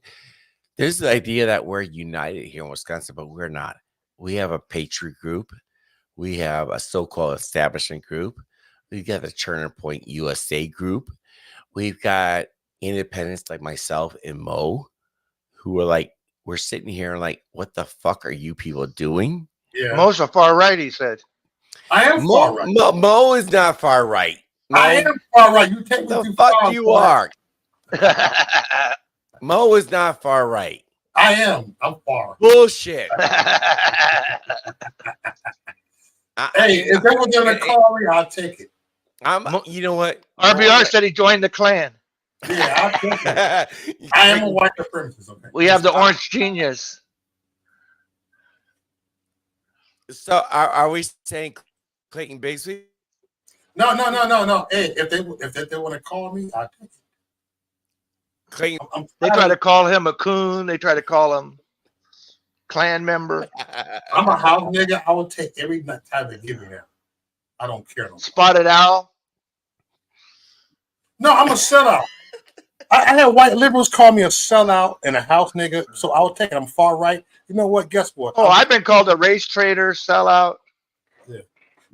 There's the idea that we're united here in Wisconsin, but we're not. We have a patriot group. We have a so-called establishment group. We've got the Turning Point USA group. We've got independents like myself and Mo, who are like, we're sitting here and like, what the fuck are you people doing? Yeah. Mo's a far right, he said. I am far right. Mo is not far right. Mo, I am far right. You take me the too fuck far, you boy. are. Mo is not far right. I am. I'm far. Bullshit. Hey, if they were going to call me, I'll take it. You know what? RBR said he joined the Klan. Yeah, I'll take it. I am a white supremacist. Okay. We have the Orange Genius. So are we saying Clayton Bigsby? No. Hey, if they want to call me, I'll take it. Clayton. They try to call him a coon. They try to call him Klan member. I'm a house nigga. I will take every time they give me that. I don't care. Spotted owl. No, I'm a sellout. I had white liberals call me a sellout and a house nigga, so I was taking them far right. You know what? Guess what? Oh, I've been called a race traitor, sellout. Yeah.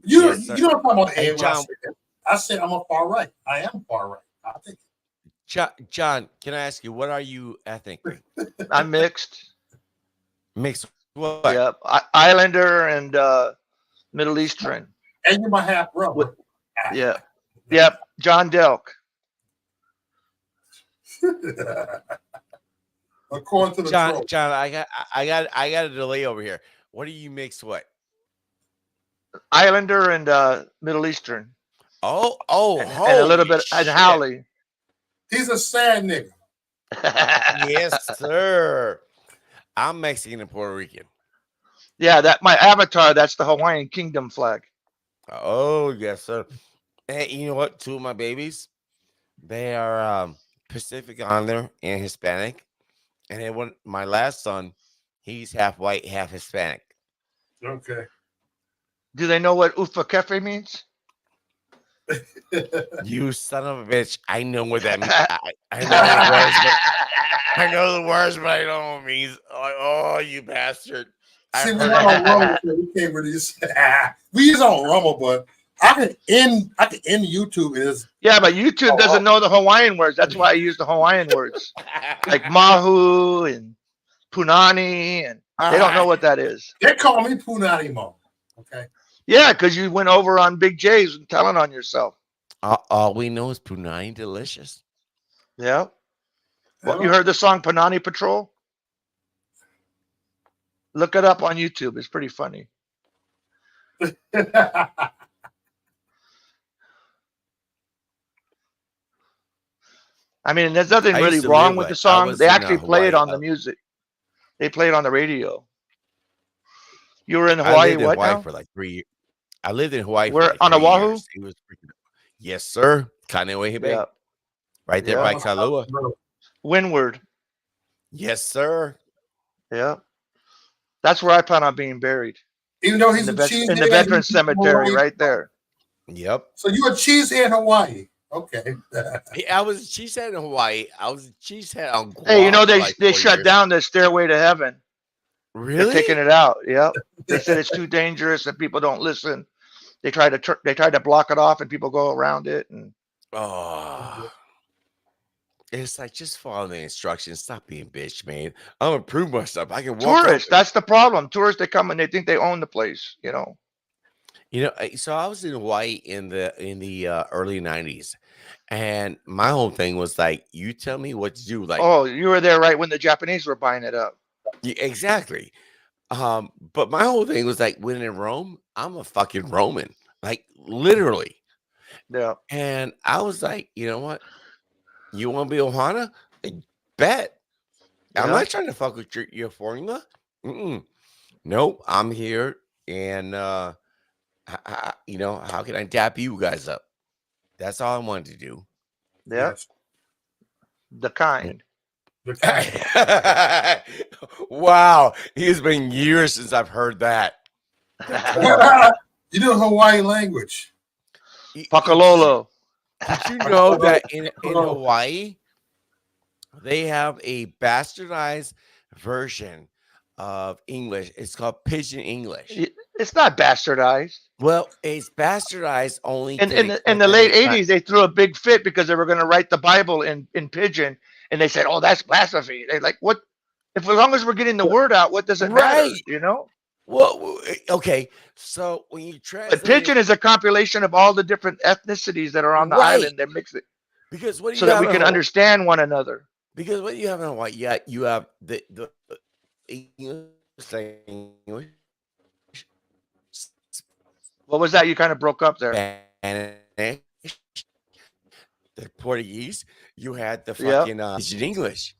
Yes, sir. You don't talk about the Hey, A when I John. said that. I said I'm a far right. I am far right. I think. John, can I ask you, what are you ethnically? I'm mixed. Mixed what? Yep. Islander and Middle Eastern. And you're my half brother. Yeah. Yep. John Delk. According to the John, troll. I got a delay over here. What do you mix what? Islander and Middle Eastern. And a little bit and Howley. He's a sad nigga. Yes, sir. I'm Mexican and Puerto Rican. Yeah, that my avatar, that's the Hawaiian Kingdom flag. Oh, yes, sir. Hey, you know what? Two of my babies, they are Pacific Islander and Hispanic. And then my last son, he's half white, half Hispanic. Okay. Do they know what Ufa Kefe means? You son of a bitch. I know what that means. I know the words, but I know the words, but I don't know what it means. Oh, you bastard. See, we're not on Rumble, so we can't really just we use on Rumble, but I can end YouTube is yeah, but YouTube doesn't know the Hawaiian words. That's why I use the Hawaiian words. Like Mahu and Punani, and they don't know what that is. They call me Punani Mo. Okay. Yeah, because you went over on Big J's and telling on yourself. All we know is Punani delicious. Yeah. Well, you heard the song Punani Patrol? Look it up on YouTube. It's pretty funny. I mean, there's nothing really wrong with the song. They actually play it on the music. They play it on the radio. You were in Hawaii, what now? For like 3 years. I lived in Hawaii We're for like on 3 Oahu? years. It was freaking, yes, sir. Kaneohe Bay. Yeah. Right there by Kailua. Windward. Yes, sir. Yeah. That's where I plan on being buried. Even though he's in a the Veterans Cemetery right there. Yep. So you a cheesehead in Hawaii. Okay. I was a cheesehead in Hawaii. I was a cheesehead on Guam. Hey, you know, they like shut down the Stairway to Heaven. Really? They're taking it out. Yeah. They said it's too dangerous and people don't listen. They tried to block it off and people go around it. And it's like, just follow the instructions. Stop being bitch, man. I'm gonna prove myself. I can walk. Tourists, that's the problem. Tourists, they come and they think they own the place, you know. So I was in Hawaii in the early 90s, and my whole thing was like, you tell me what to do. Like, oh, you were there right when the Japanese were buying it up. Yeah, exactly. But my whole thing was like, when in Rome, I'm a fucking Roman, like literally. Yeah. And I was like, you know what? You want to be Ohana? Bet. I'm not trying to fuck with your formula. Nope. I'm here, and how can I dap you guys up? That's all I wanted to do. Yeah. Yes. The kind. Wow. It's been years since I've heard that. You know Hawaiian language. Pakalolo. Did you know that in Hawaii, they have a bastardized version of English? It's called Pidgin English. It's not bastardized. Well, it's bastardized only. In the late 80s, they threw a big fit because they were going to write the Bible in Pidgin. And they said, oh, that's blasphemy. They're like, what? If as long as we're getting the word out, what does it matter? You know? Well, okay. So when you translate, but Pidgin is a compilation of all the different ethnicities that are on the island. They mix it because what so that we can understand one another. Because what do you have in Hawaii? You have the English. What was that? You kind of broke up there. Spanish, the Portuguese. You had the fucking Pidgin English.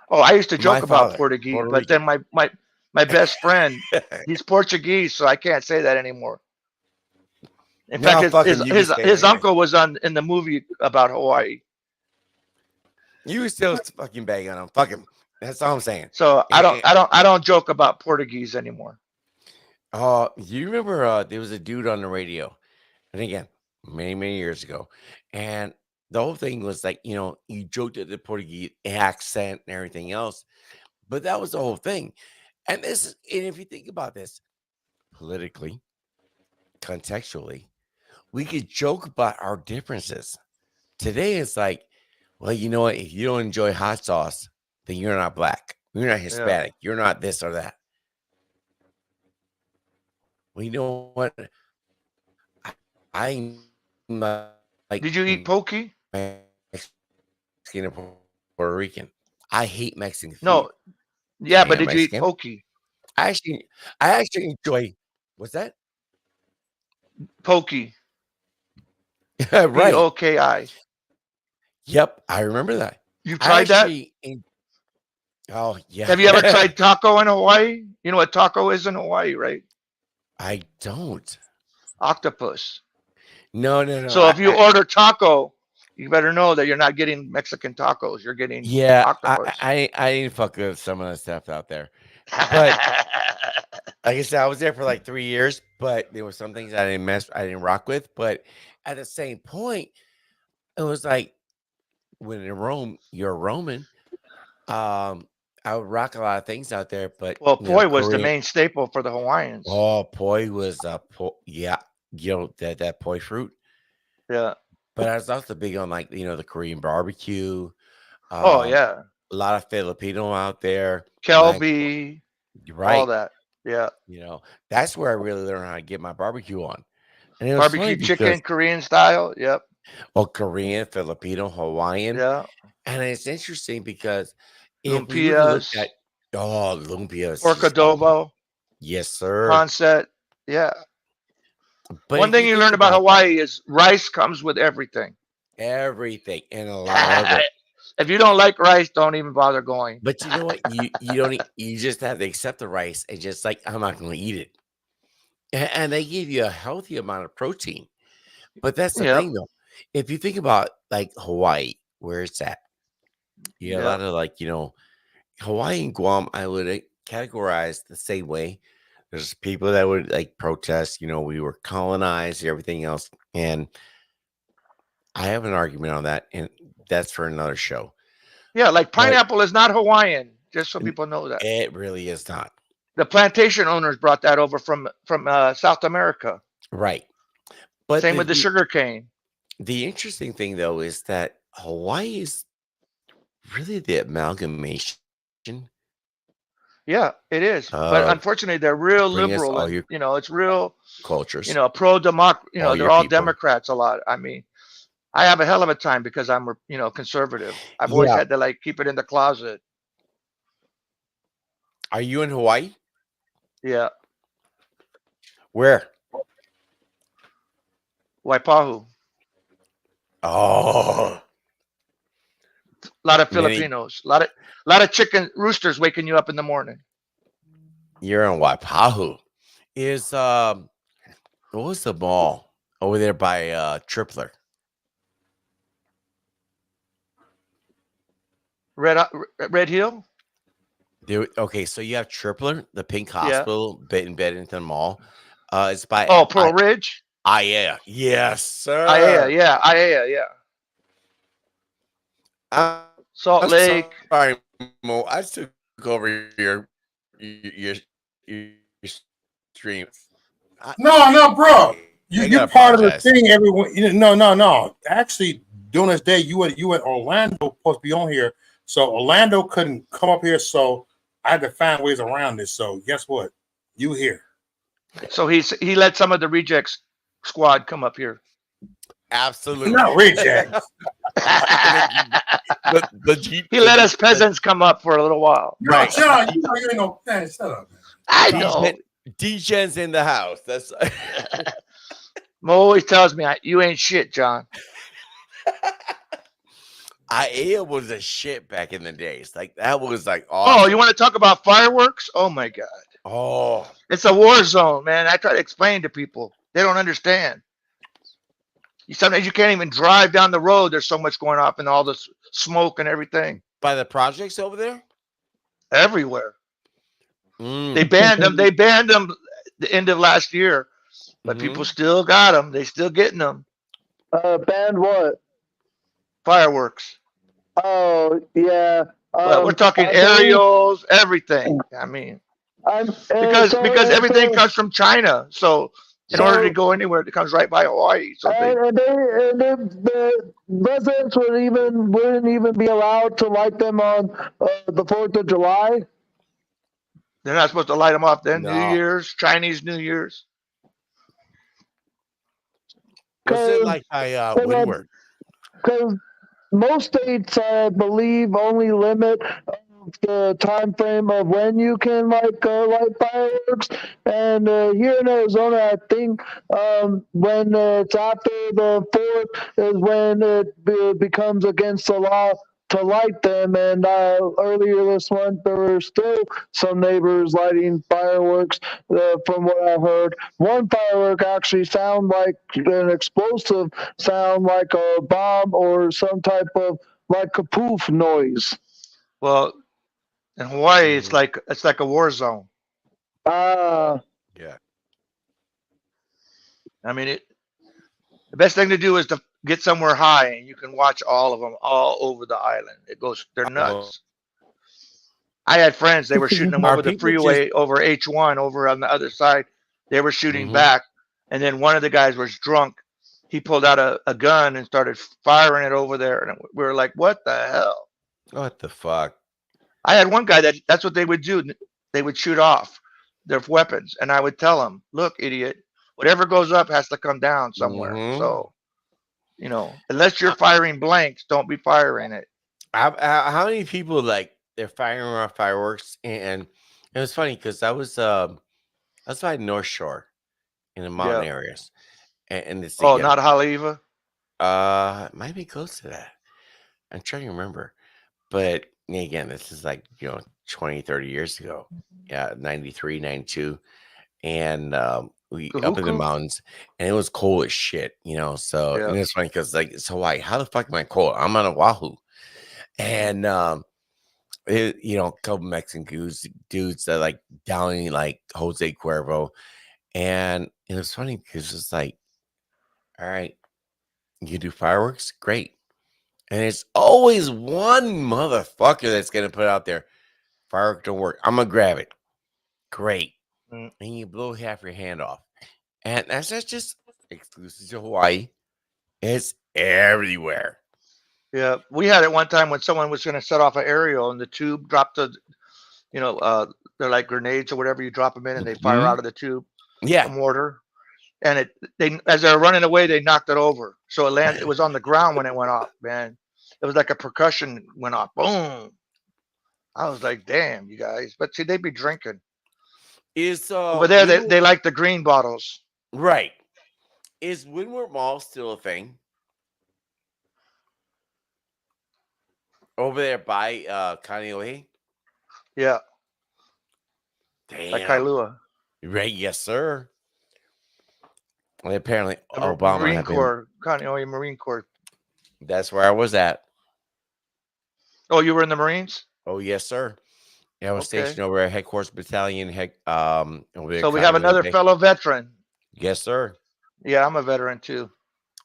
Oh, I used to joke about Portuguese, but then my best friend, he's Portuguese, so I can't say that anymore. In fact, his uncle was in the movie about Hawaii. You still fucking bang on him. Fuck him. That's all I'm saying. So I don't joke about Portuguese anymore. You remember there was a dude on the radio, and again, many years ago, and the whole thing was like, you joked at the Portuguese accent and everything else, but that was the whole thing. And if you think about this politically, contextually, we could joke about our differences. Today, it's like, well, you know what? If you don't enjoy hot sauce, then you're not black. You're not Hispanic. You're not this or that. Well, you know what? I like. Did you eat pokey? Mexican or Puerto Rican. I hate Mexican food. No. Yeah, I but am did you eat Mexican. pokey? I actually enjoy. What's that? Pokey. Right. P-O-K-I. Yep, I remember that. You tried that? Oh yeah. Have you ever tried taco in Hawaii? You know what taco is in Hawaii, right? I don't. Octopus. No. So if you order taco, you better know that you're not getting Mexican tacos. You're getting octopus. I didn't fuck with some of the stuff out there. But like I said, I was there for like 3 years, but there were some things I didn't rock with. But at the same point, it was like when in Rome, you're Roman. I would rock a lot of things out there, but poi was the main staple for the Hawaiians. Oh, poi was that poi fruit. Yeah. But I was also big on like the Korean barbecue. Yeah. A lot of Filipino out there. Kelby. Right. All that. Yeah. That's where I really learned how to get my barbecue on. And it was barbecue chicken, Korean style. Yep. Well, Korean, Filipino, Hawaiian. Yeah. And it's interesting because lumpias. Lumpias. Pork adobo. Yes, sir. Onset. Yeah. But one thing you learn about Hawaii is rice comes with everything. Everything and a lot of it. If you don't like rice, don't even bother going. But you know what? You don't. You just have to accept the rice and just like, I'm not going to eat it. And they give you a healthy amount of protein. But that's the thing, though. If you think about like Hawaii, where it's at, you got a lot of like Hawaii and Guam. I would categorize the same way. There's people that would like protest. We were colonized, everything else, and I have an argument on that, and that's for another show. Yeah, like pineapple is not Hawaiian, just so people know that. It really is not. The plantation owners brought that over from South America. Right. But same with the sugar cane. The interesting thing, though, is that Hawaii is really the amalgamation. Yeah, it is. But unfortunately, they're real liberal. And, it's real cultures. Pro-democracy. They're all Democrats a lot. I mean, I have a hell of a time because I'm, conservative. I've always had to like keep it in the closet. Are you in Hawaii? Yeah. Where? Waipahu. Oh. A lot of Filipinos. A lot of chicken roosters waking you up in the morning. You're in Waipahu. What was the mall over there by Tripler? Red Hill? Okay, so you have Tripler, the pink hospital, embedded into the mall. It's by Pearl Ridge? Aiea. Yes, sir. Aiea. Salt Lake. Sorry, Mo. I took over your stream. No, bro. You're part of the thing. Everyone. No. Actually, during this day, you and Orlando supposed to be on here. So Orlando couldn't come up here, so I had to find ways around this. So guess what? You here. So he let some of the rejects squad come up here. Absolutely. Not rejects. He let us peasants come up for a little while. Right. John, you ain't no man. Shut up, man. I know. D-Gen's in the house. That's Mo always tells me, you ain't shit, John. Aiea was a shit back in the days. Like that was like awesome. Oh, you want to talk about fireworks? Oh my God. Oh, it's a war zone, man. I try to explain to people. They don't understand. Sometimes you can't even drive down the road. There's so much going off and all this smoke and everything. By the projects over there? Everywhere. They banned them. They banned them the end of last year. But people still got them. They still getting them. Banned what? fireworks. Oh yeah. Well, we're talking I believe, aerials, everything. I mean, because everything comes from China. So in order to go anywhere, it comes right by Hawaii. So the residents wouldn't even be allowed to light them on the 4th of July. they're not supposed to light them off then. No. New Year's, Chinese New Year's. What's it like by Windward? Because most states, I believe, only limit the time frame of when you can light fireworks. And here in Arizona, I think when it's after the 4th is when it becomes against the law to light them. And earlier this month, there were still some neighbors lighting fireworks. From what I heard, one firework actually sound like an explosive, sound like a bomb or some type of like a poof noise. Well, in Hawaii, it's like a war zone. Yeah. I mean, the best thing to do is to get somewhere high, and you can watch all of them all over the island. They're nuts. I had friends, they were shooting them over the freeway, over H1, over on the other side. They were shooting back. And then one of the guys was drunk. He pulled out a gun and started firing it over there. And we were like, what the hell? What the fuck? I had one guy that's what they would do. They would shoot off their weapons. And I would tell him, look, idiot, whatever goes up has to come down somewhere. So, you know, unless you're firing blanks, don't be firing it. How many people they're firing off fireworks? And it was funny because I was by North Shore in the mountain areas, and this. Oh, not Haleiwa? It might be close to that. I'm trying to remember, but again, this is 20, 30 years ago. Yeah, 93, 92, and we up in the mountains, and it was cold as shit. So and it's funny because it's Hawaii. How the fuck am I cold? I'm on Oahu, and a couple Mexican dudes that downing Jose Cuervo, and it was funny because it's all right, you do fireworks, great, and it's always one motherfucker that's gonna put out there, firework don't work, I'm gonna grab it, great, and you blow half your hand off, and that's not just exclusive to Hawaii, it's everywhere. Yeah, we had it one time when someone was going to set off an aerial and the tube dropped they're like grenades or whatever. You drop them in and they fire out of the tube. Yeah, mortar. And as they were running away, they knocked it over. So it was on the ground when it went off. Man, it was like a percussion went off. Boom. I was like, damn, you guys. But see, they'd be drinking. Over there, they like the green bottles. Right. Is Windward Mall still a thing? Over there by Kaneohe? Yeah. Damn. Like Kailua. Right, yes, sir. Well, apparently Obama Marine Corps. Kaneohe Marine Corps. That's where I was at. Oh, you were in the Marines? Oh, yes, sir. Yeah, I was stationed over at Headquarters Battalion. Over there. So we have another fellow veteran. Yes, sir. Yeah, I'm a veteran too.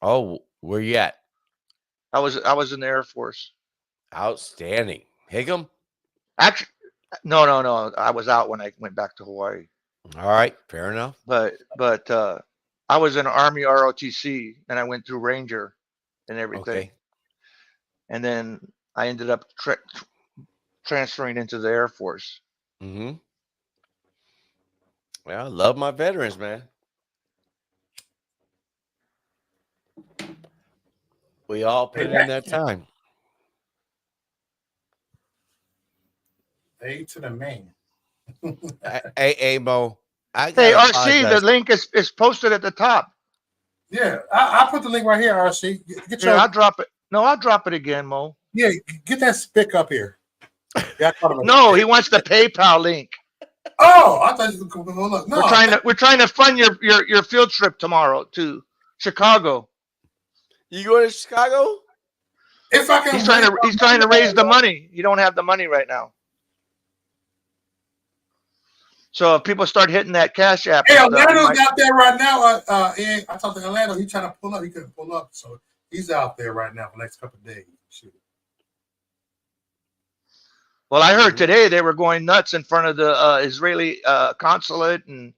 Oh, where you at? I was in the Air Force. Outstanding. Hickam? Actually, no. I was out when I went back to Hawaii. All right, fair enough. But I was in Army ROTC and I went through Ranger and everything. Okay. And then I ended up transferring into the Air Force. Mm-hmm. Well, I love my veterans, man. We all put in that time. A to the man. Hey, Mo. Hey, RC, the link is posted at the top. Yeah, I'll put the link right here, RC. I'll drop it. No, I'll drop it again, Mo. Yeah, get that spick up here. Yeah, no, he wants the PayPal link. Oh, I thought you were look. No, we're trying to fund your field trip tomorrow to Chicago. You going to Chicago? If I can, he's trying to raise the money. You don't have the money right now. So if people start hitting that Cash App, hey, Orlando's out there right now. I talked to Orlando. He's trying to pull up. He couldn't pull up, so He's out there right now for the next couple of days. Shoot. Well, I heard today they were going nuts in front of the Israeli consulate and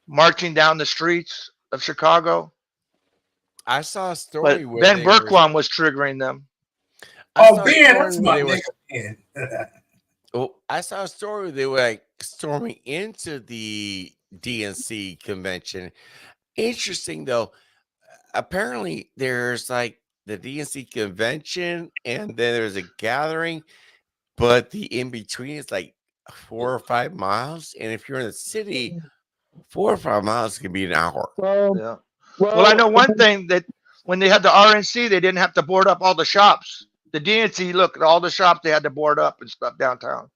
marching down the streets of Chicago. I saw a story But where Ben they were. Bergquam was triggering them. I Oh, saw a Ben, story that's where my they were. nigga, Ben. Oh, I saw a story where they were like storming into the DNC convention. Interesting though. Apparently, there's like the DNC convention, and then there's a gathering, but the in between is like 4 or 5 miles. And if you're in the city, 4 or 5 miles can be an hour. Well, Yeah. Well, I know one thing, that when they had the RNC, they didn't have to board up all the shops. The DNC, look at all the shops they had to board up and stuff downtown.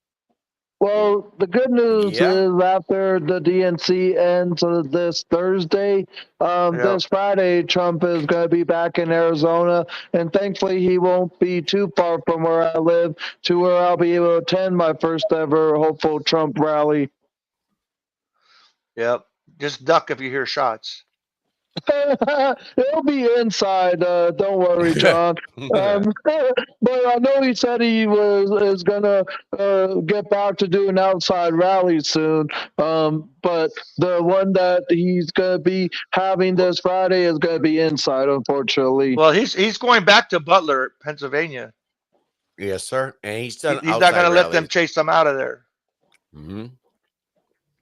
Well, the good news Yeah. is after the DNC ends this Thursday, this Friday, Trump is going to be back in Arizona, and thankfully he won't be too far from where I live to where I'll be able to attend my first ever hopeful Trump rally. Yep. Just duck if you hear shots. It'll be inside. Don't worry, John. But I know he said he is gonna get back to doing outside rallies soon. But the one that he's gonna be having this Friday is gonna be inside, unfortunately. Well, he's going back to Butler, Pennsylvania. Yes, sir. And he's done. He's not going to let them chase him out of there. Mm-hmm.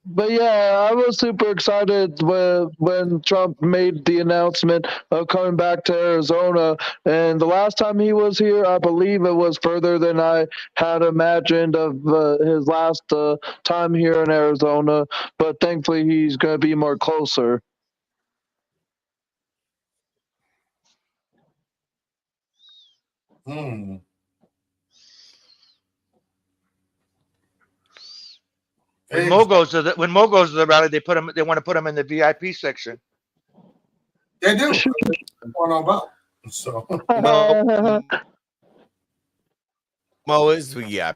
But yeah, I was super excited when Trump made the announcement of coming back to Arizona. And the last time he was here, I believe it was further than I had imagined of his last time here in Arizona. But thankfully, he's going to be more closer. Hmm. When Mo goes to the rally, they want to put him in the VIP section. They do. What's going on about? So Mo is VIP.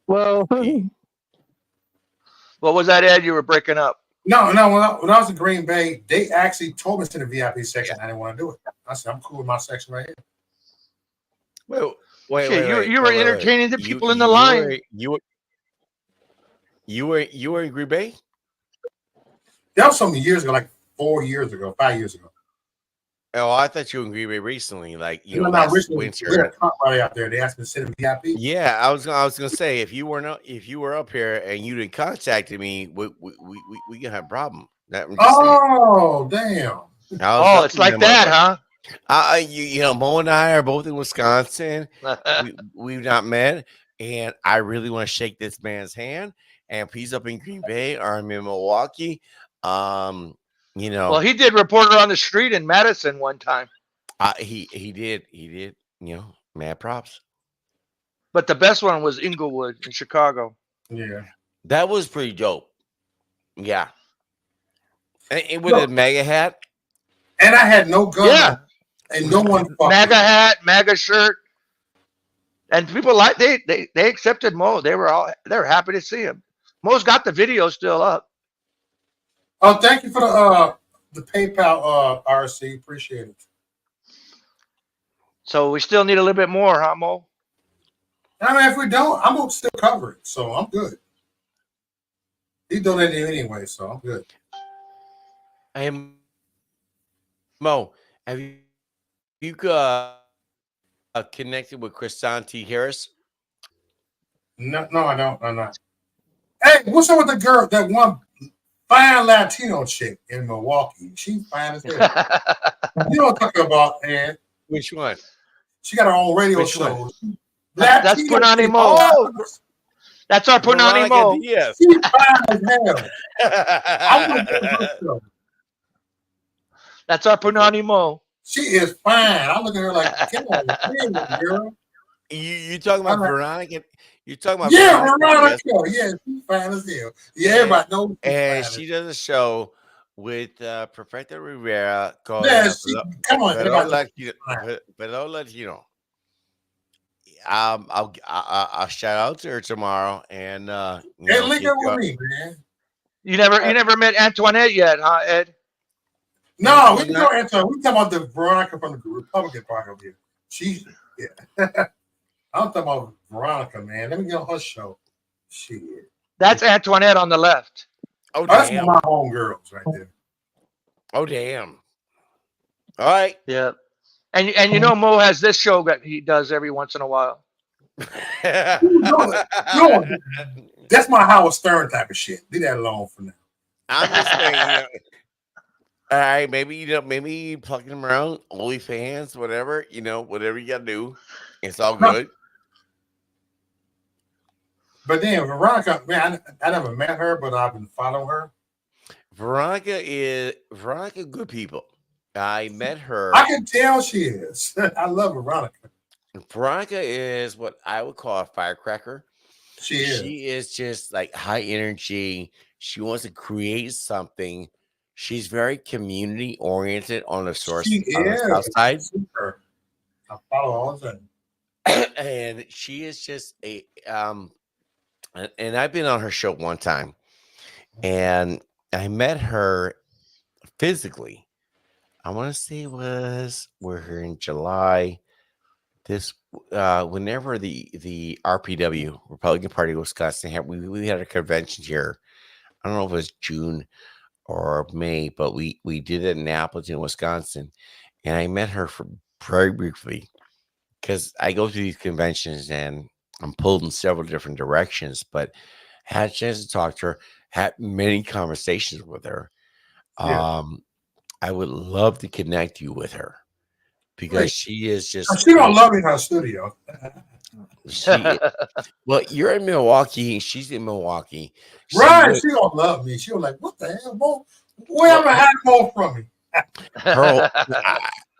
Well, what was that, Ed? You were breaking up. No. When I was in Green Bay, they actually told me to the VIP section. I didn't want to do it. I said, I'm cool with my section right here. Wait, you were entertaining the people in the line. You were in Green Bay? That was some years ago, like 4 years ago, 5 years ago. Oh, I thought you were in Green Bay recently, like Not last recently. winter. We had a comp rally out there. They asked me to sit in VIP. Yeah, I was gonna say if you were up here and you didn't contact me, we gonna have a problem. Oh, damn. It's like that, huh? Mo and I are both in Wisconsin. We've not met, and I really want to shake this man's hand. And if he's up in Green Bay or I'm in Milwaukee, Well, he did Reporter on the Street in Madison one time. He did. Mad props. But the best one was Inglewood in Chicago. Yeah, that was pretty dope. Yeah, and with a MAGA hat. And I had no gun. Yeah, and no one. MAGA hat, MAGA shirt, and people they accepted Mo. They were happy to see him. Mo's got the video still up. Oh, thank you for the PayPal RC. Appreciate it. So we still need a little bit more, huh, Mo? I mean, if we don't, I'm gonna still cover it, so I'm good. He donated anyway, so I'm good. Mo, have you connected with Chrisanti Harris? No, I don't. I'm not. Hey, what's up with the girl, that one fine Latino chick in Milwaukee? She fine as hell. You know what I'm talking about, Ed? Which one? She got her own radio show. That's Punani Mo. Oh, that's our Punani Mo. Yes. She's fine as hell. That's our Punani Mo. She is fine. I'm looking at her like, come on, girl. You talking about Veronica? You talking about Veronica? Yeah, she's fine as hell. Yeah, everybody knows. And she does a show with Perfecto Rivera called. Come on, but I'll let you know. I'll shout out to her tomorrow, and link up with me, man. You never met Antoinette yet, huh, Ed? No, we don't answer. We talking about the Veronica from the Republican Party over here. She's yeah. I'm talking about Veronica, man. Let me get on her show. Shit. That's Antoinette on the left. Oh, That's damn. my homegirls right there. Oh, damn. All right. Yeah. And you know Mo has this show that he does every once in a while. No, that's my Howard Stern type of shit. Leave that alone for now. I'm just saying, all right, maybe plucking them around, OnlyFans, whatever, whatever you gotta do. It's all good. But then Veronica, man, I never met her, but I've been following her. Veronica good people. I met her. I can tell she is. I love Veronica. Veronica is what I would call a firecracker. She is. She is just like high energy. She wants to create something. She's very community oriented on the south side. Super. I follow all the time. And she is just and I've been on her show one time, and I met her physically. I want to say we're here in July. This whenever the RPW, Republican Party of Wisconsin, we had a convention here. I don't know if it was June or May, but we did it in Appleton, Wisconsin, and I met her for very briefly because I go to these conventions and I'm pulled in several different directions, but had a chance to talk to her, had many conversations with her. Yeah. I would love to connect you with her because she is just. She don't love me in her studio. Well, you're in Milwaukee and she's in Milwaukee. Right. She don't love me. She was like, what the hell, Mo? Where am I hiding more from me?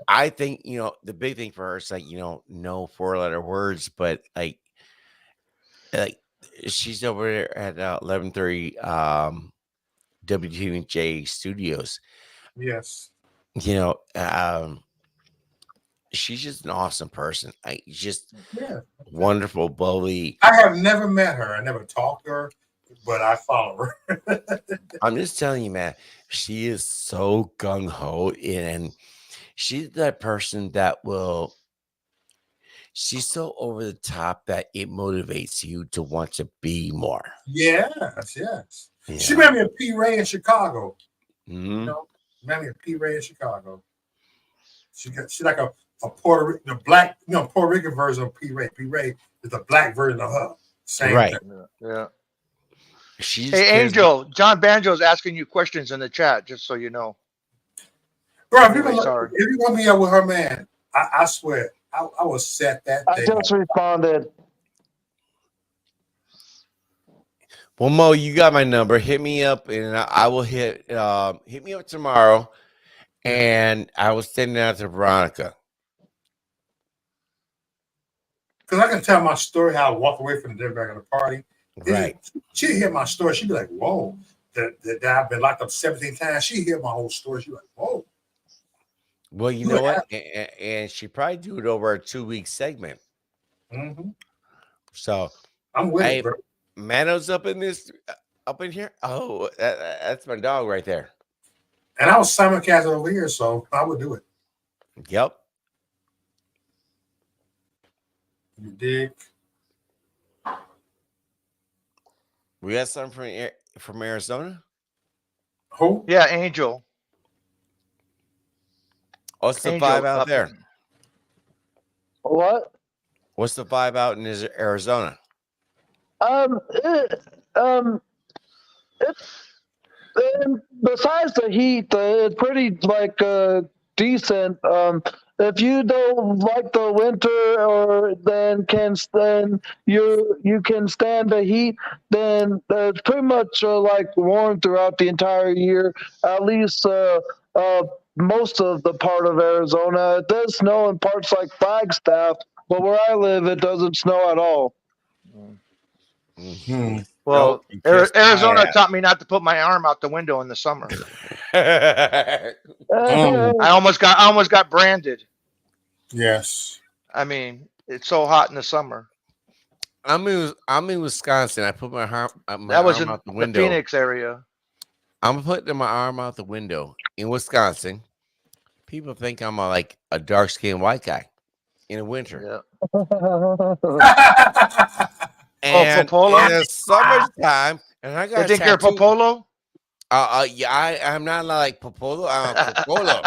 I think, the big thing for her is like, no 4-letter words, but like she's over there at 1130 WTJ Studios. Yes. She's just an awesome person. Just wonderful, bubbly. I have never met her. I never talked to her, but I follow her. I'm just telling you, man, she is so gung-ho, and she's that person that she's so over the top that it motivates you to want to be more. Yes. Yeah. She met me at P. Ray in Chicago. Mm-hmm. Met me at P. Ray in Chicago. She's like a Puerto Rican, black, Puerto Rican version of P. Ray. P. Ray is the black version of her. Same right. thing. Yeah. Hey, Angel, John Banjo's asking you questions in the chat, just so you know. Bro, if you want me out with her, man, I swear, I will set that day. I just responded. Well, Mo, you got my number. Hit me up, and I will hit me up tomorrow, and I will send it out to Veronica. Because I can tell my story how I walk away from the dinner back at the party. Right. She'd hear my story. She'd be like, whoa, that I've been locked up 17 times. She'd hear my whole story. She'd be like, whoa. Well, you know what? And she probably do it over a 2-week segment. Mm-hmm. So I'm with it, bro. Mano's up in here. Oh, that's my dog right there. And I was simulcast over here, so I would do it. Yep. You dig? We got something from Arizona. Who? Yeah, Angel. What's the vibe out there? What? What's the vibe out in Arizona? Besides the heat, it's pretty decent. If you don't like the winter, or you can stand the heat, then it's pretty much warm throughout the entire year. At least most of the part of Arizona. It does snow in parts like Flagstaff, but where I live, it doesn't snow at all. Mm-hmm. Well, Arizona taught me not to put my arm out the window in the summer. I almost got branded. Yes. I mean, it's so hot in the summer. I'm in Wisconsin. I put my arm That was out in the window. the Phoenix area. I'm putting my arm out the window in Wisconsin. People think I'm like a dark skinned white guy in the winter. Yeah. And Popolo? in the summertime, and I They got a think you're a tattoo. Popolo? Yeah, I'm not like Popolo. I'm Popolo.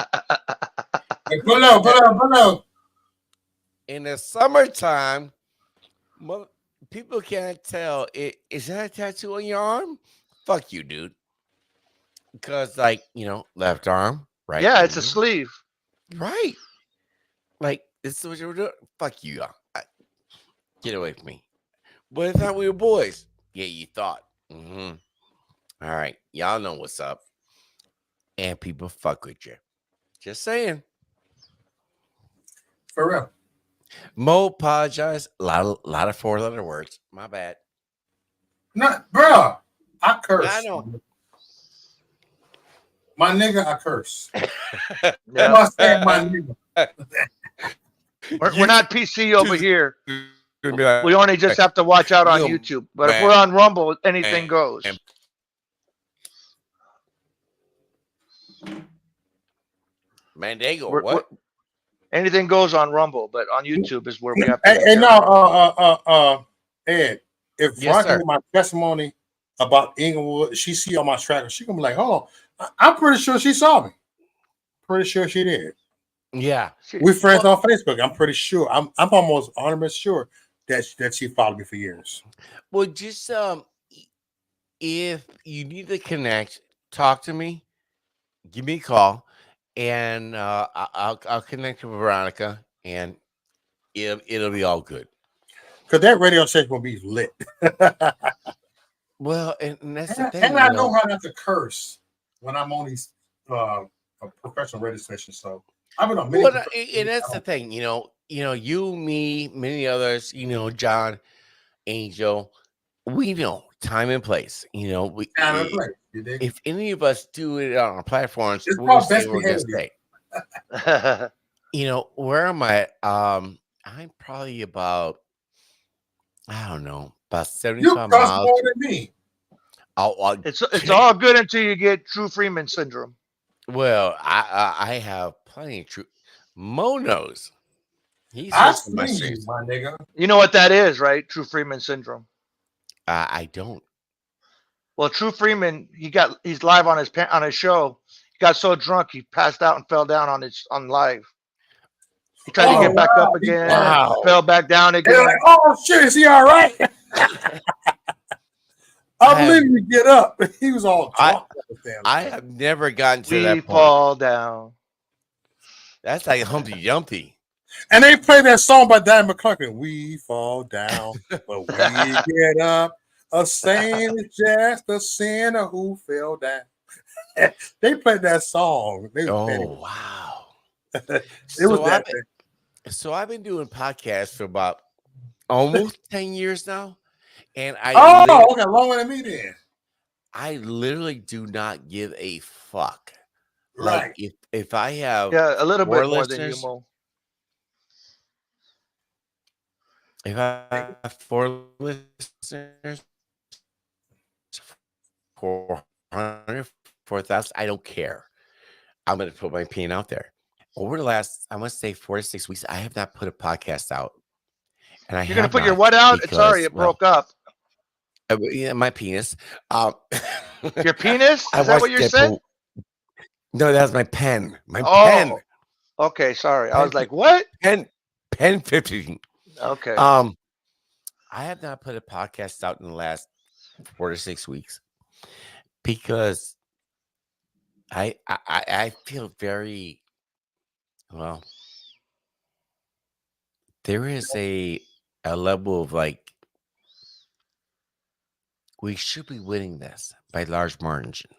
Hey, pull up. In the summertime, people can't tell. Is that a tattoo on your arm? Fuck you, dude. Because, like, left arm, right? Yeah, it's a arm, sleeve. right. Like, this is what you're doing. Fuck you, y'all. Get away from me. But I thought we were boys. Yeah, you thought. Mm-hmm. All right. Y'all know what's up. And people fuck with you. Just saying. For real. Mo apologize. A lot of 4-letter words. My bad. No, bro. I curse. I know. My nigga, I curse. Yeah. You must say my nigga. We're not PC over here. Gonna be like, We only just have to watch out on Yo, YouTube. But if man. we're on Rumble, anything goes. Mandego, what? Anything goes on Rumble, but on YouTube is where we have to. Hey, now, Ed, if Yes, Veronica sir. hear my testimony about Inglewood, she see on my tracker, she gonna be like, "Hold on, I'm pretty sure she saw me. Pretty sure she did. Yeah, We friends on Facebook. I'm pretty sure. I'm almost 100% sure that she followed me for years. Well, just if you need to connect, talk to me. Give me a call, and I'll connect with Veronica, and it'll be all good. Because that radio station will be lit. Well, and that's the thing. And I know how not to curse when I'm on these a professional radio station. So I've been on many. Well, and that's the thing. You, me, many others. John, Angel. We know time and place. Time and place. You dig? If any of us do it on our platforms, It's we're gonna called stay best where we're gonna behavior. stay. Where am I? I'm probably about, I don't know, about You 75 cuss miles. more than me. It's all good until you get True Freeman syndrome. Well, I have plenty of true. Mo knows. He's I searching my see you, streams. my nigga. You know what that is, right? True Freeman syndrome. I don't. Well, True Freeman, he's live on his show. He got so drunk he passed out and fell down on live. He tried to get back up again, fell back down again. They're like, "Oh shit, is he all right?" I believe you get up. He was all drunk. I have never gotten to We that point. fall down. That's like Humpty Dumpty. And they play that song by Dan McClurkin. We fall down, but we get up. A saint is just a sinner who fell down. They played that song. Wow. It was that. So I've been doing podcasts for about almost 10 years now. And okay, longer than me then. I literally do not give a fuck. Right. Like if I have a little bit more than you, listeners, Mo. if I have 4 listeners, 400, 4,000, I don't care. I'm going to put my opinion out there. Over the last, I must say, 4 to 6 weeks, I have not put a podcast out. And You're going to put your what out? Sorry, it broke up. Yeah, my penis. Your penis? Is that what you said? No, that's my pen. My pen. Okay, sorry. I was like, what? Pen 15. Okay. I have not put a podcast out in the last 4 to 6 weeks because I feel very well. There is a level of like we should be winning this by large margin.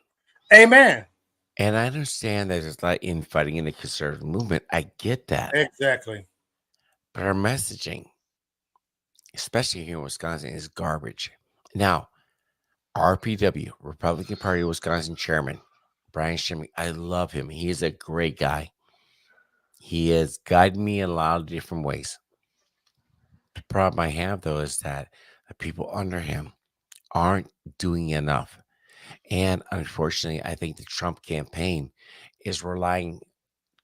Amen. And I understand that there's like infighting in the conservative movement. I get that. Exactly. But our messaging, especially here in Wisconsin, is garbage. Now, RPW, Republican Party of Wisconsin Chairman, Brian Shimmy, I love him. He is a great guy. He has guided me in a lot of different ways. The problem I have, though, is that the people under him aren't doing enough. And unfortunately, I think the Trump campaign is relying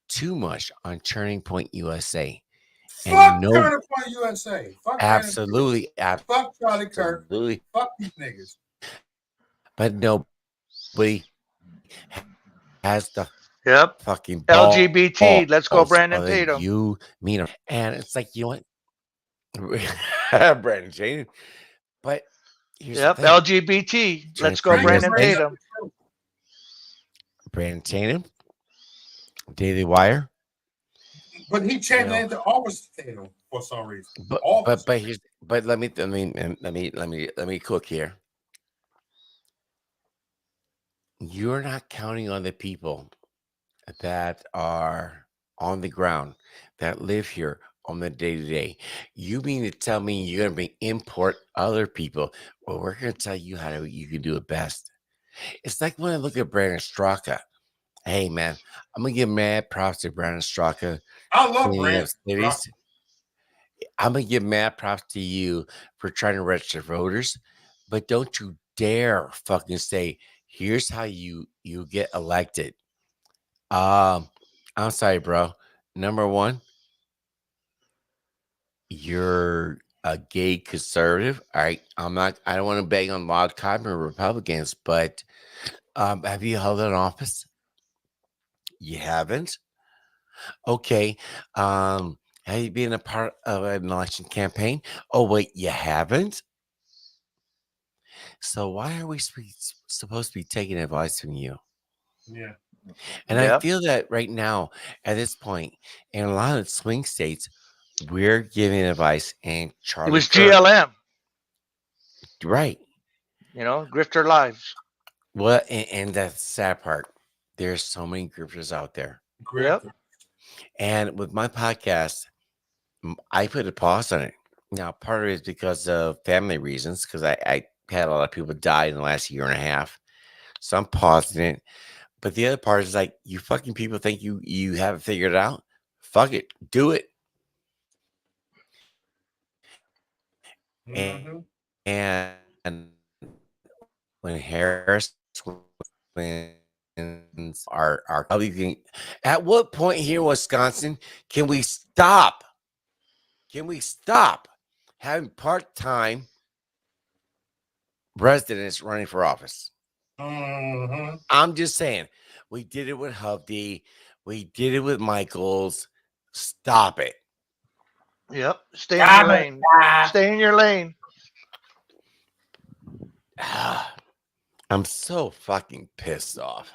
too much on Turning Point USA. Fuck Turning Point USA. Fuck absolutely, fuck Charlie Kirk. absolutely. Fuck these niggas. But nobody has the Yep. fucking LGBT. Let's go, balls Brandon other than Tatum. you, me, and it's like, you know what? Brandon Tatum. But here's Yep. the thing. LGBT. Let's go, Turning Brandon USA. Tatum. Brandon Tatum, Daily Wire. But he changed it into August Tatum for some reason. But let me cook here. You're not counting on the people that are on the ground, that live here on the day to day. You mean to tell me you're going to import other people? Well, we're going to tell you how you can do it best. It's like when I look at Brandon Straka. Hey, man, I'm going to give mad props to Brandon Straka. I love Brandon Straka. I'm going to give mad props to you for trying to register voters, but don't you dare fucking say, here's how you get elected. I'm sorry, bro. Number one, you're a gay conservative. All right. I don't want to bang on Lord Cotton or Republicans, but have you held an office? You haven't? Okay. Have you been a part of an election campaign? Oh, wait, you haven't? So why are we supposed to be taking advice from you? Yeah. And I feel that right now, at this point, in a lot of swing states, we're giving advice, and Charlie It was Kirk, GLM. right? You know, grifter lives. Well, and that's the sad part. There's so many grifters out there. Yep. And with my podcast, I put a pause on it. Now, part of it is because of family reasons, because I had a lot of people die in the last year and a half. So I'm pausing it. But the other part is like, you fucking people think you have it figured out? Fuck it. Do it. Mm-hmm. And when Harris wins our at what point here in Wisconsin can we stop? Can we stop having part-time residents running for office? Mm-hmm. I'm just saying, we did it with Hovde, we did it with Michaels. Stop it. Yep. Stay in your lane. Stay in your lane. I'm so fucking pissed off.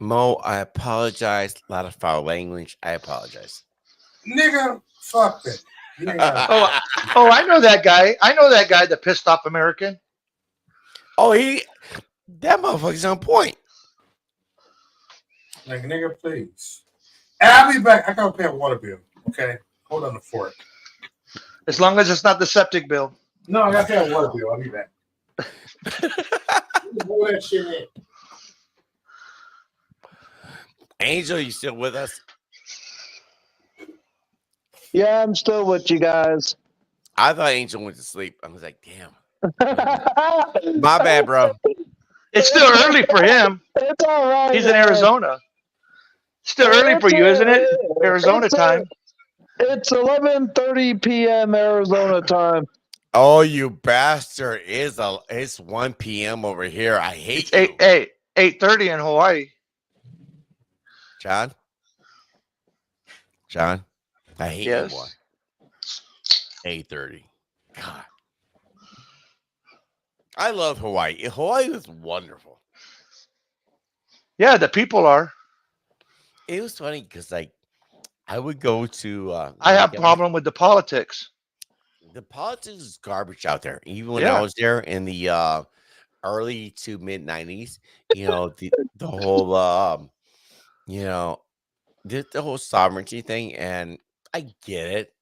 Mo, I apologize. A lot of foul language. I apologize. Nigga, fuck that. Oh, I know that guy. I know that guy, the pissed off American. Oh, that motherfucker's on point. Like, nigga, please. I'll be back. I gotta pay a water bill. Okay? Hold on the fort. As long as it's not the septic bill. No, I gotta pay a water bill. I'll be back. Hold that shit in. Angel, you still with us? Yeah, I'm still with you guys. I thought Angel went to sleep. I was like, damn. My bad, bro. It's still early for him. It's all right. He's in Arizona. Still early for you, isn't it? Arizona time. It's 11:30 p.m. Arizona time. Oh, you bastard! It's 1 p.m. over here. I hate you. 8:30 in Hawaii. John, I hate you, boy. 8:30. God, I love Hawaii. Hawaii was wonderful. Yeah, the people are. It was funny because, like, I would go to. I have a problem with the politics. The politics is garbage out there. Even when I was there in the early to mid 90s, you know, the whole, you know, the whole sovereignty thing, and I get it,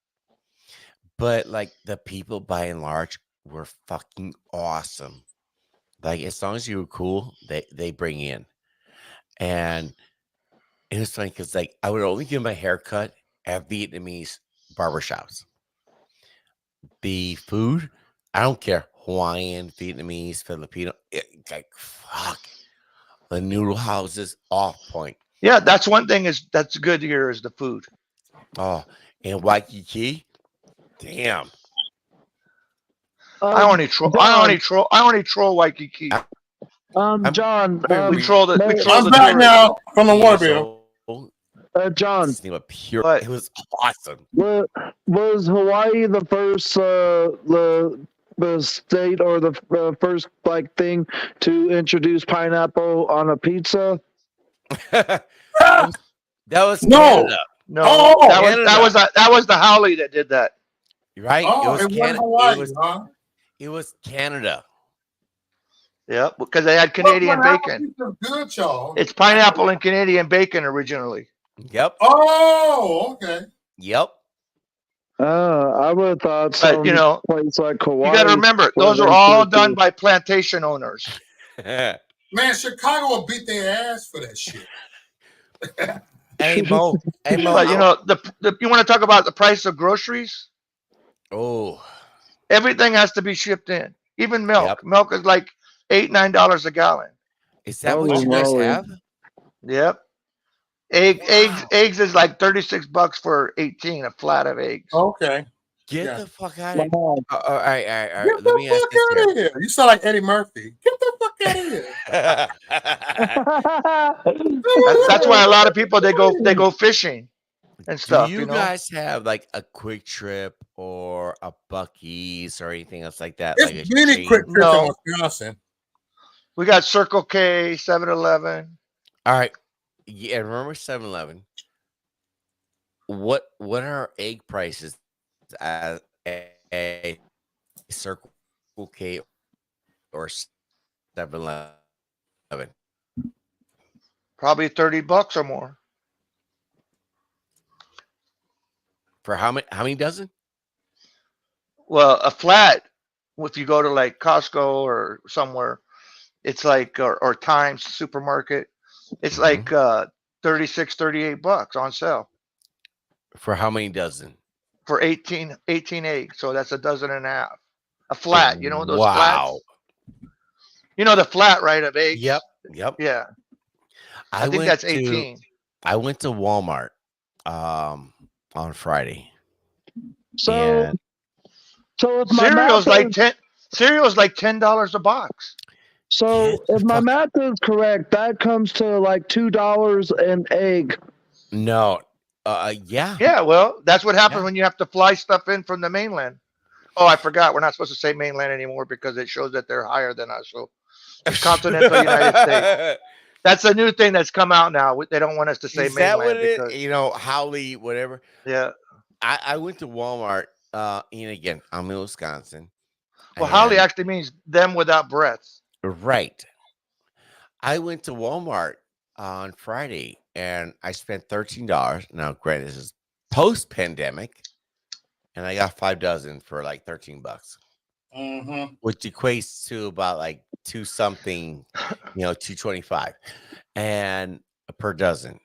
but like the people by and large were fucking awesome. Like, as long as you were cool, they bring in, and it was funny because, like, I would only get my haircut at Vietnamese barbershops. The food, I don't care Hawaiian, Vietnamese, Filipino. Like fuck, the noodle houses off point. Yeah, that's one thing that's good here is the food. Oh, and Waikiki, damn. I only troll Waikiki. John, We troll the I'm back tourists. now from the water bill. John, pure. What? It was awesome. was Hawaii the first the state or the first like thing to introduce pineapple on a pizza? That was No. Canada, No, Oh, that was the Howley that did that. right? Oh, it was it wasn't Canada. Hawaii, huh? It was Canada. Yeah, because they had Canadian bacon. Good, y'all. It's pineapple and Canadian bacon originally. Yep. Oh, okay. Yep. I would have thought some But, you know, place like Hawaii. You got to remember, those are all done by plantation owners. Man, Chicago will beat their ass for that shit. Hey Mo, But you know, you want to talk about the price of groceries? Oh, Everything has to be shipped in, even milk. Yep. Milk is like $8-9 a gallon. is that what you guys have? Yep. Eggs is like $36 for 18, a flat of eggs. Okay. Get the fuck out of here. All All right. Get Let me the ask fuck this out here. of here. You sound like Eddie Murphy. Get the fuck out of here. That's why a lot of people they go fishing and Do stuff. you You know, guys have like a Quick Trip or a Buc-ee's or anything else like that? It's like a many chain? quick trips No. in Wisconsin. we got Circle K, 7-Eleven. All right. Yeah, remember 7-Eleven. What are egg prices at a Circle K or 7-Eleven? Probably $30 or more. For how many dozen? Well, a flat, if you go to like Costco or somewhere, it's like or Times supermarket, it's like $36-38 on sale For how many dozen? for 18 eggs. So that's a dozen and a half. A flat, you know those Wow. flats? You know the flat, right, of eggs? Yep. Yeah. I think went that's to 18. I went to Walmart on Friday. So, And so if my Cereal's math like is, $10 a box. so Get the if my fuck- math is correct, that comes to like $2 an egg. no. Yeah. Yeah, well, that's what happens when you have to fly stuff in from the mainland. Oh, I forgot. We're not supposed to say mainland anymore because it shows that they're higher than us. So the continental United States. That's a new thing that's come out now. They don't want us to say Is that mainland what it because is? You know, Howley, whatever. yeah. I went to Walmart. And again, I'm in Wisconsin. Well, Holly and- actually means them without breaths. Right. I went to Walmart on Friday and I spent $13. Now, granted, this is post-pandemic, and I got 5 dozen for like $13, Mm-hmm. which equates to about like $225, and per dozen.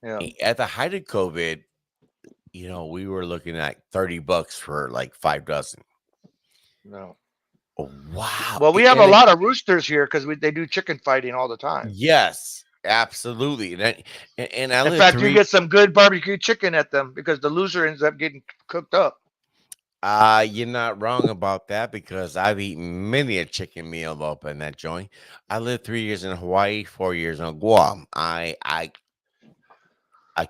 Yeah. At the height of COVID, we were looking at $30 for like 5 dozen. No. Oh, wow. Well, we have And a lot of roosters here because they do chicken fighting all the time. Yes, absolutely. And I In live fact, you get some good barbecue chicken at them because the loser ends up getting cooked up. You're not wrong about that because I've eaten many a chicken meal up in that joint. I lived 3 years in Hawaii, 4 years on Guam. I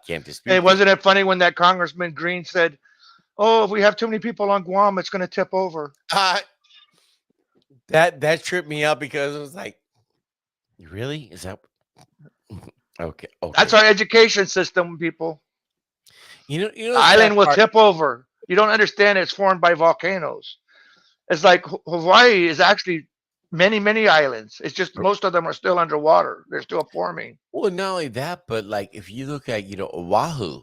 can't dispute. Hey, wasn't it funny when that Congressman Green said, "Oh, if we have too many people on Guam, it's going to tip over." That tripped me up because it was like, really? Is that okay? That's our education system, people. You know, The island will tip over. You don't understand. It's formed by volcanoes. It's like Hawaii is actually many, many islands. It's just most of them are still underwater. They're still forming. Well, not only that, but like if you look at Oahu,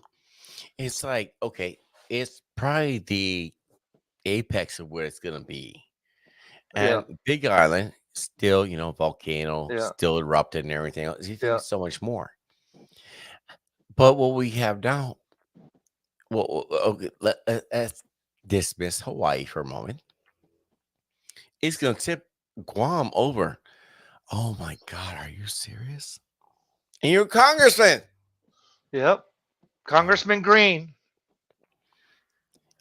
it's like okay, it's probably the apex of where it's gonna be. And Big Island, still, volcano, still erupted and everything else. You think so much more. But what we have now, well, okay, let's dismiss Hawaii for a moment. It's going to tip Guam over. Oh my God, are you serious? And you're a congressman. Yep. Congressman Green.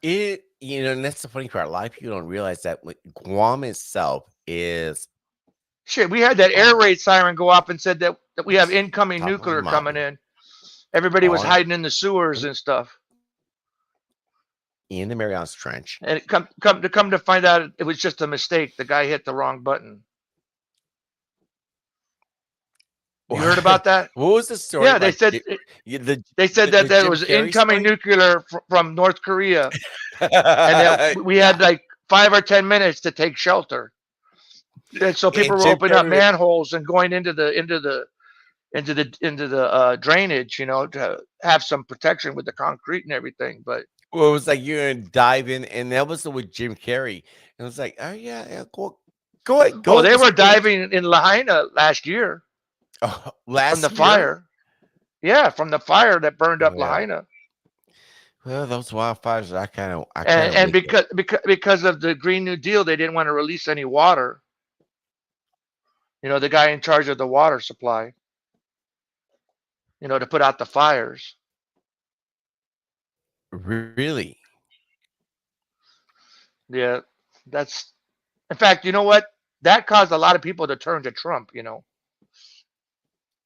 And that's the funny part. A lot of people don't realize that Guam itself is Shit, we had that air raid siren go off and said that we have incoming top of the nuclear coming mountain. in. Everybody was On- hiding in the sewers and stuff. in the Marianas Trench. And it come to find out it was just a mistake. The guy hit the wrong button. You heard about that? What was the story? Yeah, they said they said that there Jim was Carrey incoming story? nuclear from North Korea, and that we had like 5 or 10 minutes to take shelter. And so people And were Jim opening up Carrey- manholes and going into the drainage, to have some protection with the concrete and everything. But Well, it was like you're gonna dive in, and that was with Jim Carrey. And it was like, oh yeah, go ahead, go. they were diving in Lahaina last year last from the year? fire. Yeah, from the fire that burned up Yeah. Lahaina. Well, those wildfires, I kind of, And because of the Green New Deal, they didn't want to release any water. The guy in charge of the water supply, to put out the fires. really. Yeah, in fact, you know what? That caused a lot of people to turn to Trump,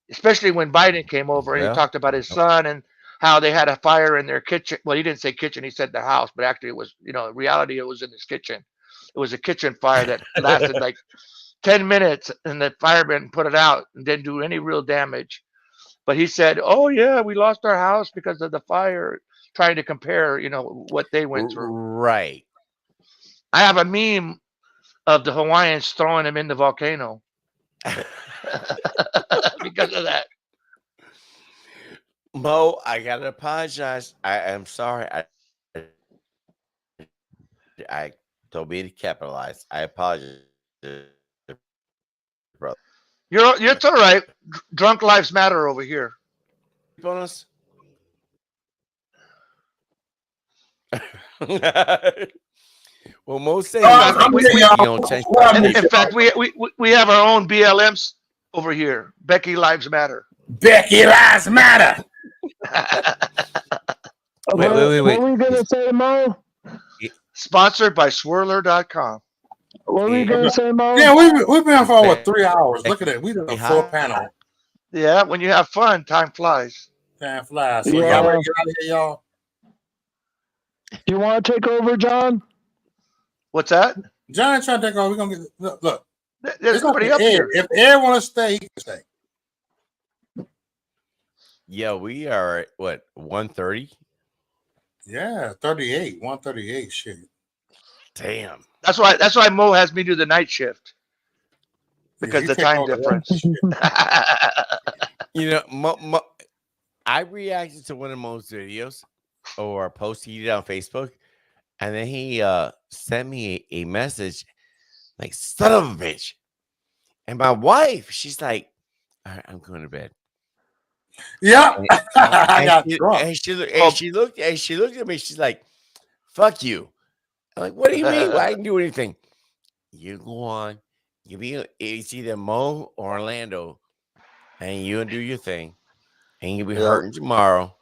especially when Biden came over and he Well, talked about his son and how they had a fire in their kitchen. Well, he didn't say kitchen, he said the house, but actually it was, in reality, it was in his kitchen. It was a kitchen fire that lasted like 10 minutes, and the firemen put it out and didn't do any real damage. But he said, oh yeah, we lost our house because of the fire, trying to compare, what they went through. Right. I have a meme of the Hawaiians throwing him in the volcano because of that. Mo, I gotta apologize. I am sorry. I don't mean to capitalize. I apologize, brother. It's all right. Drunk lives matter over here. Bonus. Well, most things I'm getting y'all. In fact, we have our own BLMs over here. Becky Lives Matter. Becky Lives Matter. Wait. What were you gonna say, Mo? Sponsored by Swirler.com. What were you gonna say, Mo? Yeah, we've been on for over 3 hours. Look at it. We did a full panel. Yeah, when you have fun, time flies. Time flies. So Yeah. y'all ready to get out of here, y'all? Do you want to take over, John? What's that? John trying to take over. We're gonna get look. There's nobody up here. If Ed want to stay, he can stay. Yeah, we are at what 1:30. Yeah, 38, 138. Shit. Damn. That's why Mo has me do the night shift. Because Yeah, the he take time all the difference. Mo, I reacted to one of Mo's videos or a post he did on Facebook, and then he sent me a message like, son of a bitch. And my wife, she's like, all right, I'm going to bed. Yeah. I got drunk. And she looked at me, she's like, fuck you. I'm like, what do you mean? Well, I didn't do anything. You go on. It's either Mo or Orlando, and you do your thing, and you'll be hurting tomorrow.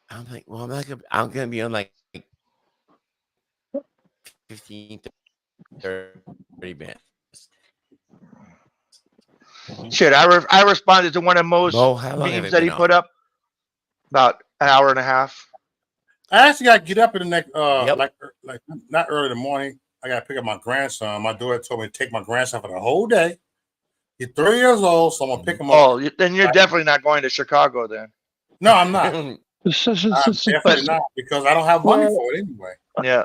I'm like, well, I'm gonna be on like 15, 30 minutes. Shit, I responded to one of Mo's Mo, how long have memes it that he been put up about an hour and a half. I actually got to get up in the next, Yep. like not early in the morning. I got to pick up my grandson. My daughter told me to take my grandson for the whole day. He's 3 years old, so I'm gonna pick him up. Oh, then you're definitely not going to Chicago then. No, I'm not. I'm definitely not because I don't have money for it anyway. Yeah.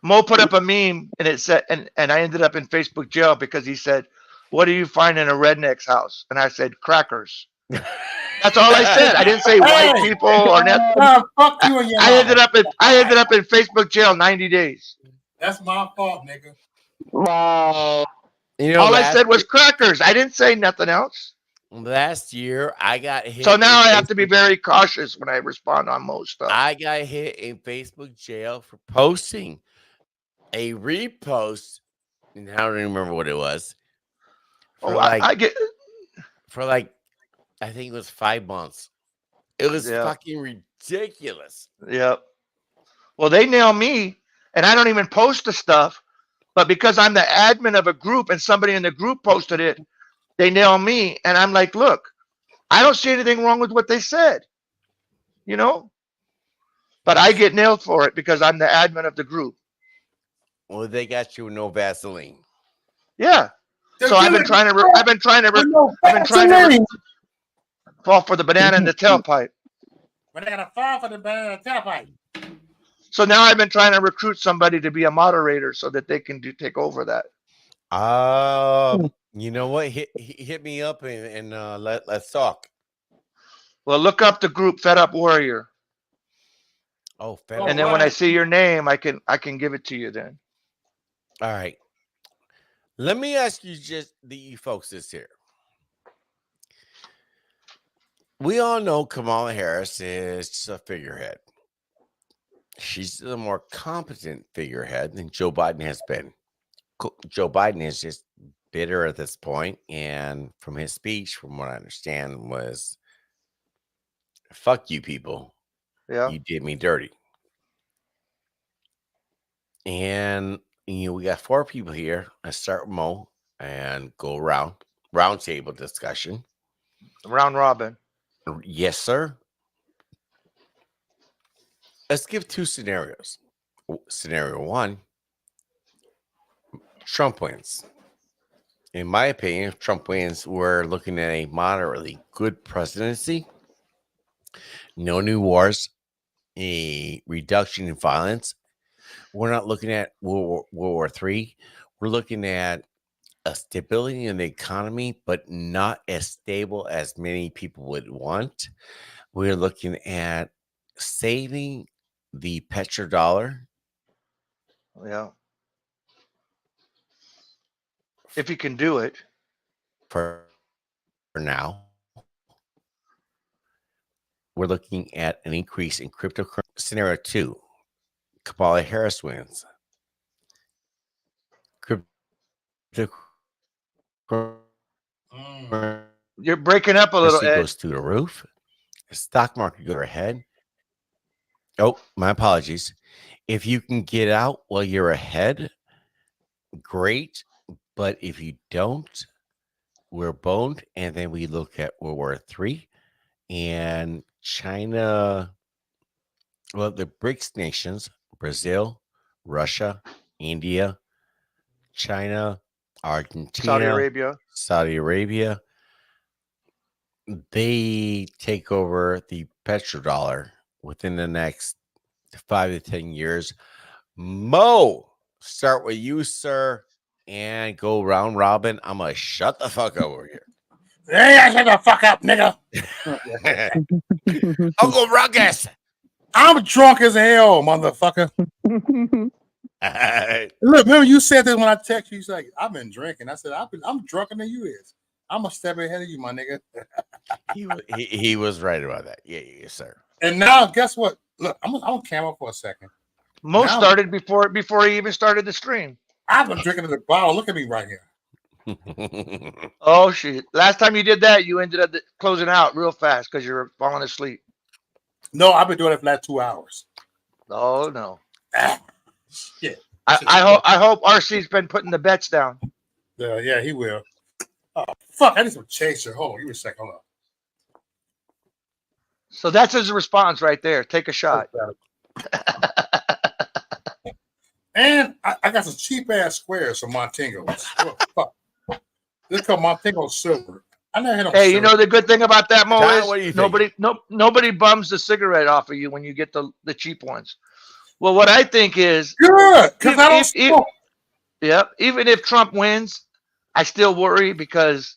Mo put up a meme and it said, and I ended up in Facebook jail because he said, what do you find in a redneck's house? And I said, crackers. That's all I said. I didn't say white people or nothing. Fuck you and your I ended mom. up in Facebook jail 90 days. That's my fault, nigga. Wow. All I said was crackers. I didn't say nothing else. Last year, I got hit. So now I have to be very cautious when I respond on most stuff. I got hit in Facebook jail for posting a repost and I don't remember what it was. For Oh, like, I get. I think it was 5 months. It was Yeah. fucking ridiculous. Yep. Well, they nail me, and I don't even post the stuff. But because I'm the admin of a group and somebody in the group posted it, they nail me. And I'm like, look, I don't see anything wrong with what they said, you know? But I get nailed for it because I'm the admin of the group. Well, they got you no Vaseline. Yeah. So I've been trying to fall for the banana in the tailpipe. But they got a fall for the banana tailpipe. So now I've been trying to recruit somebody to be a moderator so that they can take over that. You know what? Hit me up and let's talk. Well, look up the group Fed Up Warrior. Oh, Fed Up. And then when I see your name, I can give it to you then. All right. Let me ask you you folks this here. We all know Kamala Harris is just a figurehead. She's the more competent figurehead than Joe Biden has been. Joe Biden is just bitter at this point, and from his speech, from what I understand, was "Fuck you, people. Yeah, you did me dirty." And we got 4 people here. Let's start with Mo and go round table discussion. Round robin. Yes, sir. Let's give 2 scenarios. Scenario 1, Trump wins. In my opinion, if Trump wins, we're looking at a moderately good presidency. No new wars, a reduction in violence. We're not looking at World War III. We're looking at a stability in the economy, but not as stable as many people would want. We're looking at saving the petrodollar. Yeah. If you can do it. For now. We're looking at an increase in cryptocurrency. Scenario 2, Kamala Harris wins. You're breaking up a little, Ed. Goes through the roof. The stock market goes ahead. Oh, my apologies. If you can get out while you're ahead, great. But if you don't, we're boned. And then we look at World War III and China. Well, the BRICS nations, Brazil, Russia, India, China, Argentina, Saudi Arabia, they take over the petrodollar within the next 5 to 10 years. Mo, start with you, sir, and go round robin. I'm going to shut the fuck up over here. Hey, shut the fuck up, nigga. Uncle Ruckus. I'm drunk as hell, motherfucker. Look, remember you said that when I text you, like, I've been drinking. I said, I'm drunker than you is. I'm a step ahead of you, my nigga. he was right about that. Yeah, yes, sir. And now, guess what? Look, I'm on camera for a second. Mo started before he even started the stream. I've been drinking at the bottle. Look at me right here. Oh, shit. Last time you did that, you ended up closing out real fast because you were falling asleep. No, I've been doing it for the last 2 hours. Oh, no. Shit. I hope RC's been putting the bets down. Yeah, he will. Oh, fuck. I need some chaser. Hold on. Give me a second. Hold on. So that's his response right there. Take a shot. And I got some cheap ass squares from Montingos. Oh, fuck. This is called Montingo Silver. I never had no Hey, silver. you know the good thing about that, Mo, John, is what do you nobody bums the cigarette off of you when you get the cheap ones. Well, what I think is good, because I don't smoke. Yep. Even if Trump wins, I still worry because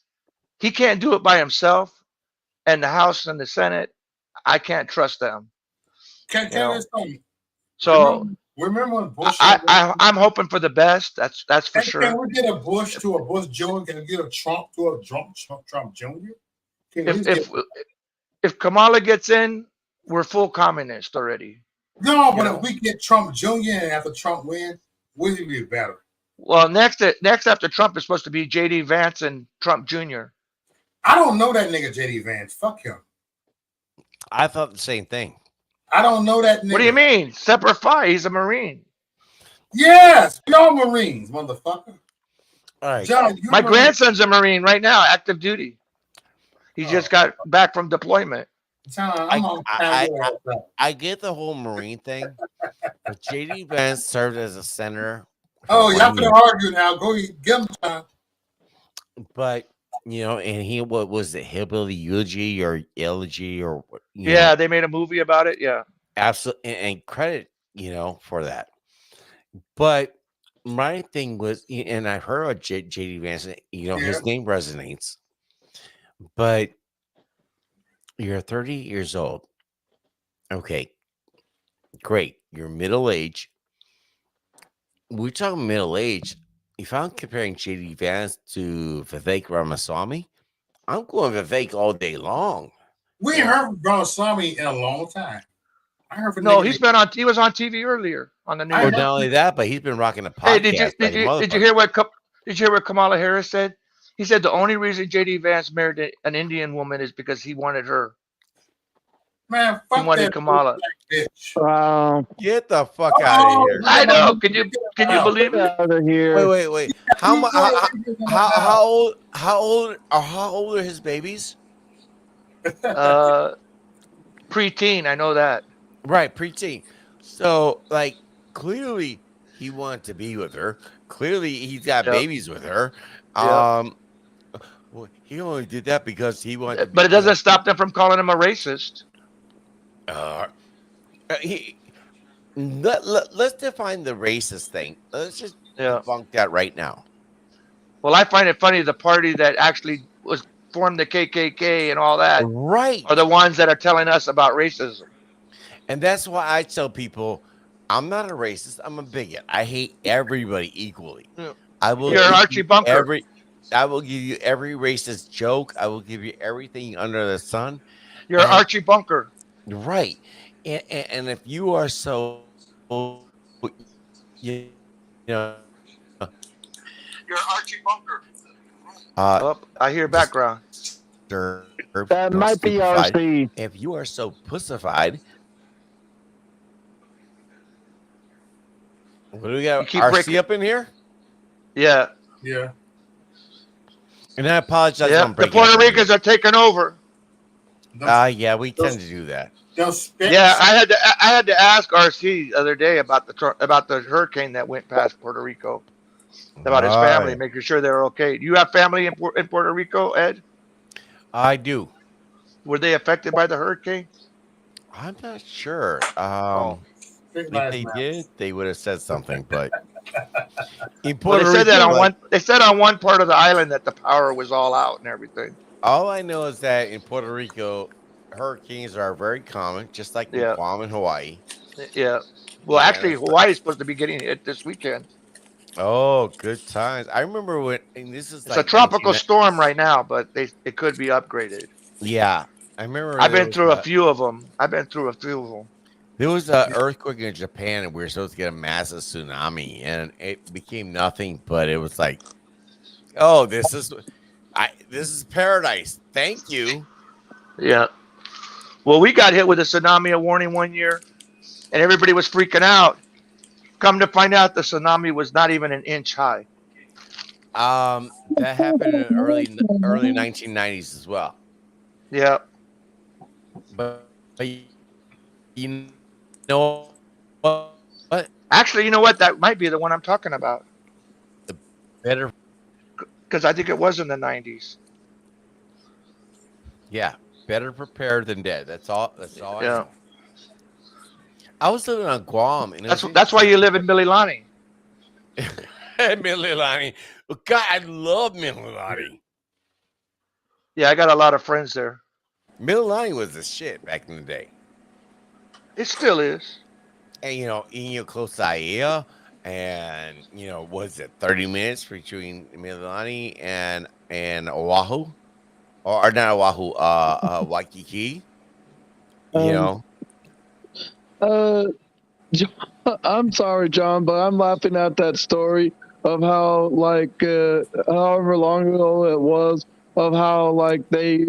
he can't do it by himself, and the House and the Senate, I can't trust them. Can you something? So remember when Bush? I'm hoping for the best. That's for sure. Can we get a Bush to a Bush Jr.? Can we get a Trump to a Trump Jr.? If Kamala gets in, we're full communist already. No, but if we get Trump Jr. and after Trump wins, will he be better? Well, next after Trump is supposed to be J.D. Vance and Trump Jr. I don't know that nigga JD Vance. Fuck him. I thought the same thing. I don't know that nigga. What do you mean? Semper Fi. He's a Marine. Yes, we all Marines, motherfucker. All right. John, My grandson's a Marine right now, active duty. He just got back from deployment. John, I'm on I get the whole Marine thing, but JD Vance served as a senator. Oh, y'all gonna argue now. Go get him, John. But you know, and he what was it, Hillbilly Eulogy or Elegy or Yeah, they made a movie about it. Yeah, absolutely, and credit for that. But my thing was, and I've heard about JD Vance. His name resonates, but you're 30 years old. Okay, great. You're middle age. We're talking middle age. If I'm comparing JD Vance to Vivek Ramaswamy, I'm going Vivek all day long. We ain't heard from Ramaswamy in a long time. I heard from he was on TV earlier on the news. Or not only that, but he's been rocking a podcast. Hey, did you hear what Kamala Harris said? He said the only reason JD Vance married an Indian woman is because he wanted her. Man, fuck he wanted that Kamala. Bitch. Get the fuck out of here! I know. Can you believe it? Out of here. Wait. How old are his babies? Preteen. I know that. Right, preteen. So, like, clearly he wanted to be with her. Clearly he's got babies with her. Well, he only did that because he wanted. But it doesn't stop them from calling him a racist. Let's define the racist thing. Let's just debunk that right now. Well, I find it funny the party that actually formed the KKK and all that, right, are the ones that are telling us about racism. And that's why I tell people, I'm not a racist. I'm a bigot. I hate everybody equally. Yeah. You're an Archie Bunker. I will give you every racist joke. I will give you everything under the sun. You're Archie Bunker. Right. And if you are so, you're Archie Bunker. I hear background. That might be RC. If you are so pussified, what do we got? RC up in here? Yeah. Yeah. And I apologize. Yeah. The Puerto Ricans are taking over. Yeah, we tend to do that. Yeah, I had to ask RC the other day about the hurricane that went past Puerto Rico, about his family, making sure they're okay. Do you have family in Puerto Rico, Ed? I do. Were they affected by the hurricane? I'm not sure. If they did, they would have said something. But in Puerto Rico, they said on one part of the island that the power was all out and everything. All I know is that in Puerto Rico, hurricanes are very common, just like in Guam and Hawaii. Yeah. Well, actually, Hawaii is supposed to be getting hit this weekend. Oh, good times. I remember when, and this is it's a tropical storm right now, but it could be upgraded. Yeah. I remember. I've been through a few of them. There was an earthquake in Japan, and we were supposed to get a massive tsunami, and it became nothing. But it was like, oh, this is paradise. Thank you. Yeah. Well, we got hit with a tsunami warning one year, and everybody was freaking out. Come to find out, the tsunami was not even an inch high. That happened in early 1990s as well. Yeah. But you know what? Actually, you know what? That might be the one I'm talking about. The better, because I think it was in the 90s. Yeah, better prepared than dead. That's all. I know. I was living on Guam, and that's why you live in Mililani. Mililani, God, I love Mililani. Yeah, I got a lot of friends there. Mililani was the shit back in the day. It still is. And Inyo Kosaya, and was it 30 minutes between Mililani and Oahu, or not Oahu, Waikiki. I'm sorry, John, but I'm laughing at that story of how like however long ago it was, of how like they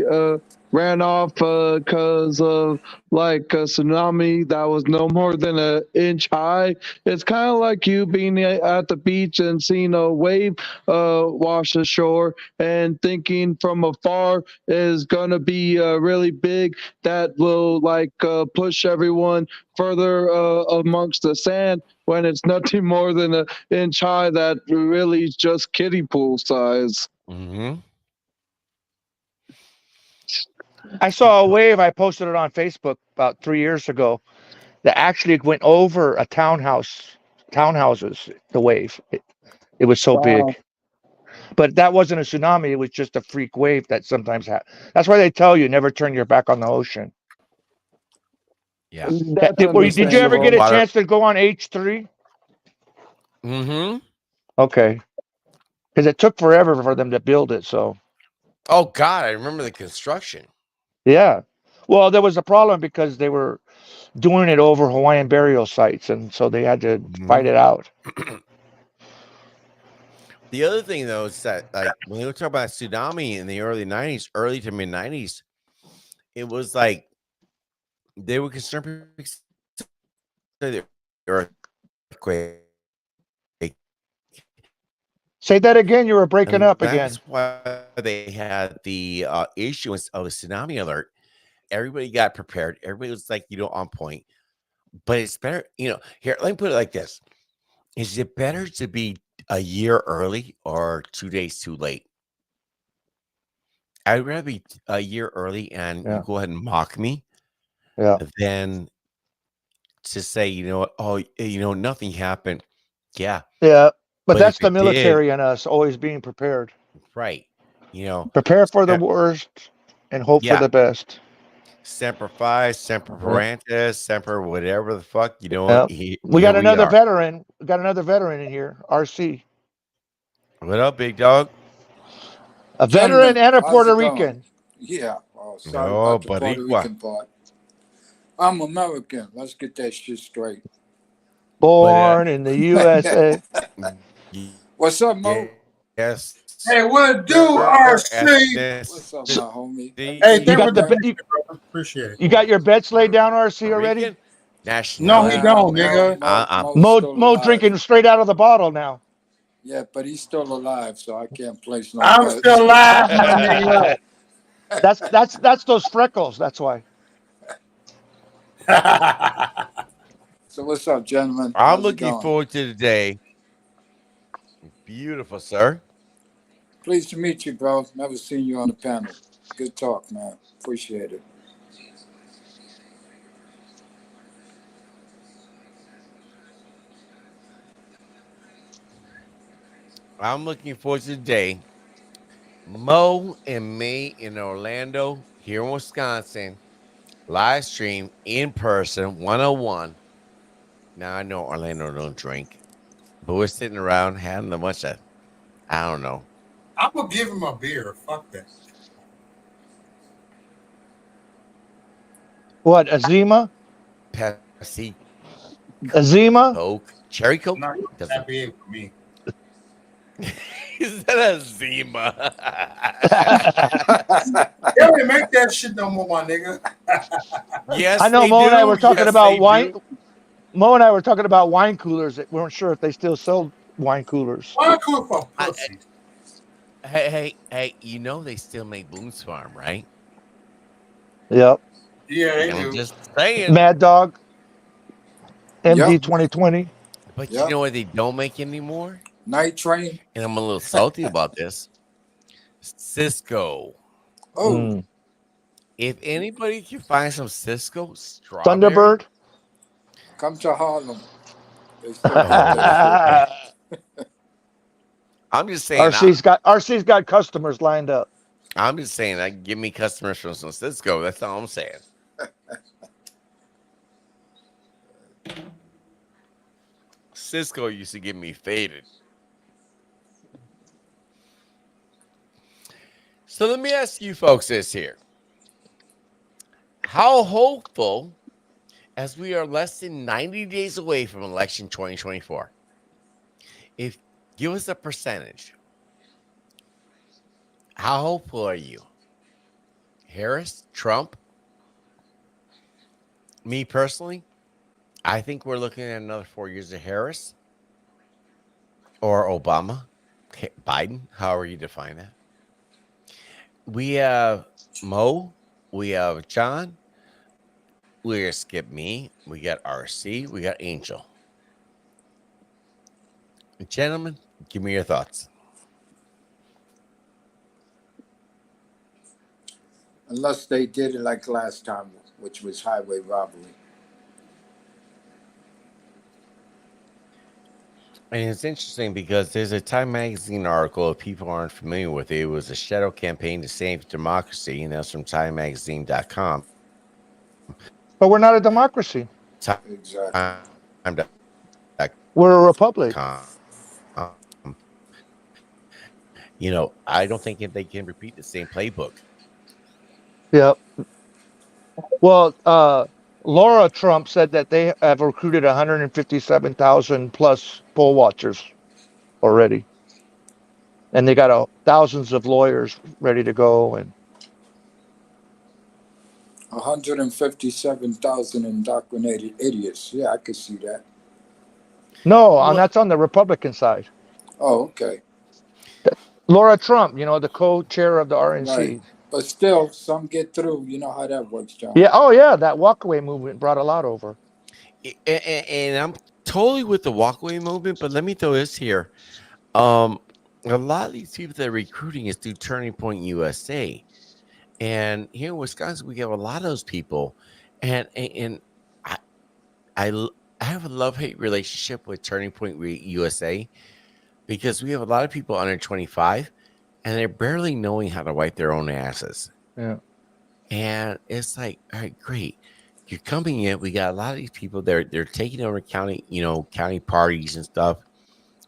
ran off because of like a tsunami that was no more than an inch high. It's kind of like you being at the beach and seeing a wave wash ashore and thinking from afar is going to be really big, that will like push everyone further amongst the sand, when it's nothing more than an inch high that really is just kiddie pool size. Mm-hmm. I saw a wave. I posted it on Facebook about 3 years ago that actually went over a townhouses. The wave. It was so Wow. big. But that wasn't a tsunami. It was just a freak wave that sometimes happens. That's why they tell you never turn your back on the ocean. Yeah. That's Did you ever get a understandable. chance to go on H3? Mm-hmm. Okay. Because it took forever for them to build it. So, Oh God, I remember the construction. yeah. Well, there was a problem because they were doing it over Hawaiian burial sites. And so they had to fight it out. The other thing, though, is that like when we were talking about tsunami in the early 90s, early to mid 90s, it was like they were concerned because the earthquake. Say that again. You were breaking up again. That's why they had the issuance of a tsunami alert. Everybody got prepared. Everybody was like, on point. But it's better, here, let me put it like this. Is it better to be a year early or 2 days too late? I'd rather be a year early and you go ahead and mock me than to say, nothing happened. Yeah. Yeah. But that's if the it did, military and us always being prepared. right. Prepare for the worst and hope for the best. Semper Fi, Semper Parentis, Semper whatever the fuck, We got here another we are. veteran. We got another veteran in here. RC. What up, big dog? A veteran Gentlemen, and a how's Puerto it going? Rican. Yeah. Oh, sorry No, about the Puerto Boricua. Rican part. I'm American. Let's get that shit straight. Born in the USA. What's up, Mo? Yes. Hey, what it do, RC? What's up, my homie? Hey, You got the appreciate it. You got your bets laid down, RC, already? Rican? No, he don't, Mo, nigga. Mo's still Mo alive. drinking straight out of the bottle now. Yeah, but he's still alive, so I can't place no I'm bets. still alive, my nigga. That's those freckles. That's why. So what's up, gentlemen? I'm How's it looking going? forward to the day. Beautiful, sir. Pleased to meet you, bro. Never seen you on the panel. Good talk, man. Appreciate it. I'm looking forward to the day. Mo and me in Orlando, here in Wisconsin, live stream in person, 101. Now I know Orlando don't drink, but we're sitting around having a bunch of, I don't know. I'm gonna give him a beer. Fuck that. What, Azima? Pepsi, Azima? Coke, cherry Coke. No, that beer for me. Is that a Zima? They don't make that shit no more, my nigga. Yes, I know they Mo and I do. were talking Yes, about they wine. do. Mo and I were talking about wine coolers. We weren't sure if they still sell wine coolers. Wine cooler for pussy. Hey, they still make Boone's Farm, right? Yep. Yeah, they I'm do. just saying. Mad Dog. MD Yep. 2020. But Yep. you know what they don't make anymore? Night train. And I'm a little salty about this. Cisco. Oh, If anybody can find some Cisco strawberry, Thunderbird. come to Harlem. They still got that shit. I'm just saying. RC's got customers lined up. I'm just saying. Give me customers from some Cisco. That's all I'm saying. Cisco used to get me faded. So let me ask you folks this here. How hopeful, as we are less than 90 days away from election 2024, if Give us a percentage. How hopeful are you? Harris, Trump? Me personally, I think we're looking at another 4 years of Harris or Obama, Biden, however you define that. We have Mo, we have John, we got Skip Me, we got RC, we got Angel. Gentlemen, give me your thoughts. Unless they did it like last time, which was highway robbery. And it's interesting because there's a Time Magazine article, if people aren't familiar with it, it was a shadow campaign to save democracy, and that's from timemagazine.com. But we're not a democracy. Exactly. We're a republic. You know, I don't think if they can repeat the same playbook. Yeah. Well, Laura Trump said that they have recruited 157,000 plus poll watchers already, and they got thousands of lawyers ready to go. And 157,000 indoctrinated idiots. Yeah, I could see that. no, and that's on the Republican side. Oh, okay. Laura Trump, you know, the co-chair of the RNC. Right. But still, some get through. You know how that works, John. Yeah. Oh, yeah. That walkaway movement brought a lot over. And I'm totally with the walkaway movement, but let me throw this here. A lot of these people that are recruiting is through Turning Point USA. And here in Wisconsin, we have a lot of those people. And I have a love-hate relationship with Turning Point USA because we have a lot of people under 25 and they're barely knowing how to wipe their own asses. Yeah. And it's like, all right, great. You're coming in. We got a lot of these people. They're taking over county, county parties and stuff.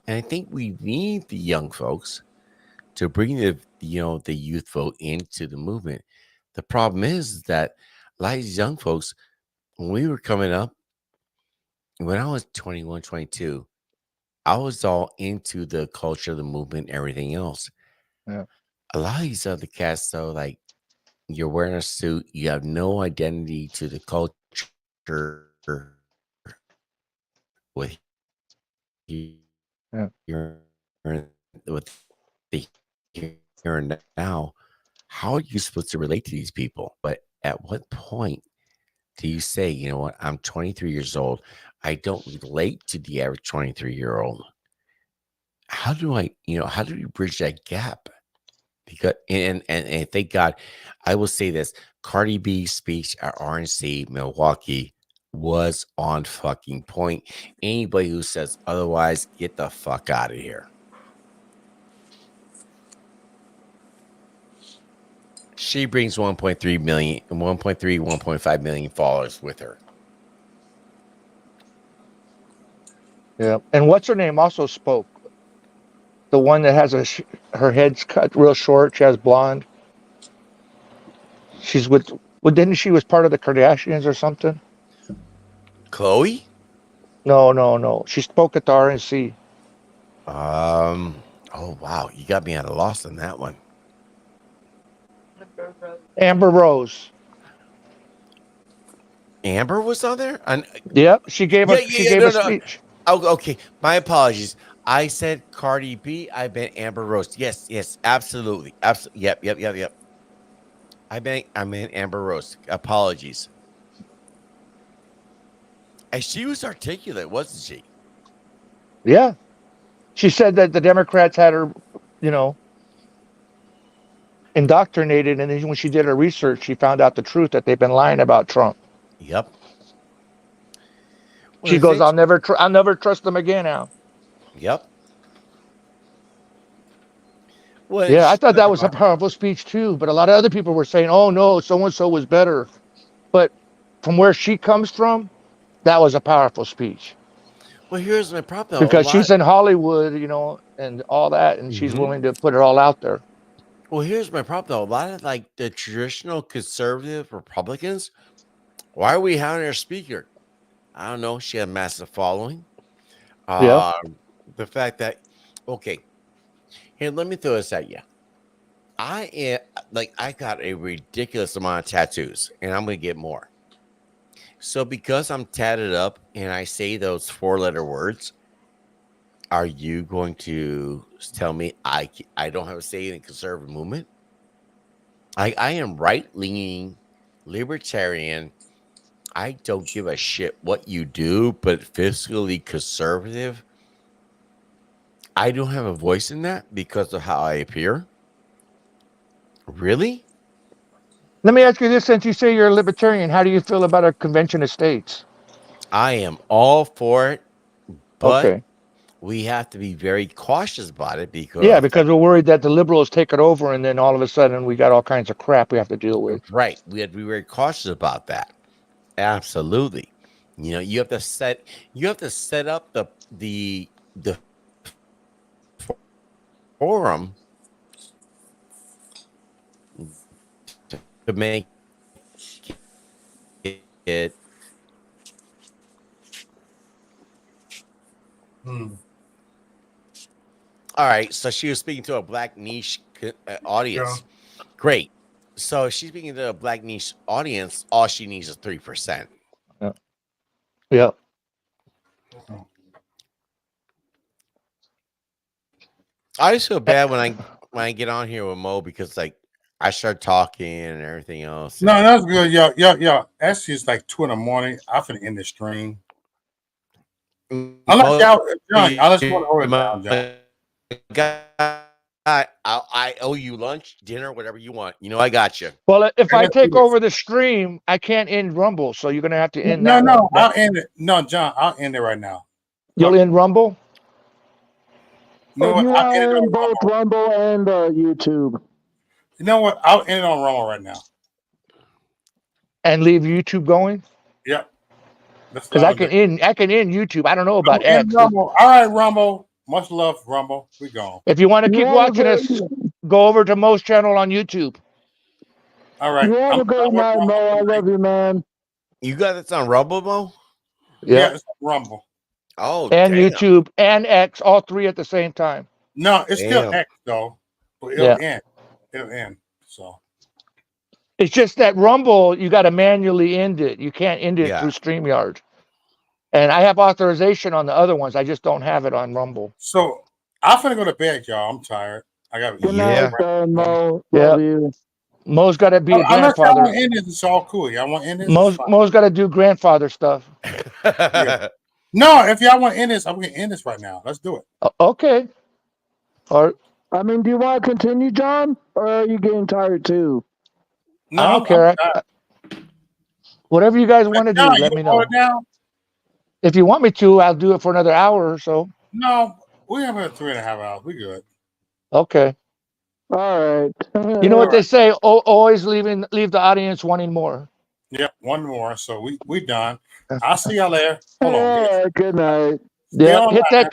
And I think we need the young folks to bring the youth vote into the movement. The problem is that a lot of these young folks, when we were coming up, when I was 21, 22, I was all into the culture, the movement, everything else. Yeah. A lot of these other cats, though, like you're wearing a suit, you have no identity to the culture with you're with the here and now. How are you supposed to relate to these people? But at what point do you say, you know what, I'm 23 years old, I don't relate to the average 23-year-old? How do you bridge that gap? Because and thank God, I will say this: Cardi B's speech at RNC Milwaukee was on fucking point. Anybody who says otherwise, get the fuck out of here. She brings 1.3 million, 1.5 million followers with her. Yeah. And what's her name also spoke. The one that has her head's cut real short. She has blonde. She's didn't she was part of the Kardashians or something? Chloe? No. She spoke at the RNC. Oh wow, you got me at a loss on that one. Amber Rose. Amber was on there? Yep, she gave a speech. Oh, okay. My apologies. I said Cardi B. I meant Amber Rose. Yes, absolutely. Yep. I meant Amber Rose. Apologies. And she was articulate, wasn't she? Yeah. She said that the Democrats had her, indoctrinated, and then when she did her research, she found out the truth that they've been lying about Trump. Yep. She goes, I'll never trust them again now. Yep. Well, yeah, I thought that was a powerful speech too, but a lot of other people were saying, oh no, so-and-so was better. But from where she comes from, that was a powerful speech. Well, here's my problem. Because she's in Hollywood, and all that, and she's willing to put it all out there. Well, here's my problem, though. A lot of the traditional conservative Republicans, why are we having her speaker? I don't know. She had a massive following. Yeah. The fact that Okay. Here, let me throw this at you. I got a ridiculous amount of tattoos, and I'm gonna get more. So because I'm tatted up and I say those 4-letter words, are you going to tell me I don't have a say in the conservative movement? I am right-leaning, libertarian. I don't give a shit what you do, but fiscally conservative. I don't have a voice in that because of how I appear. Really? Let me ask you this: since you say you're a libertarian, how do you feel about a convention of states? I am all for it, but Okay. we have to be very cautious about it Yeah, because, because we're worried that the liberals take it over, and then all of a sudden we got all kinds of crap we have to deal with. right, we have to be very cautious about that. Absolutely. You know, you have to set up the forum to make it. All right, so she was speaking to a black niche audience. Great. So if she's speaking to a black niche audience, all she needs is 3%. Yeah. Yeah. I just feel bad when I get on here with Mo because like I start talking and everything else. No, that's good. Yeah. Actually, it's like 2 in the morning. I'm finna end the stream. Unless y'all, John, I just want to hold it down, John. I owe you lunch, dinner, whatever you want. You know, I got you. Well, if Hey, I let's do take this. over the stream, I can't end Rumble, so you're gonna have to end No, that no, one. I'll end it. No, John, I'll end it right now. You'll end Rumble? You know Or what? you I'll want end it to on end both Rumble. Rumble and YouTube? You know what? I'll end it on Rumble right now. And leave YouTube going? Yep. That's Because what I I'm gonna can do. end YouTube. I don't know I'm about gonna end X. Rumble. All right, Rumble. Much love, Rumble. We gone. If you want to You keep have a watching great, us, go over to Mo's channel on YouTube. All right. you have a great night, Mo. I love you, man. You got this on Rumble, Mo? Yeah. Yeah, it's Rumble. Oh, And damn. YouTube and X, all three at the same time. No, it's still Damn. X though, but Yeah. it'll end. It'll end. So It's just that Rumble, you got to manually end it. You can't end it Yeah. through StreamYard. And I have authorization on the other ones. I just don't have it on Rumble. So I'm finna go to bed, y'all. I'm tired. I got Good Yeah. night, son, Mo. Yeah. Love you. Mo's got to be a Unless y'all grandfather. want to end this, it's all cool. Y'all want to end this? It's fine. Mo's got to do grandfather stuff. Yeah. No, if y'all want to end this, I'm gonna end this right now. Let's do it. Okay. Or I mean, do you want to continue, John, or are you getting tired too? No, I don't care. Whatever you guys want to do, John, let you me hold know. it down? If you want me to, I'll do it for another hour or so. No, we have 3.5 hours. We good. Okay. All right. You know what they say? Always leave the audience wanting more. Yep, one more. So we done. I'll see y'all later. Hold on. All right, good night. Yeah. Hit that